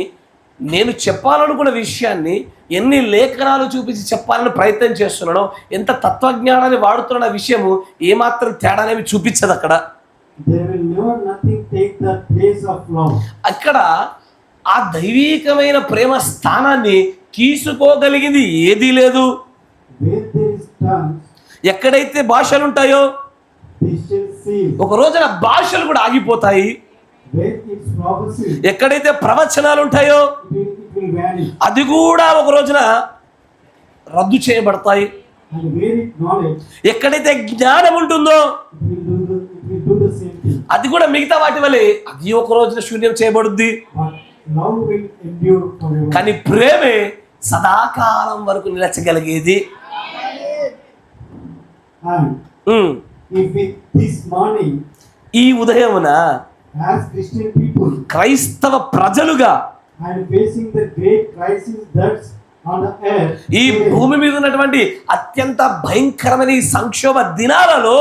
A: నేను చెప్పాలనుకున్న విషయాన్ని ఎన్ని లేఖనాలు చూపించి చెప్పాలని ప్రయత్నం చేస్తున్నానో, ఎంత తత్వజ్ఞానాన్ని వాడుతున్న విషయము ఏమాత్రం తేడానేవి చూపించదు అక్కడ.
B: There will never nothing take the place of love.
A: అక్కడ ఆ దైవీకమైన ప్రేమ స్థానాన్ని తీసుకోగలిగింది ఏదీ లేదు.
B: Where there is tongues,
A: ఎక్కడైతే భాషలు ఉంటాయో
B: they shall cease.
A: ఒక రోజున భాషలు కూడా ఆగిపోతాయి.
B: Where it's prophecy,
A: ఎక్కడైతే ప్రవచనాలు ఉంటాయో
B: it will vanish.
A: అది కూడా ఒక రోజున రద్దు చేయబడతాయి.
B: And where it knowledge,
A: ఎక్కడైతే జ్ఞానం ఉంటుందో
B: it will do the same thing.
A: అది కూడా మిగతా వాటి వల్లే అది ఒక రోజున శూన్యం చేయబడుద్ది.
B: But love will endure forever.
A: కానీ ప్రేమే సదాకాలం వరకు నిలచగలిగేది.
B: And
A: um.
B: if it, this morning,
A: ఈ ఉదయమున
B: as Christian people,
A: క్రైస్తవ ప్రజలుగా
B: and facing the great crisis that's on the earth,
A: ఈ భూమి మీద ఉన్నటువంటి అత్యంత భయంకరమైన ఈ సంక్షోభ దినాలలో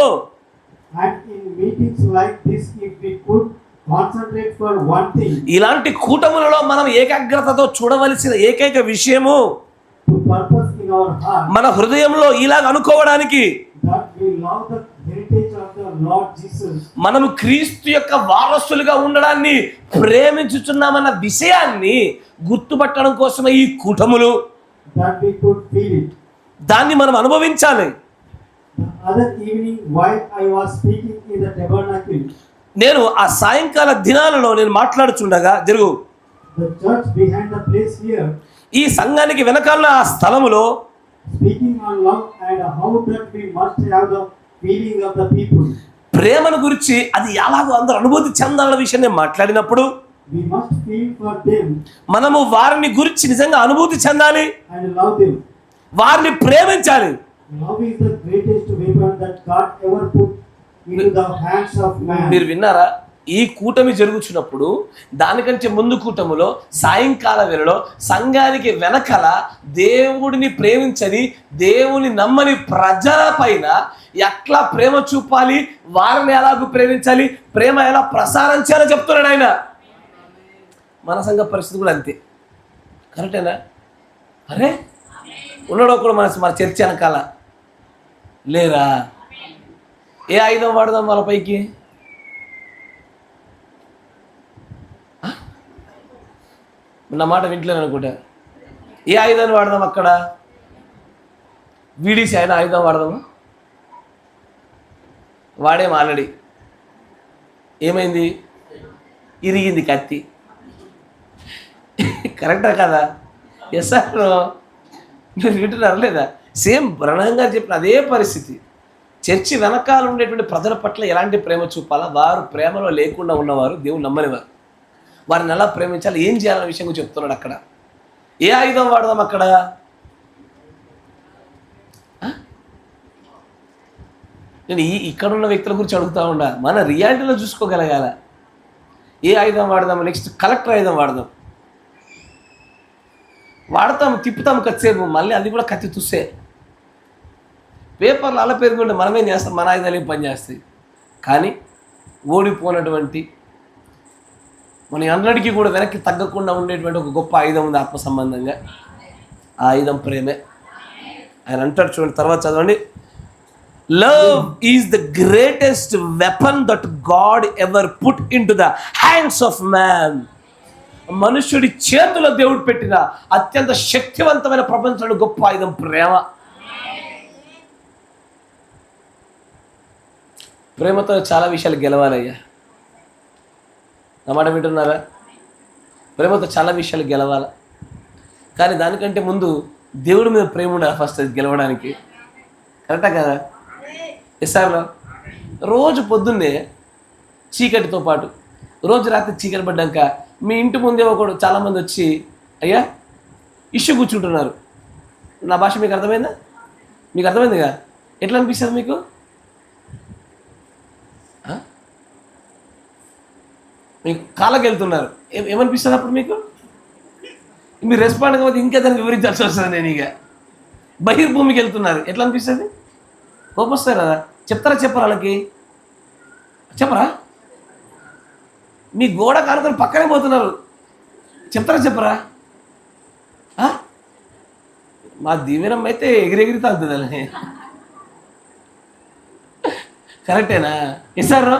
B: and in meetings like this, if we could concentrate for one thing,
A: ఇలాంటి కూటములలో మనం ఏకాగ్రతతో చూడవలసిన ఏకైక విషయము,
B: to purpose in our heart,
A: మన హృదయంలో ఇలాగ అనుకోవడానికి,
B: that we love the heritage of the Lord Jesus,
A: మనము క్రీస్తు యొక్క వారసులుగా ఉండడాన్ని ప్రేమించుచున్నామన్న విషయాన్ని గుర్తుపట్టడం కోసమే ఈ కూటములు.
B: that we could feel it.
A: దాన్ని మనం అనుభవించాలి.
B: The other evening, while I was speaking in the tabernacle,
A: నేను ఆ సాయంకాల దినాలలో నేను మాట్లాడుచుండగా జరుగు
B: the church behind the place here,
A: ఈ సంఘానికి వెనకాల ఆ స్థలములో
B: speaking on love and how that we must have the feeling of the people.
A: ప్రేమను గురించి అది ఎలాగో అందరూ అనుభూతి చెందాలన్న విషయం నేను మాట్లాడినప్పుడు
B: We must feel for them
A: మనము వారిని గురించి నిజంగా అనుభూతి చెందాలి,
B: and love them.
A: వారిని ప్రేమించాలి.
B: Love is the greatest weapon that God ever put into the hands of man.
A: మీరు విన్నారా? ఈ కూటమి జరుగుతున్నప్పుడు దానికంటే ముందు కూటములో సాయంకాల వేళలో సంఘానికి వెనకల దేవుడిని ప్రేమించని, దేవుని నమ్మని ప్రజల పైన ఎట్లా ప్రేమ చూపాలి, వారిని ఎలాగూ ప్రేమించాలి, ప్రేమ ఎలా ప్రసారం చేయాలో చెప్తున్నాడు ఆయన. మన సంఘ పరిస్థితి కూడా అంతే. కరెక్టేనా? అరే ఉన్నాడు ఒకడు మన చర్చ వెనకాల లేరా? ఏ ఆయుధం వాడదాం వాళ్ళ పైకి? నా మాట వింటలేను అనుకుంటా. ఏ ఆయుధాన్ని వాడదాం అక్కడ? వీడిసి అయినా ఆయుధం వాడదామా? వాడేం ఆల్రెడీ ఏమైంది? ఇరిగింది కత్తి. కరెక్టా కదా? ఎస్ సార్, మీరు వింటున్నారు లేదా? సేమ్ బ్రహ్మం గారు చెప్పిన అదే పరిస్థితి. చర్చి వెనకాల ఉండేటువంటి ప్రజల పట్ల ఎలాంటి ప్రేమ చూపాలా, వారు ప్రేమలో లేకుండా ఉన్నవారు, దేవుని నమ్మనివారు, వారిని ఎలా ప్రేమించాలి, ఏం చేయాలనే విషయం గురించి చెప్తున్నాడు అక్కడ. ఏ ఆయుధం వాడదాం అక్కడ? నేను ఇక్కడ ఉన్న వ్యక్తుల గురించి అడుగుతూ ఉండా, మన రియాలిటీలో చూసుకోగలగాల. ఏ ఆయుధం వాడదాం, నెక్స్ట్ కలెక్టర్ ఆయుధం వాడతాం, తిప్పుతాం కత్తిసేపు, మళ్ళీ అది కూడా కత్తి తుస్సే. పేపర్లు అలా పేరుకుంటే మనమేం చేస్తాం, మన ఆయుధాలు ఏం పని చేస్తాయి. కానీ ఓడిపోయినటువంటి మన అన్నిటికీ కూడా వెనక్కి తగ్గకుండా ఉండేటువంటి ఒక గొప్ప ఆయుధం ఉంది ఆత్మ సంబంధంగా. ఆ ఆయుధం ప్రేమే. ఆయన అంటాడు చూడండి, తర్వాత చదవండి. Love is the greatest weapon that God ever put into the hands of man. మనుష్యుడి చేతిలో దేవుడు పెట్టిన అత్యంత శక్తివంతమైన ప్రపంచంలో గొప్ప ఆయుధం ప్రేమ. ప్రేమతో చాలా విషయాలు గెలవాలయ్యా. నా మాట వింటున్నారా? ప్రేమతో చాలా విషయాలు గెలవాలి. కానీ దానికంటే ముందు దేవుడి మీద ప్రేమ ఉండాలి ఫస్ట్, అది గెలవడానికి. కరెక్టా కదా? ఎస్ఆర్లో రోజు పొద్దున్నే చీకటితో పాటు రోజు రాత్రి చీకటి పడ్డాక మీ ఇంటి ముందే ఒకడు చాలామంది వచ్చి అయ్యా ఇష్యూ కూర్చుంటున్నారు. నా భాష మీకు అర్థమైందా? మీకు అర్థమైందిగా? ఎట్లా అనిపిస్తుంది మీకు? మీకు కాళ్ళకి వెళ్తున్నారు, ఏమనిపిస్తుంది అప్పుడు మీకు? మీరు రెస్పాండ్ కాకపోతే ఇంకా దాన్ని వివరించాల్సి వస్తుంది. నేను ఇక బహిర్భూమికి వెళ్తున్నారు, ఎట్లా అనిపిస్తుంది? కోపం వస్తారు కదా. చెప్తారా చెప్పరా? వాళ్ళకి చెప్పరా? మీ గోడ కానుకొని పక్కనే పోతున్నారు, చెప్తారా చెప్పరా? మా దీవెనం అయితే ఎగిరెగిరి తాగుతుంది అని. కరెక్టేనా? ఇస్తారా?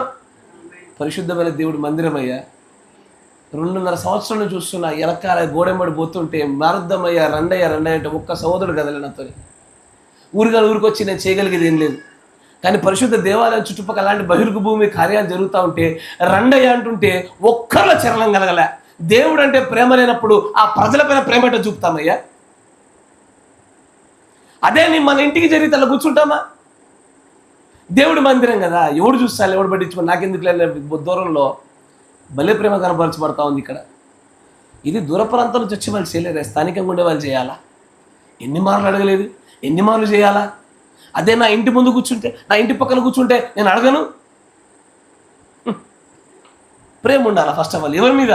A: పరిశుద్ధమైన దేవుడు మందిరమయ్యా. 2.5 సంవత్సరాలు చూస్తున్నా, ఎలకాల గోడెంబడి పోతుంటే మారుద్దమయ్యా, రండయ్యా అంటే ఒక్క సహోదరుడు కదలే నాతో. ఊరికొచ్చి నేను చేయగలిగేది ఏం లేదు. కానీ పరిశుద్ధ దేవాలయం చుట్టుపక్కల అలాంటి బహిర్గు భూమి కార్యాలు జరుగుతూ ఉంటే రండయ్య అంటుంటే ఒక్కరిలో చరణం కలగలే. దేవుడు అంటే ప్రేమ లేనప్పుడు ఆ ప్రజలపైన ప్రేమ అంటే చూపుతామయ్యా. అదే మన ఇంటికి జరిగితే అలా కూర్చుంటామా? దేవుడి మందిరం కదా, ఎవడు చూస్తాను, ఎవడు పట్టించుకో, నాకెందుకు లేదు. దూరంలో భలే ప్రేమ కనపరచబడతా ఉంది ఇక్కడ. ఇది దూర ప్రాంతం నుంచి వచ్చి వాళ్ళు చేయలేరు, స్థానికంగా ఉండే వాళ్ళు చేయాలా? ఎన్ని మార్లు అడగలేదు, ఎన్ని మార్లు చేయాలా? అదే నా ఇంటి ముందు కూర్చుంటే, నా ఇంటి పక్కన కూర్చుంటే నేను అడగను. ప్రేమ ఉండాలా ఫస్ట్ ఆఫ్ ఆల్. ఎవరి మీద?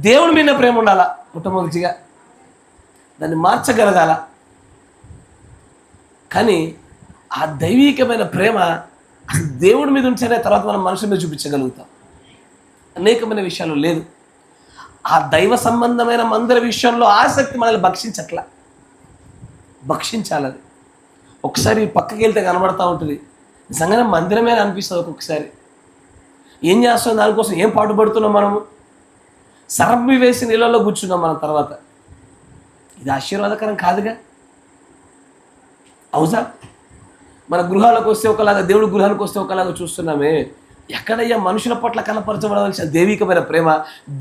A: దేవుడి మీద ప్రేమ ఉండాలా మొట్టమొదటిగా. దాన్ని మార్చగలగాల. కానీ ఆ దైవీకమైన ప్రేమ దేవుడి మీద ఉంటేనే తర్వాత మనం మనుషుల మీద చూపించగలుగుతాం. అనేకమైన విషయాలు లేదు. ఆ దైవ సంబంధమైన మందిర విషయంలో ఆసక్తి మనల్ని భక్షించాలి. అది ఒకసారి పక్కకి వెళ్తే కనబడతా ఉంటుంది, నిజంగానే మందిరమే అనిపిస్తుంది. ఒక్కొక్కసారి ఏం చేస్తాం, దానికోసం ఏం పాటుపడుతున్నాం మనము? సరబ్బి వేసి నీళ్ళల్లో కూర్చున్నాం మనం. తర్వాత ఇది ఆశీర్వాదకరం కాదుగా. అవునా? మన గృహాలకు వస్తే ఒకలాగా, దేవుడి గృహానికి వస్తే ఒకలాగా చూస్తున్నామే. ఎక్కడయ్యా మనుషుల పట్ల కనపరచబడవలసిన దైవికమైన ప్రేమ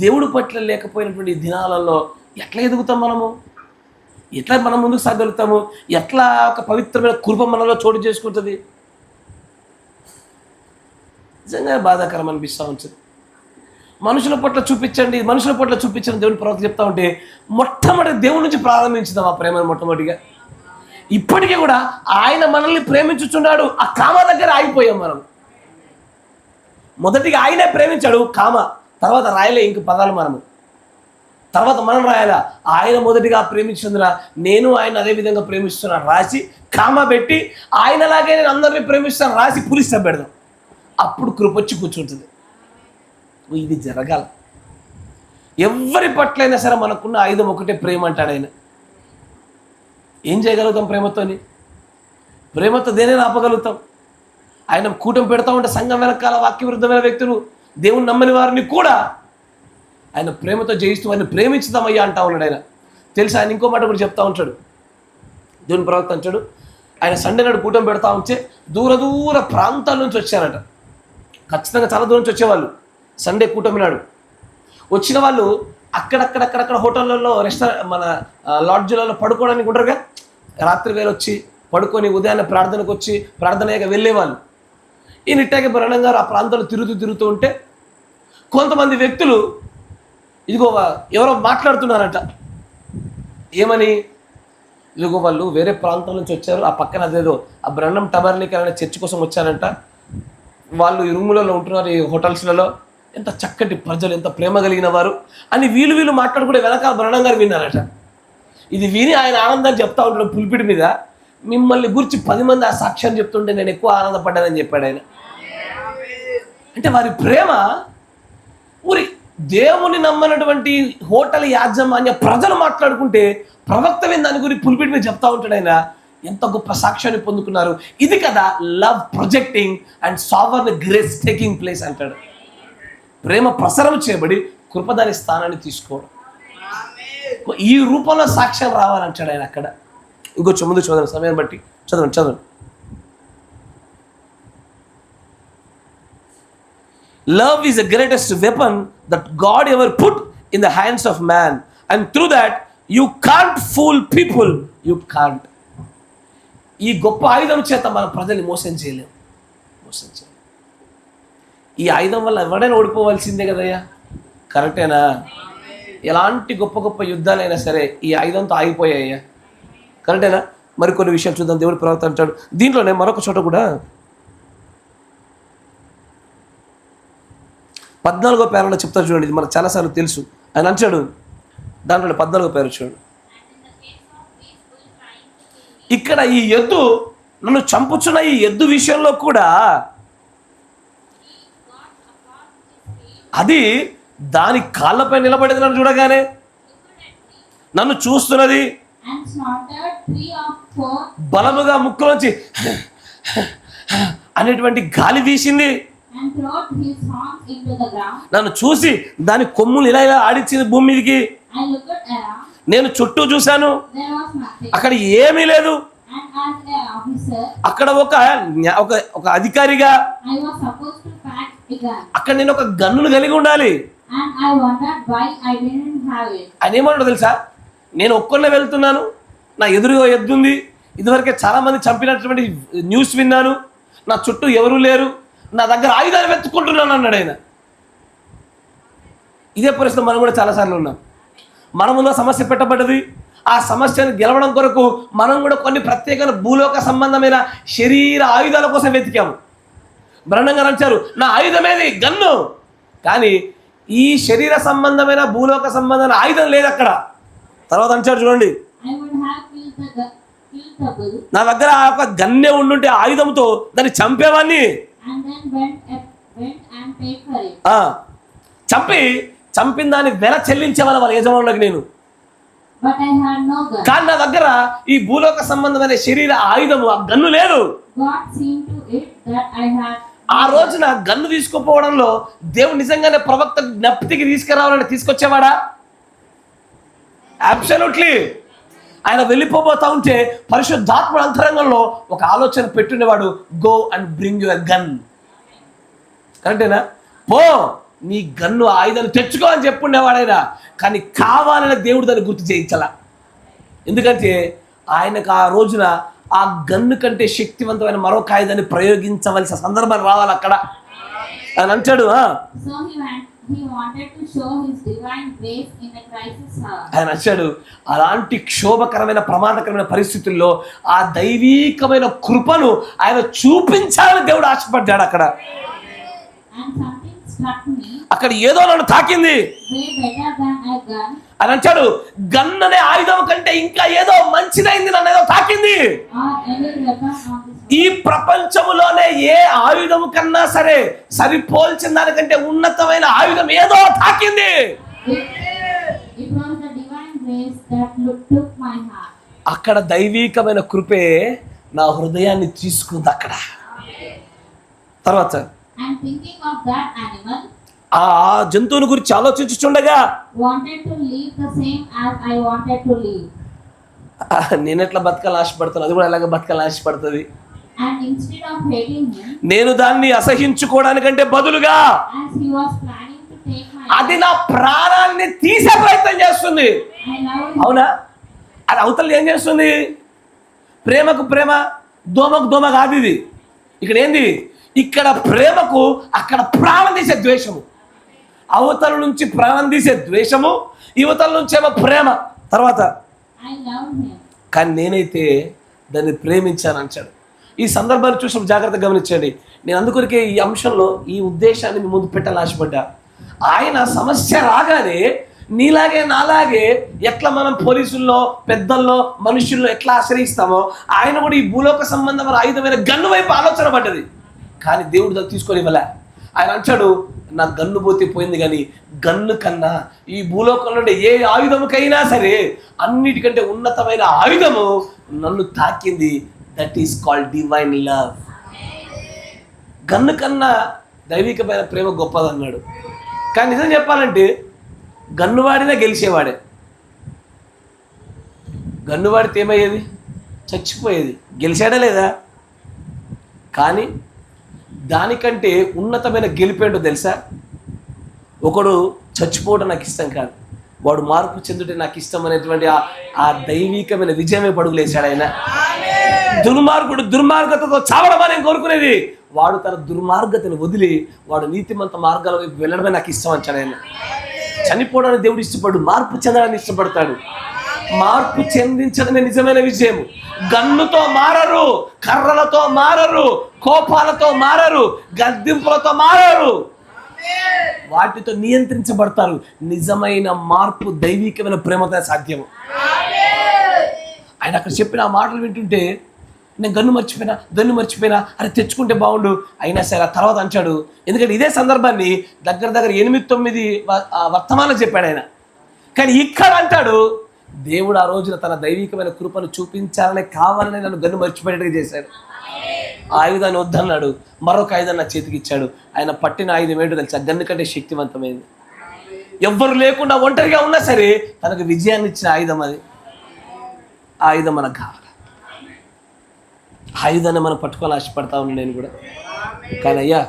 A: దేవుడి పట్ల లేకపోయినటువంటి దినాలలో ఎట్లా ఎదుగుతాం మనము? ఎట్లా మనం ముందుకు సాగలుగుతాము? ఎట్లా ఒక పవిత్రమైన కృప మనలో చోటు చేసుకుంటుంది? నిజంగా బాధాకరం అనిపిస్తూ ఉంటుంది. మనుషుల పట్ల చూపించండి దేవుని ప్రవక్త చెప్తా ఉంటే మొట్టమొదటి దేవుడి నుంచి ప్రారంభించుదాం ఆ ప్రేమను. మొట్టమొదటిగా ఇప్పటికీ కూడా ఆయన మనల్ని ప్రేమించుచున్నాడు. ఆ కామ దగ్గర ఆగిపోయాం మనం. మొదటిగా ఆయనే ప్రేమించాడు కామ, తర్వాత రాయలే ఇంక పదాలు మనము, తర్వాత మనం రాయాలా. ఆయన మొదటిగా ప్రేమించుందిరా, నేను ఆయన అదే విధంగా ప్రేమిస్తున్నాను రాసి కామ పెట్టి, ఆయనలాగే నేను అందరినీ ప్రేమిస్తాను రాసి పులిస్తా పెడదాం. అప్పుడు కృపొచ్చి కూర్చుంటుంది. ఇది జరగాల. ఎవరి పట్లైనా సరే మనకున్న ఆయుధం ఒకటే, ప్రేమ అంటాడు ఆయన. ఏం చేయగలుగుతాం ప్రేమతో దేనిని ఆపగలుగుతాం? ఆయన కూటమి పెడతా ఉంటే సంఘం వెనకాల వాక్య విరుద్ధమైన వ్యక్తులు, దేవుని నమ్మని వారిని కూడా ఆయన ప్రేమతో జయిస్తూ ఆయన ప్రేమించుదామయ్యా అంటా ఉన్నాడు. ఆయన తెలుసు. ఆయన ఇంకో మాట కూడా చెప్తా ఉంటాడు. దేవుని ప్రవక్త అంటాడు, ఆయన సండే నాడు కూటమి పెడతా ఉంటే దూర ప్రాంతాల నుంచి వచ్చారట. ఖచ్చితంగా చాలా దూరం నుంచి వచ్చేవాళ్ళు. సండే కూటమి నాడు వచ్చిన వాళ్ళు అక్కడక్కడ హోటళ్ళల్లో, మన లాడ్జ్లలో పడుకోవడానికి ఉంటారుగా. రాత్రి వేళ వచ్చి పడుకొని ఉదయాన్నే ప్రార్థనకు వచ్చి ప్రార్థనగా వెళ్ళేవాళ్ళు. ఈ నిట్టాకి బ్రహ్మం గారు ఆ ప్రాంతంలో తిరుగుతూ ఉంటే కొంతమంది వ్యక్తులు ఇదిగో ఎవరో మాట్లాడుతున్నారట. ఏమని? ఇదిగో వాళ్ళు వేరే ప్రాంతం నుంచి వచ్చారు, ఆ పక్కన అదేదో ఆ బ్రహ్మం టబర్నికల్ అనే చర్చ్ కోసం వచ్చారంట, వాళ్ళు ఈ రూములలో ఉంటున్నారు, ఈ హోటల్స్లలో, ఎంత చక్కటి ప్రజలు, ఎంత ప్రేమ కలిగిన వారు అని వీళ్ళు మాట్లాడుకుంటే వెనకాల బ్రహ్మం గారు విన్నారట. ఇది విని ఆయన ఆనందాన్ని చెప్తా ఉంటాడు పులిపిడి మీద, మిమ్మల్ని గురించి 10 మంది ఆ సాక్ష్యాన్ని చెప్తుంటే నేను ఎక్కువ ఆనందపడ్డానని చెప్పాడు ఆయన. అంటే వారి ప్రేమ ఊరి దేవుని నమ్మనటువంటి హోటల్ యాజమాన్య ప్రజలు మాట్లాడుకుంటే ప్రవక్త దాని గురించి పులిపిడి మీద చెప్తా ఉంటాడు ఆయన. ఎంత గొప్ప సాక్ష్యాన్ని పొందుకున్నారు. ఇది కదా love projecting and sovereign grace taking place అంటాడు. ప్రేమ ప్రసరం చేయబడి కృప దాని స్థానాన్ని తీసుకోవడం, ఈ రూపంలో సాక్ష్యం రావాలంటాడు ఆయన అక్కడ. ఇంకొంచెం ముందు చదవండి, సమయం బట్టి చదవండి. Love is the greatest weapon that God ever put in the hands of man, and through that you can't fool people. You can't. ఈ గొప్ప ఆయుధం చేత మన ప్రజల్ని మోసం చేయలేం. ఈ ఆయుధం వల్ల ఎవడైనా ఓడిపోవాల్సిందే కదయ్యా, కరెక్టేనా? ఎలాంటి గొప్ప యుద్ధాలైనా సరే ఈ ఆయుధంతో ఆగిపోయాయ్యా, కరెక్టేనా? మరికొన్ని విషయాలు చూద్దాం. దేవుడు ప్రవక్త అంటాడు దీంట్లోనే మరొక చోట కూడా 14వ పేరాలో చెప్తారు చూడండి, ఇది మనకు చాలాసార్లు తెలుసు. ఆయన అంటాడు దాంట్లో 14వ పేరు చూడండి, ఇక్కడ ఈ ఎద్దు నన్ను చంపుచున్న ఈ ఎద్దు విషయంలో కూడా అది దాని కాళ్ళపై నిలబడేది, నన్ను చూడగానే నన్ను చూస్తున్నది, బలముగా ముక్కులోంచి అనేటువంటి గాలి వీసింది, నన్ను చూసి దాని కొమ్ములు ఇలా ఆడించింది భూమి మీదకి. నేను చుట్టూ చూశాను, అక్కడ ఏమీ లేదు. అక్కడ ఒక అధికారిగా అక్కడ నేను ఒక గన్నును కలిగి ఉండాలి. ఆయన ఏమన్నాడు తెలుసా, నేను ఒక్కనే వెళ్తున్నాను, నా ఎదురుగా ఎద్దుంది, ఇదివరకే చాలా మంది చంపినటువంటి న్యూస్ విన్నాను, నా చుట్టూ ఎవరూ లేరు, నా దగ్గర ఆయుధాలు వెతుక్కుంటున్నాను అన్నాడు ఆయన. ఇదే పరిస్థితి మనం కూడా చాలాసార్లు ఉన్నాం. మన ముందు సమస్య పెట్టబడ్డది, ఆ సమస్యను గెలవడం కొరకు మనం కూడా కొన్ని ప్రత్యేకమైన భూలోక సంబంధమైన శరీర ఆయుధాల కోసం వెతికాము. బ్రహ్మం గారు అంటారు నా ఆయుధమేది గన్ను, కానీ ఈ శరీర సంబంధమైన భూలోక సంబంధమైన ఆయుధం లేదు అక్కడ. తర్వాత అంటారు చూడండి, నా దగ్గర ఆ యొక్క గన్నె ఉండుంటే ఆయుధంతో దాన్ని చంపేవాడిని. చంపిన దాన్ని వెల చెల్లించేవాళ్ళ వాళ్ళ యజమానులకు నేను. కానీ నా దగ్గర ఈ భూలోక సంబంధమైన శరీర ఆయుధము ఆ గన్ను లేదు. ఆ రోజున గన్ను తీసుకుపోవడంలో దేవుడు నిజంగానే ప్రవక్త జ్ఞప్తికి తీసుకురావాలని తీసుకొచ్చేవాడా? అబ్సల్యూట్లీ. ఆయన వెళ్ళిపోతా ఉంటే పరిశుద్ధాత్మ అంతరంగంలో ఒక ఆలోచన పెట్టుండేవాడు, go and bring your gun. కరెక్టేనా? పో నీ గన్ను ఆయుధాన్ని తెచ్చుకో అని చెప్పుండేవాడైనా, కానీ కావాలని దేవుడు దాన్ని గుర్తు చేయించాల. ఎందుకంటే ఆయనకు ఆ రోజున ఆ గన్ను కంటే శక్తివంతమైన మరొక ఆయుధాన్ని ప్రయోగించవలసిన సందర్భం రావాలి అక్కడ. ఆయన అంటాడు ఆయన వచ్చాడు అలాంటి క్షోభకరమైన ప్రమాదకరమైన పరిస్థితుల్లో ఆ దైవీకమైన కృపను ఆయన చూపించాలని దేవుడు ఆశపడ్డాడు. అక్కడ ఏదో నన్ను తాకింది అని అంటాడు. గన్ అనే ఆయుధం కంటే ఇంకా ఏదో మంచిదైంది, నన్ను ఏదో తాకింది. ఈ ప్రపంచములోనే ఏ ఆయుధం కన్నా సరే సరిపోల్చిన దానికంటే ఉన్నతమైన ఆయుధం ఏదో తాకింది. అక్కడ దైవీకమైన కృపే నా హృదయాన్ని తీసుకుంది. అక్కడ తర్వాత ఆ జంతువుని గురించి ఆలోచించుచుండగా నేను ఎట్లా బతకాలని ఆశపడుతాను, అది కూడా ఎలాగ బతకాలని ఆశపడుతుంది. నేను దాన్ని అసహించుకోవడానికంటే బదులుగా అది నా ప్రాణాన్ని తీసే ప్రయత్నం చేస్తుంది. అవునా? అది అవతల ఏం చేస్తుంది? ప్రేమకు ప్రేమ, దోమకు దోమ కాదు ఇది. ఇక్కడ ఏంది? ఇక్కడ ప్రేమకు అక్కడ ప్రాణం తీసే ద్వేషము. అవతల నుంచి ప్రాణం తీసే ద్వేషము, యువతల నుంచేమో ప్రేమ. తర్వాత కానీ నేనైతే దాన్ని ప్రేమించాను అంటాడు. ఈ సందర్భాన్ని చూసినప్పుడు జాగ్రత్తగా గమనించండి. నేను అందుకొరికే ఈ అంశంలో ఈ ఉద్దేశాన్ని మీ ముందు పెట్టాలని ఆశపడ్డా. ఆయన సమస్య రాగానే నీలాగే నాలాగే ఎట్లా మనం పోలీసుల్లో, పెద్దల్లో, మనుషుల్లో ఎట్లా ఆశ్రయిస్తామో ఆయన కూడా ఈ భూలోక సంబంధమైన ఆయుధమైన గన్ను వైపు ఆలోచన పడ్డది. కానీ దేవుడు దాన్ని తీసుకొని ఇవ్వలే. ఆయన అంటాడు, నా గన్ను పోతే పోయింది, కానీ గన్ను కన్నా ఈ భూలోకంలో ఏ ఆయుధముకైనా సరే అన్నిటికంటే ఉన్నతమైన ఆయుధము నన్ను తాకింది. That is called divine love. Gun కన్నా దైవికమైన ప్రేమ గొప్పదన్నాడు. కానీ నిజం చెప్పాలంటే గన్నువాడినే గెలిచేవాడే. గన్నువాడితే ఏమయ్యేది? చచ్చిపోయేది. గెలిచాడా లేదా? కానీ దానికంటే ఉన్నతమైన గెలిపేంటో తెలుసా? ఒకడు చచ్చిపోవడం నాకు ఇష్టం కాదు, వాడు మార్పు చెందుటే నాకు ఇష్టం అనేటువంటి ఆ దైవికమైన విజయమే పడుగులేశాడు ఆయన. దుర్మార్గుడు దుర్మార్గతతో చావడం అని కోరుకునేది, వాడు తన దుర్మార్గతను వదిలి వాడు నీతిమంత మార్గాల వైపు వెళ్ళడమే నాకు ఇష్టం అంటాడు ఆయన. చనిపోవడానికి దేవుడు ఇష్టపడు, మార్పు చెందడాన్ని ఇష్టపడతాడు. మార్పు చెందించడమే నిజమైన విజయం. గన్నుతో మారరు, కర్రలతో మారరు, కోపాలతో మారరు, గద్దింపులతో మారరు, వాటితో నియంత్రించబడతారు. నిజమైన మార్పు దైవికమైన ప్రేమతో సాధ్యము. ఆయన అక్కడ చెప్పిన ఆ మాటలు వింటుంటే నేను గన్ను మర్చిపోయినా అరే తెచ్చుకుంటే బాగుండు. అయినా సరే ఆ తర్వాత అంటాడు, ఎందుకంటే ఇదే సందర్భాన్ని దగ్గర 8-9 వర్తమానాలు చెప్పాడు ఆయన. కానీ ఇక్కడ అంటాడు, దేవుడు ఆ రోజున తన దైవికమైన కృపను చూపించాలని కావాలని నన్ను గన్ను మర్చిపోయేట్టుగా చేశాడు. ఆ ఆయుధాన్ని వద్దన్నాడు, మరొక ఆయుధాన్ని నా చేతికి ఇచ్చాడు. ఆయన పట్టిన ఆయుధం ఏంటో తెలుసా? గన్ను కంటే శక్తివంతమైంది. ఎవ్వరు లేకుండా ఒంటరిగా ఉన్నా సరే తనకు విజయాన్ని ఇచ్చిన ఆయుధం అది. ఆ ఆయుధం మనకు కావాలి. ఆయుధాన్ని మనం పట్టుకోవాలని ఆశపడతా ఉన్నాను నేను కూడా. కానీ అయ్యా,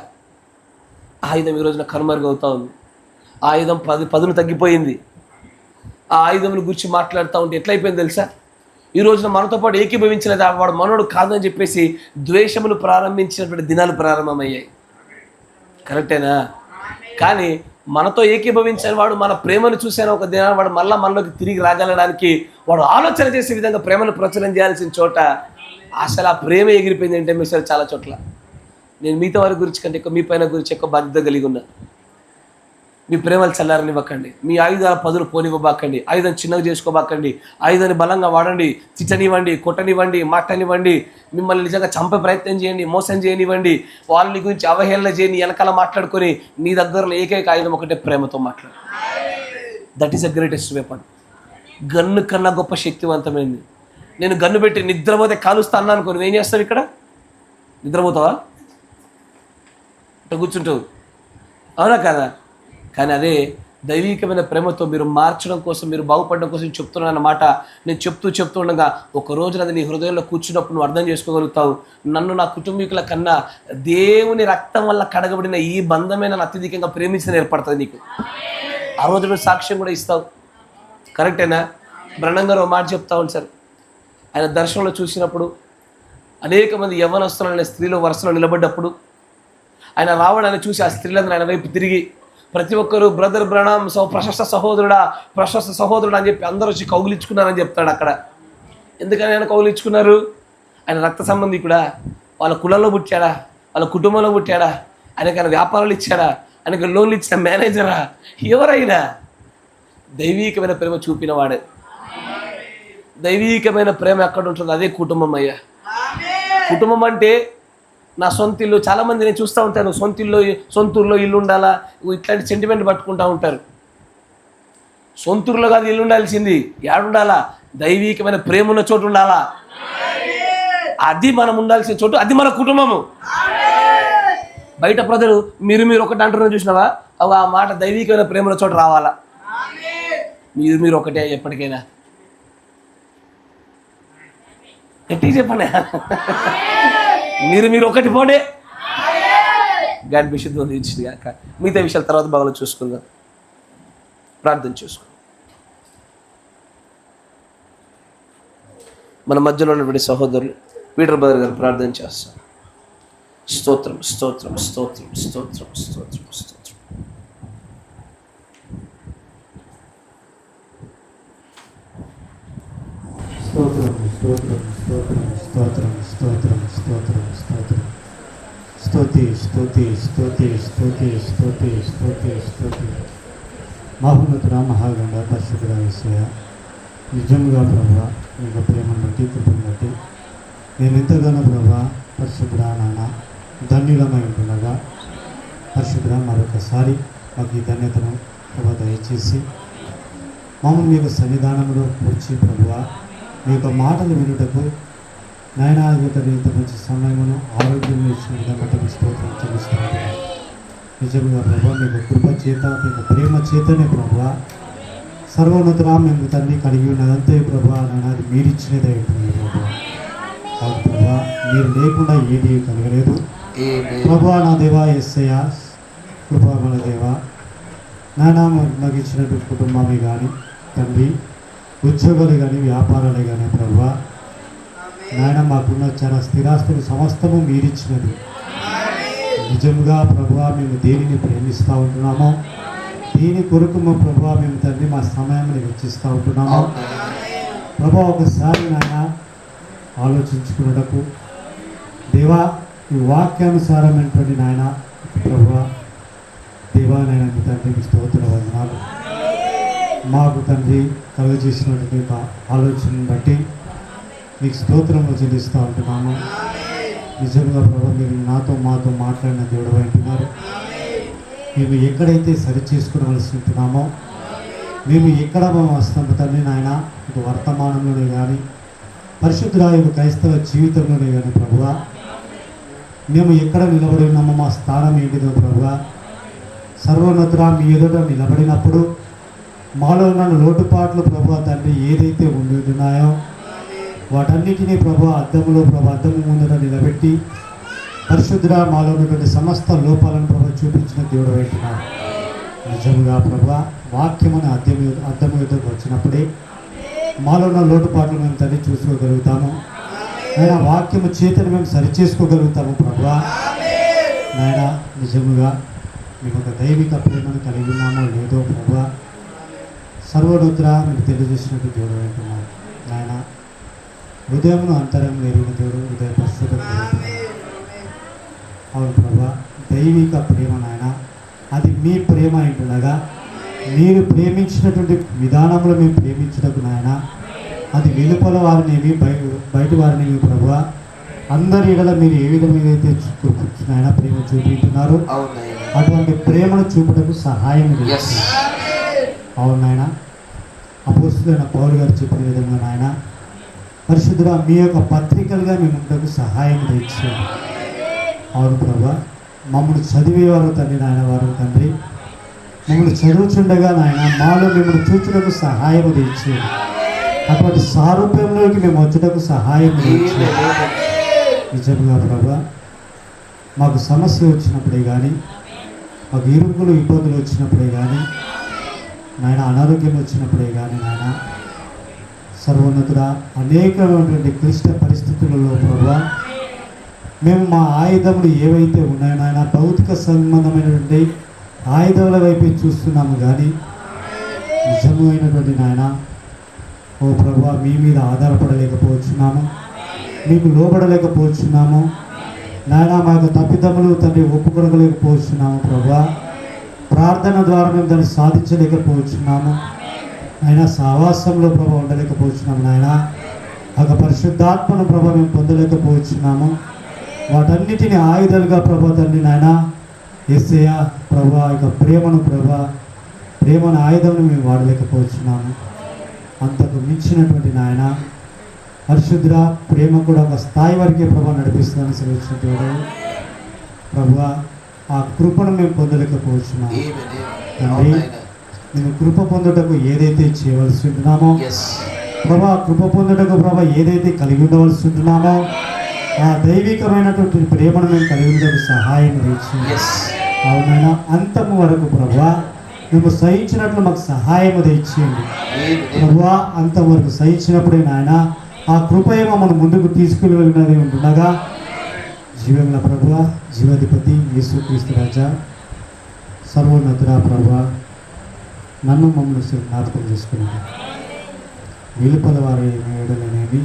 A: ఆయుధం ఈ రోజున కనుమరుగవుతా ఉంది. ఆయుధం పదును తగ్గిపోయింది. ఆ ఆయుధమును గురించి మాట్లాడుతూ ఉంటే ఎట్లయిపోయింది తెలుసా? ఈ రోజున మనతో పాటు ఏకీభవించలేదు, వాడు మనోడు కాదని చెప్పేసి ద్వేషములు ప్రారంభించినటువంటి దినాలు ప్రారంభమయ్యాయి. కరెక్టేనా? కానీ మనతో ఏకీభవించిన వాడు మన ప్రేమను చూసిన ఒక దినాన్ని వాడు మళ్ళీ మనలోకి తిరిగి రాగలడానికి వాడు ఆలోచన చేసే విధంగా ప్రేమను ప్రచురణ చేయాల్సిన చోట అసలు ఆ ప్రేమ ఎగిరిపోయింది. అంటే మిసాలు చాలా చోట్ల నేను మిగతా వారి గురించి కంటే ఎక్కువ మీ పైన గురించి ఎక్కువ బాధ్యత కలిగి ఉన్నా. మీ ప్రేమలు చల్లారనివ్వకండి, మీ ఆయుధాల పదులు పోనివ్వబాకండి, ఆయుధం చిన్నగా చేసుకోబాకండి, ఆయుధాన్ని బలంగా వాడండి, తిట్టనివ్వండి, కొట్టనివ్వండి, మాటనివ్వండి, మిమ్మల్ని నిజంగా చంపే ప్రయత్నం చేయండి, మోసం చేయనివ్వండి, వాళ్ళని గురించి అవహేళన చేయని వెనకాల మాట్లాడుకొని నీ దగ్గరలో ఏకైక ఆయుధం ఒకటే, ప్రేమతో మాట్లాడు. That is the greatest weapon. Gun కన్నా గొప్ప శక్తివంతమైంది. నేను గన్ను పెట్టి నిద్రపోతే కాలుస్తా అన్నా అనుకో, నువ్వేం చేస్తావు? ఇక్కడ నిద్రపోతావా? ఇట్లా కూర్చుంటావు, అవునా కదా? కానీ అదే దైవికమైన ప్రేమతో మీరు మార్చడం కోసం, మీరు బాగుపడడం కోసం చెప్తున్నానన్నమాట. నేను చెప్తూ ఉండగా ఒక రోజున అది నీ హృదయంలో కూర్చున్నప్పుడు నువ్వు అర్థం చేసుకోగలుగుతావు, నన్ను నా కుటుంబీకుల కన్నా దేవుని రక్తం వల్ల కడగబడిన ఈ బంధమే నన్ను అత్యధికంగా ప్రేమించిన ఏర్పడుతుంది నీకు. ఆ రోజు నువ్వు సాక్ష్యం కూడా ఇస్తావు. కరెక్టేనా? బ్రహ్మం గారు ఒక మాట చెప్తా ఉంటారు. ఆయన దర్శనంలో చూసినప్పుడు అనేక మంది యవ్వనస్తులైన స్త్రీలు వరుసలో నిలబడ్డప్పుడు ఆయన రావడాన్ని చూసి ఆ స్త్రీలందరూ ఆయన వైపు తిరిగి ప్రతి ఒక్కరు బ్రదర్ బ్రణం ప్రశస్త సహోదరుడా అని చెప్పి అందరూ వచ్చి కౌగులించుకున్నారని చెప్తాడు అక్కడ. ఎందుకని ఆయన కౌగులించుకున్నారు? ఆయన రక్త సంబంధికుడా? వాళ్ళ కులంలో పుట్టాడా? వాళ్ళ కుటుంబంలో పుట్టాడా? ఆయనకైనా వ్యాపారాలు ఇచ్చాడా? ఆయనకు లోన్లు ఇచ్చిన మేనేజరా? ఎవరైనా దైవీకమైన ప్రేమ చూపిన వాడే. దైవీకమైన ప్రేమ ఎక్కడ ఉంటుందో అదే కుటుంబం అయ్యా. కుటుంబం అంటే నా సొంత ఇల్లు. చాలామంది నేను చూస్తూ ఉంటాను, సొంతూరులో ఇల్లు ఉండాలా, ఇట్లాంటి సెంటిమెంట్ పట్టుకుంటూ ఉంటారు. సొంతూరులో కాదు ఇల్లు ఉండాల్సింది, ఏడుండాలా? దైవీకమైన ప్రేమ ఉన్న చోటు ఉండాలా. అది మనం ఉండాల్సిన చోటు, అది మన కుటుంబము. బయట ప్రజలు మీరు ఒకటి అంటున్నారు చూసినావా? అవి ఆ మాట దైవీకమైన ప్రేమల చోటు రావాలా. మీరు ఒకటే ఎప్పటికైనా. ఎట్టి చెప్పండి, మీరు ఒకటి పోండి. గాడ్ విషయంతో ఇచ్చింది కాక మిగతా విషయాల తర్వాత బాగా చూసుకుందాం. ప్రార్థన చేసుకుందాం. మన మధ్యలో ఉన్నటువంటి సహోదరులు పీటర్ బ్రదర్ గారు ప్రార్థన చేస్తాం. స్తోత్రం స్తోత్రం స్తోత్రం స్తోత్రం స్తోత్రం స్తోత్రం.
B: స్తోత్రం. స్తోత్రం స్తోత్రం స్తోత్రం స్తోత్రం స్తోత్రం స్తోత్రం స్తుతి స్తుతి స్తుతి స్తుతి స్తుతి స్తుతి స్తుతి మహోన్నతుడ మహాగండ పరిశుద్ధుడ యేసయ్య, నిజంగా ప్రభా మీ యొక్క ప్రేమను బట్టి కృపను బట్టి మేము ఎంతగానో ప్రభా పరిశుద్ధుడ నాన్న ధన్యులమై ఉంటుండగా పరిశుద్ధుడ మరొకసారి మాకు ఈ ధన్యతను ప్రభా దయచేసి మమ్మల్ని మీ యొక్క సన్నిధానంలో వచ్చి ప్రభువా మీ యొక్క మాటలు వినుటకు నాయన ఇంత మంచి సమయమును ఆరోగ్యం ఇచ్చిన విధంగా మీ స్తోత్రం చెల్లిస్తున్నాను. నిజంగా ప్రభా మీ యొక్క కృప చేత మీ యొక్క ప్రేమ చేతనే ప్రభా సర్వోన్నతురా మేము తండ్రి కలిగి ఉన్నదంతే ప్రభా నాయన అది మీరు ఇచ్చినదే ఉంటుంది ప్రభా. అవును ప్రభా, మీరు లేకుండా ఏది కలగలేదు ప్రభా. నా దేవా యేసయ్య కృపా మన దేవా నాయన నాకు ఇచ్చినటువంటి కుటుంబమే కానీ తండ్రి ఉద్యోగాలు కానీ వ్యాపారాలే కానీ ప్రభా నాయన మాకున్న చాలా స్థిరాస్తులు సమస్తము మీరిచ్చినది. నిజంగా ప్రభా మేము దేనిని ప్రేమిస్తూ ఉంటున్నామో దీని కొరకు మా ప్రభా మేము తండ్రి మా సమయాన్ని వెచ్చిస్తూ ఉంటున్నామో ప్రభా ఒకసారి నాయన ఆలోచించుకున్నటకు దేవా ఈ వాక్యానుసారమైనటువంటి నాయన ప్రభా దేవా నాయన మీ తండ్రి మీ స్తోత్ర వందనాలు. మాకు తండ్రి కలుగజేసినటువంటి ఆలోచనను బట్టి మీకు స్తోత్రంలో చెల్లిస్తూ ఉంటున్నాము. నిజంగా ప్రభు మీరు మాతో మాట్లాడిన దేవుడు అంటున్నారు. మేము ఎక్కడైతే సరి చేసుకోవలసి ఉంటున్నామో మేము ఎక్కడ వస్తాం తండ్రి నాయన ఇటు వర్తమానంలోనే కానీ పరిశుద్ధుల యొక్క క్రైస్తవ జీవితంలోనే కానీ ప్రభువా మేము ఎక్కడ నిలబడి ఉన్నామో మా స్థానం ఏంటిదో ప్రభువా సర్వోన్నతురా మీ ఎదుట నిలబడినప్పుడు మాలో ఉన్న లోటుపాట్లు ప్రభు తండ్రి ఏదైతే ఉంటున్నాయో వాటన్నిటినీ ప్రభు అద్దములో అద్దము ముందర నిలబెట్టి పరిశుద్ధ మాలో ఉన్నటువంటి సమస్త లోపాలను ప్రభు చూపించిన దేవుడు వెంటున్నారు. నిజంగా ప్రభు వాక్యమును అద్దము ఎదురుకు వచ్చినప్పుడే మాలో ఉన్న లోటుపాట్లు మేము తండ్రి చూసుకోగలుగుతాము. ఆయన వాక్యము చేతను మేము సరిచేసుకోగలుగుతాము ప్రభు. నాయన నిజముగా మేము ఒక దైవిక ప్రేమను కలిగి ఉన్నామో లేదో ప్రభు సర్వోన్నతుడ మీకు తెలియజేసినట్టు దేవుడు అంటున్నారు. నాయన హృదయమును అంతరంగా ఎరిగిన దేవుడు హృదయ పరిశుద్ధ అవును ప్రభా దైవిక ప్రేమ నాయన అది మీ ప్రేమ అంటుండగా మీరు ప్రేమించినటువంటి విధానంలో మేము ప్రేమించటకు నాయన అది వెలుపల వారిని బయట వారిని ప్రభు అందరి ఎడల మీరు ఏ విధంగా అయితే నాయన ప్రేమ చూపించున్నారు అటువంటి ప్రేమను చూపటకు సహాయం చేస్తుంది. అవును నాయన అపోస్తులైన పౌలు గారు చెప్పిన విధంగా నాయన పరిశుద్ధుడా మీ యొక్క పత్రికలుగా మేము ఉండకు సహాయం తెచ్చాము. అవును ప్రభా మమ్మల్ని చదివేవారు తండ్రి నాయన వారు తండ్రి మమ్మల్ని చదువుచుండగా నాయన మాలో మిమ్మల్ని చూచుటకు సహాయం తెచ్చాము. అటువంటి సారూప్యంలోకి మేము వచ్చుటకు సహాయం తెచ్చాము. నిజంగా ప్రభా మాకు సమస్య వచ్చినప్పుడే కానీ మాకు ఇరుకులు ఇబ్బందులు వచ్చినప్పుడే కానీ నాయన అనారోగ్యం వచ్చినప్పుడే కానీ నాయన సర్వోన్నతుడ అనేకమైనటువంటి క్లిష్ట పరిస్థితులలో ప్రభా మేము మా ఆయుధములు ఏవైతే ఉన్నాయో నాయన భౌతిక సంబంధమైనటువంటి ఆయుధాల వైపే చూస్తున్నాము కానీ నిజమైనటువంటి నాయన ఓ ప్రభా మీ మీద ఆధారపడలేకపోతున్నాము, మీకు లోబడలేకపోతున్నాము నాయన. మా యొక్క తప్పిదములు తండ్రి ఒప్పుకొనలేకపోతున్నాము ప్రభా. ప్రార్థన ద్వారా మేము దాన్ని సాధించలేకపోతున్నాము ఆయన. సహవాసంలో ప్రభావ ఉండలేకపోతున్నాము నాయన. ఒక పరిశుద్ధాత్మను ప్రభావ మేము పొందలేకపోతున్నాము. వాటన్నిటిని ఆయుధాలుగా ప్రభా తండ్రి నాయన యేసయ్య ప్రభా యొక్క ప్రేమను ఆయుధంను మేము వాడలేకపోతున్నాము. అంతకు మించినటువంటి నాయన పరిశుద్ధ ప్రేమ కూడా ఒక స్థాయి వరకే ప్రభా నడిపిస్తుందని సెలవిచ్చినటువంటి ప్రభా ఆ కృపను మేము పొందలేకపోతున్నాము తండ్రి. మేము కృప పొందుటకు ఏదైతే చేయవలసి ఉంటున్నామో ప్రభా కృప పొందుటకు ప్రభా ఏదైతే కలిగి ఉండవలసి ఉంటున్నామో ఆ దైవికమైనటువంటి ప్రేమను మేము కలిగి ఉండటకు సహాయం తెచ్చింది. అవునైనా అంతము వరకు ప్రభా మేము సహించినట్లు మాకు సహాయం తెచ్చింది ప్రభా. అంతవరకు సహించినప్పుడే నాయన ఆ కృపయేమో మనం ముందుకు తీసుకుని వెళ్ళినది ఉంటుండగా జీవముల ప్రభువా జీవాధిపతి యేసుక్రీస్తు రాజా సర్వోన్నతుడా ప్రభువా నన్ను మమ్మల్ని జ్ఞాపకం చేసుకున్నాను. వెలుపల వారి ఏడలనేవి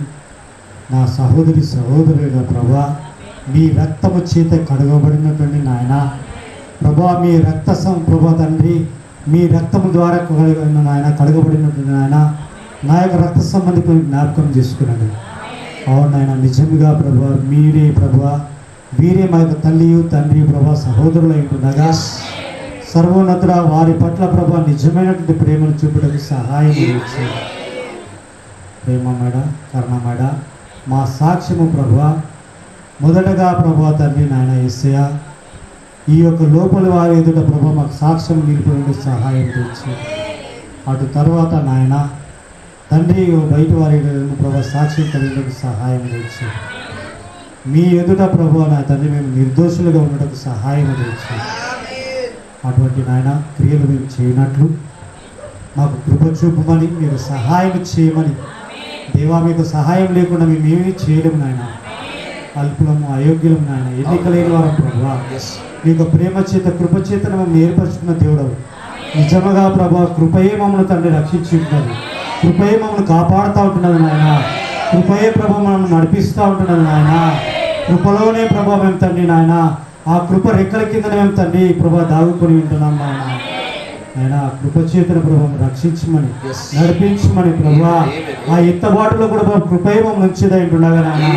B: నా సహోదరి సహోదరుగా ప్రభా మీ రక్తము చేత కడగబడినటువంటి నాయన ప్రభా మీ ప్రభా తండ్రి మీ రక్తము ద్వారా నాయన కడగబడినటువంటి నాయన నా యొక్క రక్త సంబంధికులు జ్ఞాపకం చేసుకున్నాడు. అవును నాయన, నిజంగా ప్రభా మీరే ప్రభా వీరే మా యొక్క తల్లి తండ్రి ప్రభా సహోదరులు ఉంటుండగా సర్వోన్నతుడ వారి పట్ల ప్రభా నిజమైనటువంటి ప్రేమను చూపడానికి సహాయం చేయండి. ప్రేమమేడ కరుణమేడ మా సాక్ష్యము ప్రభా మొదటగా ప్రభా తండ్రి నాయన యేసయ్య ఈ యొక్క లోపలి వారి ఎదుట ప్రభా మాకు సాక్ష్యం నిలిపడానికి సహాయం చేయండి. అటు తర్వాత నాయన తండ్రి బయట వారి ప్రభా సాక్ష్యం కలిగడానికి సహాయం చేయండి. మీ ఎదుట ప్రభా నా తండ్రి మేము నిర్దోషులుగా ఉండడానికి సహాయం చేయండి. అటువంటి నాయన క్రియలు మేము చేయనట్లు మాకు కృప చూపమని మీరు సహాయం చేయమని దేవా, మీకు సహాయం లేకుండా మేము ఏమీ చేయలేము నాయన. అల్పులము అయోగ్యులము నాయన, ఎన్నికలేని వారం ప్రభా మీకు ప్రేమ చేత కృప చేత మమ్మల్ని ఏర్పరచుకున్న దేవుడవు. నిజముగా ప్రభా కృపయే మమ్మల్ని తండ్రి రక్షించి ఉంటున్నది, కృపయే మమ్మల్ని కాపాడుతూ ఉంటున్నది నాయన, కృపయే ప్రభా మమ్మల్ని నడిపిస్తూ ఉంటున్నది నాయన. కృపలోనే ప్రభా మేము తండ్రి నాయన ఆ కృప రెక్కల కిందనే మేము తండ్రి ప్రభా దాగుకొని ఉంటున్నాం నాయన. ఆయన కృప చేతుల ప్రభావం రక్షించమని నడిపించమని ప్రభా ఆ ఎత్తబాటులో కూడా కృపే మమ్మల్ని ఉంచేదంటున్నాగా నాయన.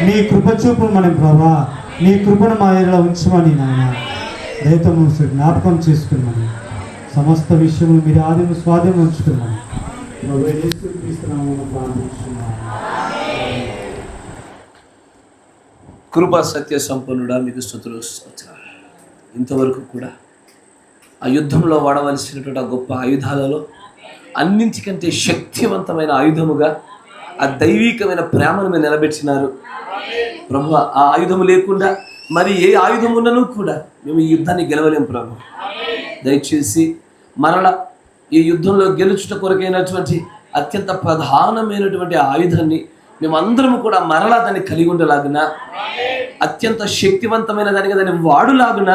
B: నీ కృప చూపు మనం ప్రభా, నీ కృపను మా ఏరిలో ఉంచమని నాయన దయతో జ్ఞాపకం చేసుకున్నామని సమస్త విషయములు మీరు ఆదిమ స్వాధీనం ఉంచుకున్నాను.
A: కృపా సత్య సంపన్నుడా మీకు స్తుతులు స్తోత్రాలు. ఇంతవరకు కూడా ఆ యుద్ధంలో వాడవలసినటువంటి ఆ గొప్ప ఆయుధాలలో అన్నింటికంటే శక్తివంతమైన ఆయుధముగా ఆ దైవికమైన ప్రేమను మీరు నిలబెట్టినారు ప్రభు. ఆ ఆయుధము లేకుండా మరి ఏ ఆయుధం ఉన్నను కూడా మేము ఈ యుద్ధాన్ని గెలవలేము ప్రభు. దయచేసి మరలా ఈ యుద్ధంలో గెలుచుట కొరకైనటువంటి అత్యంత ప్రధానమైనటువంటి ఆయుధాన్ని మేమందరము కూడా మరలా దాన్ని కలిగి ఉండలాగున, అత్యంత శక్తివంతమైన దానిగా దాన్ని వాడులాగున,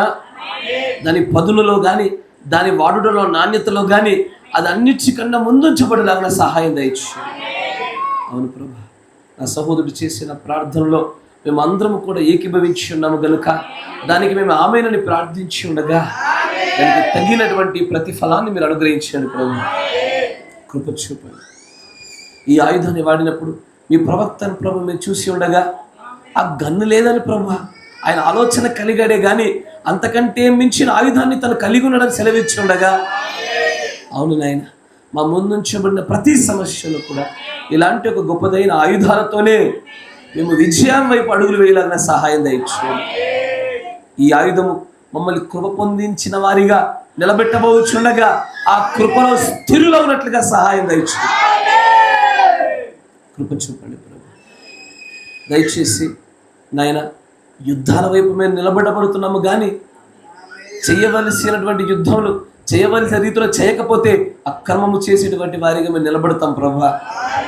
A: దాని పదులలో కానీ దాని వాడుటలో నాణ్యతలో కానీ అది అన్నిటికన్నా ముందుంచబడేలాగా సహాయం దయచు. అవును ప్రభా, నా సహోదరుడు చేసిన ప్రార్థనలో మేము అందరము కూడా ఏకీభవించి ఉన్నాము గనుక దానికి మేము ఆమేనని ప్రార్థించి ఉండగా దానికి తగినటువంటి ప్రతిఫలాన్ని మీరు అనుగ్రహించండి ప్రభు. కృప చూపండి. ఈ ఆయుధాన్ని వాడినప్పుడు మీ ప్రవక్తను ప్రభు మీరు చూసి ఉండగా ఆ గన్ను లేదని ప్రభు ఆయన ఆలోచన కలిగాడే కానీ అంతకంటే మించిన ఆయుధాన్ని తను కలిగి ఉండడం సెలవిచ్చి ఉండగా, అవును నాయన, మా ముందుంచబడిన ప్రతి సమస్యలు కూడా ఇలాంటి ఒక గొప్పదైన ఆయుధాలతోనే మేము విజయం వైపు అడుగులు వేయాలన్న సహాయం దయచు. ఈ ఆయుధము మమ్మల్ని కృప పొందించిన వారిగా నిలబెట్టబోచుండగా ఆ కృపలో స్థిరులో ఉన్నట్లుగా సహాయం దయచు. కృప చూపండి ప్రభు. దయచేసి నాయన యుద్ధాల వైపు మేము నిలబడబడుతున్నాము కానీ చేయవలసినటువంటి యుద్ధములు చేయవలసిన రీతిలో చేయకపోతే అక్రమము చేసేటువంటి వారిగా మేము నిలబడతాం ప్రభు.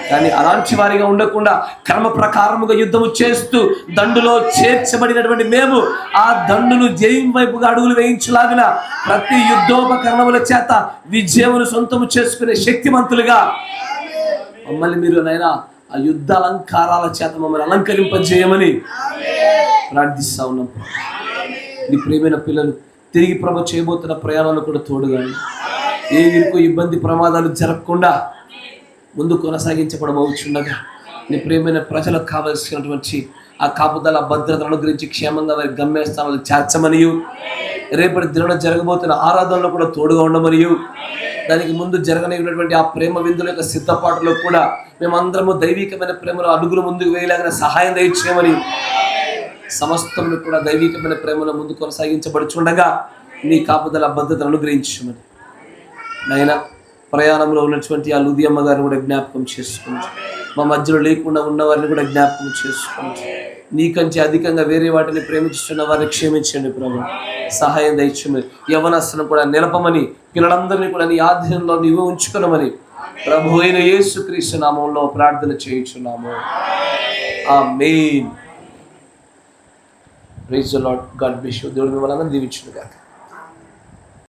A: కానీ అలాంటి వారిగా ఉండకుండా క్రమ ప్రకారముగా యుద్ధము చేస్తూ దండులో చేర్చబడినటువంటి మేము ఆ దండును జయం వైపుగా అడుగులు వేయించలాగిన ప్రతి యుద్ధోపకరణముల చేత విజయమును సొంతము చేసుకునే శక్తిమంతులుగా మమ్మల్ని మీరు నైనా ఆ యుద్ధ అలంకారాల చేత మమ్మల్ని అలంకరింపజేయమని ప్రార్థిస్తా ఉన్నాం. నీ ప్రియమైన పిల్లలు తిరిగి ప్రభు చేయబోతున్న ప్రయాణాలు కూడా తోడుగా ఏ ఇరుకు ఇబ్బంది ప్రమాదాలు జరగకుండా ముందు కొనసాగించబడబోచుండగా నీ ప్రియమైన ప్రజలకు కావలసినటువంటి ఆ కాపుదల భద్రతను అనుగ్రహించి క్షేమంగా వారి గమ్యస్థానాలు చేర్చమనియు, రేపటి దినంలో జరగబోతున్న ఆరాధనలో కూడా తోడుగా ఉండమనియు, దానికి ముందు జరగనటువంటి ఆ ప్రేమ విందుల యొక్క సిద్ధపాటులో కూడా మేమందరము దైవికమైన ప్రేమలో అడుగులు ముందుకు వేయలాగిన సహాయం దయచేయమని, సమస్తమును కూడా దైవికమైన ప్రేమలో ముందు కొనసాగించబడుచుండగా నీ కాపుదల భద్రతను అనుగ్రహించమని నాయన. ప్రయాణంలో ఉన్నటువంటి ఆ లుదియమ్మ గారిని కూడా జ్ఞాపకం చేసుకుంటూ, మా మధ్యలో లేకుండా ఉన్న వారిని కూడా జ్ఞాపకం చేసుకుంటూ, నీకంటే అధికంగా వేరే వాటిని ప్రేమిస్తున్న వారిని క్షమించండి ప్రభు. సహాయం దయచేయమని, యవనస్తులను కూడా నిలపమని, పిల్లలందరినీ కూడా నీ ఆధీనంలో నీవు ఉంచుకున్నామని ప్రభు అయిన యేసుక్రీస్తు నామంలో ప్రార్థన చేయించున్నాము. ఆమేన్. Praise the Lord. God bless you. దేవుడు మిమ్మల్ని దీవించును గాక.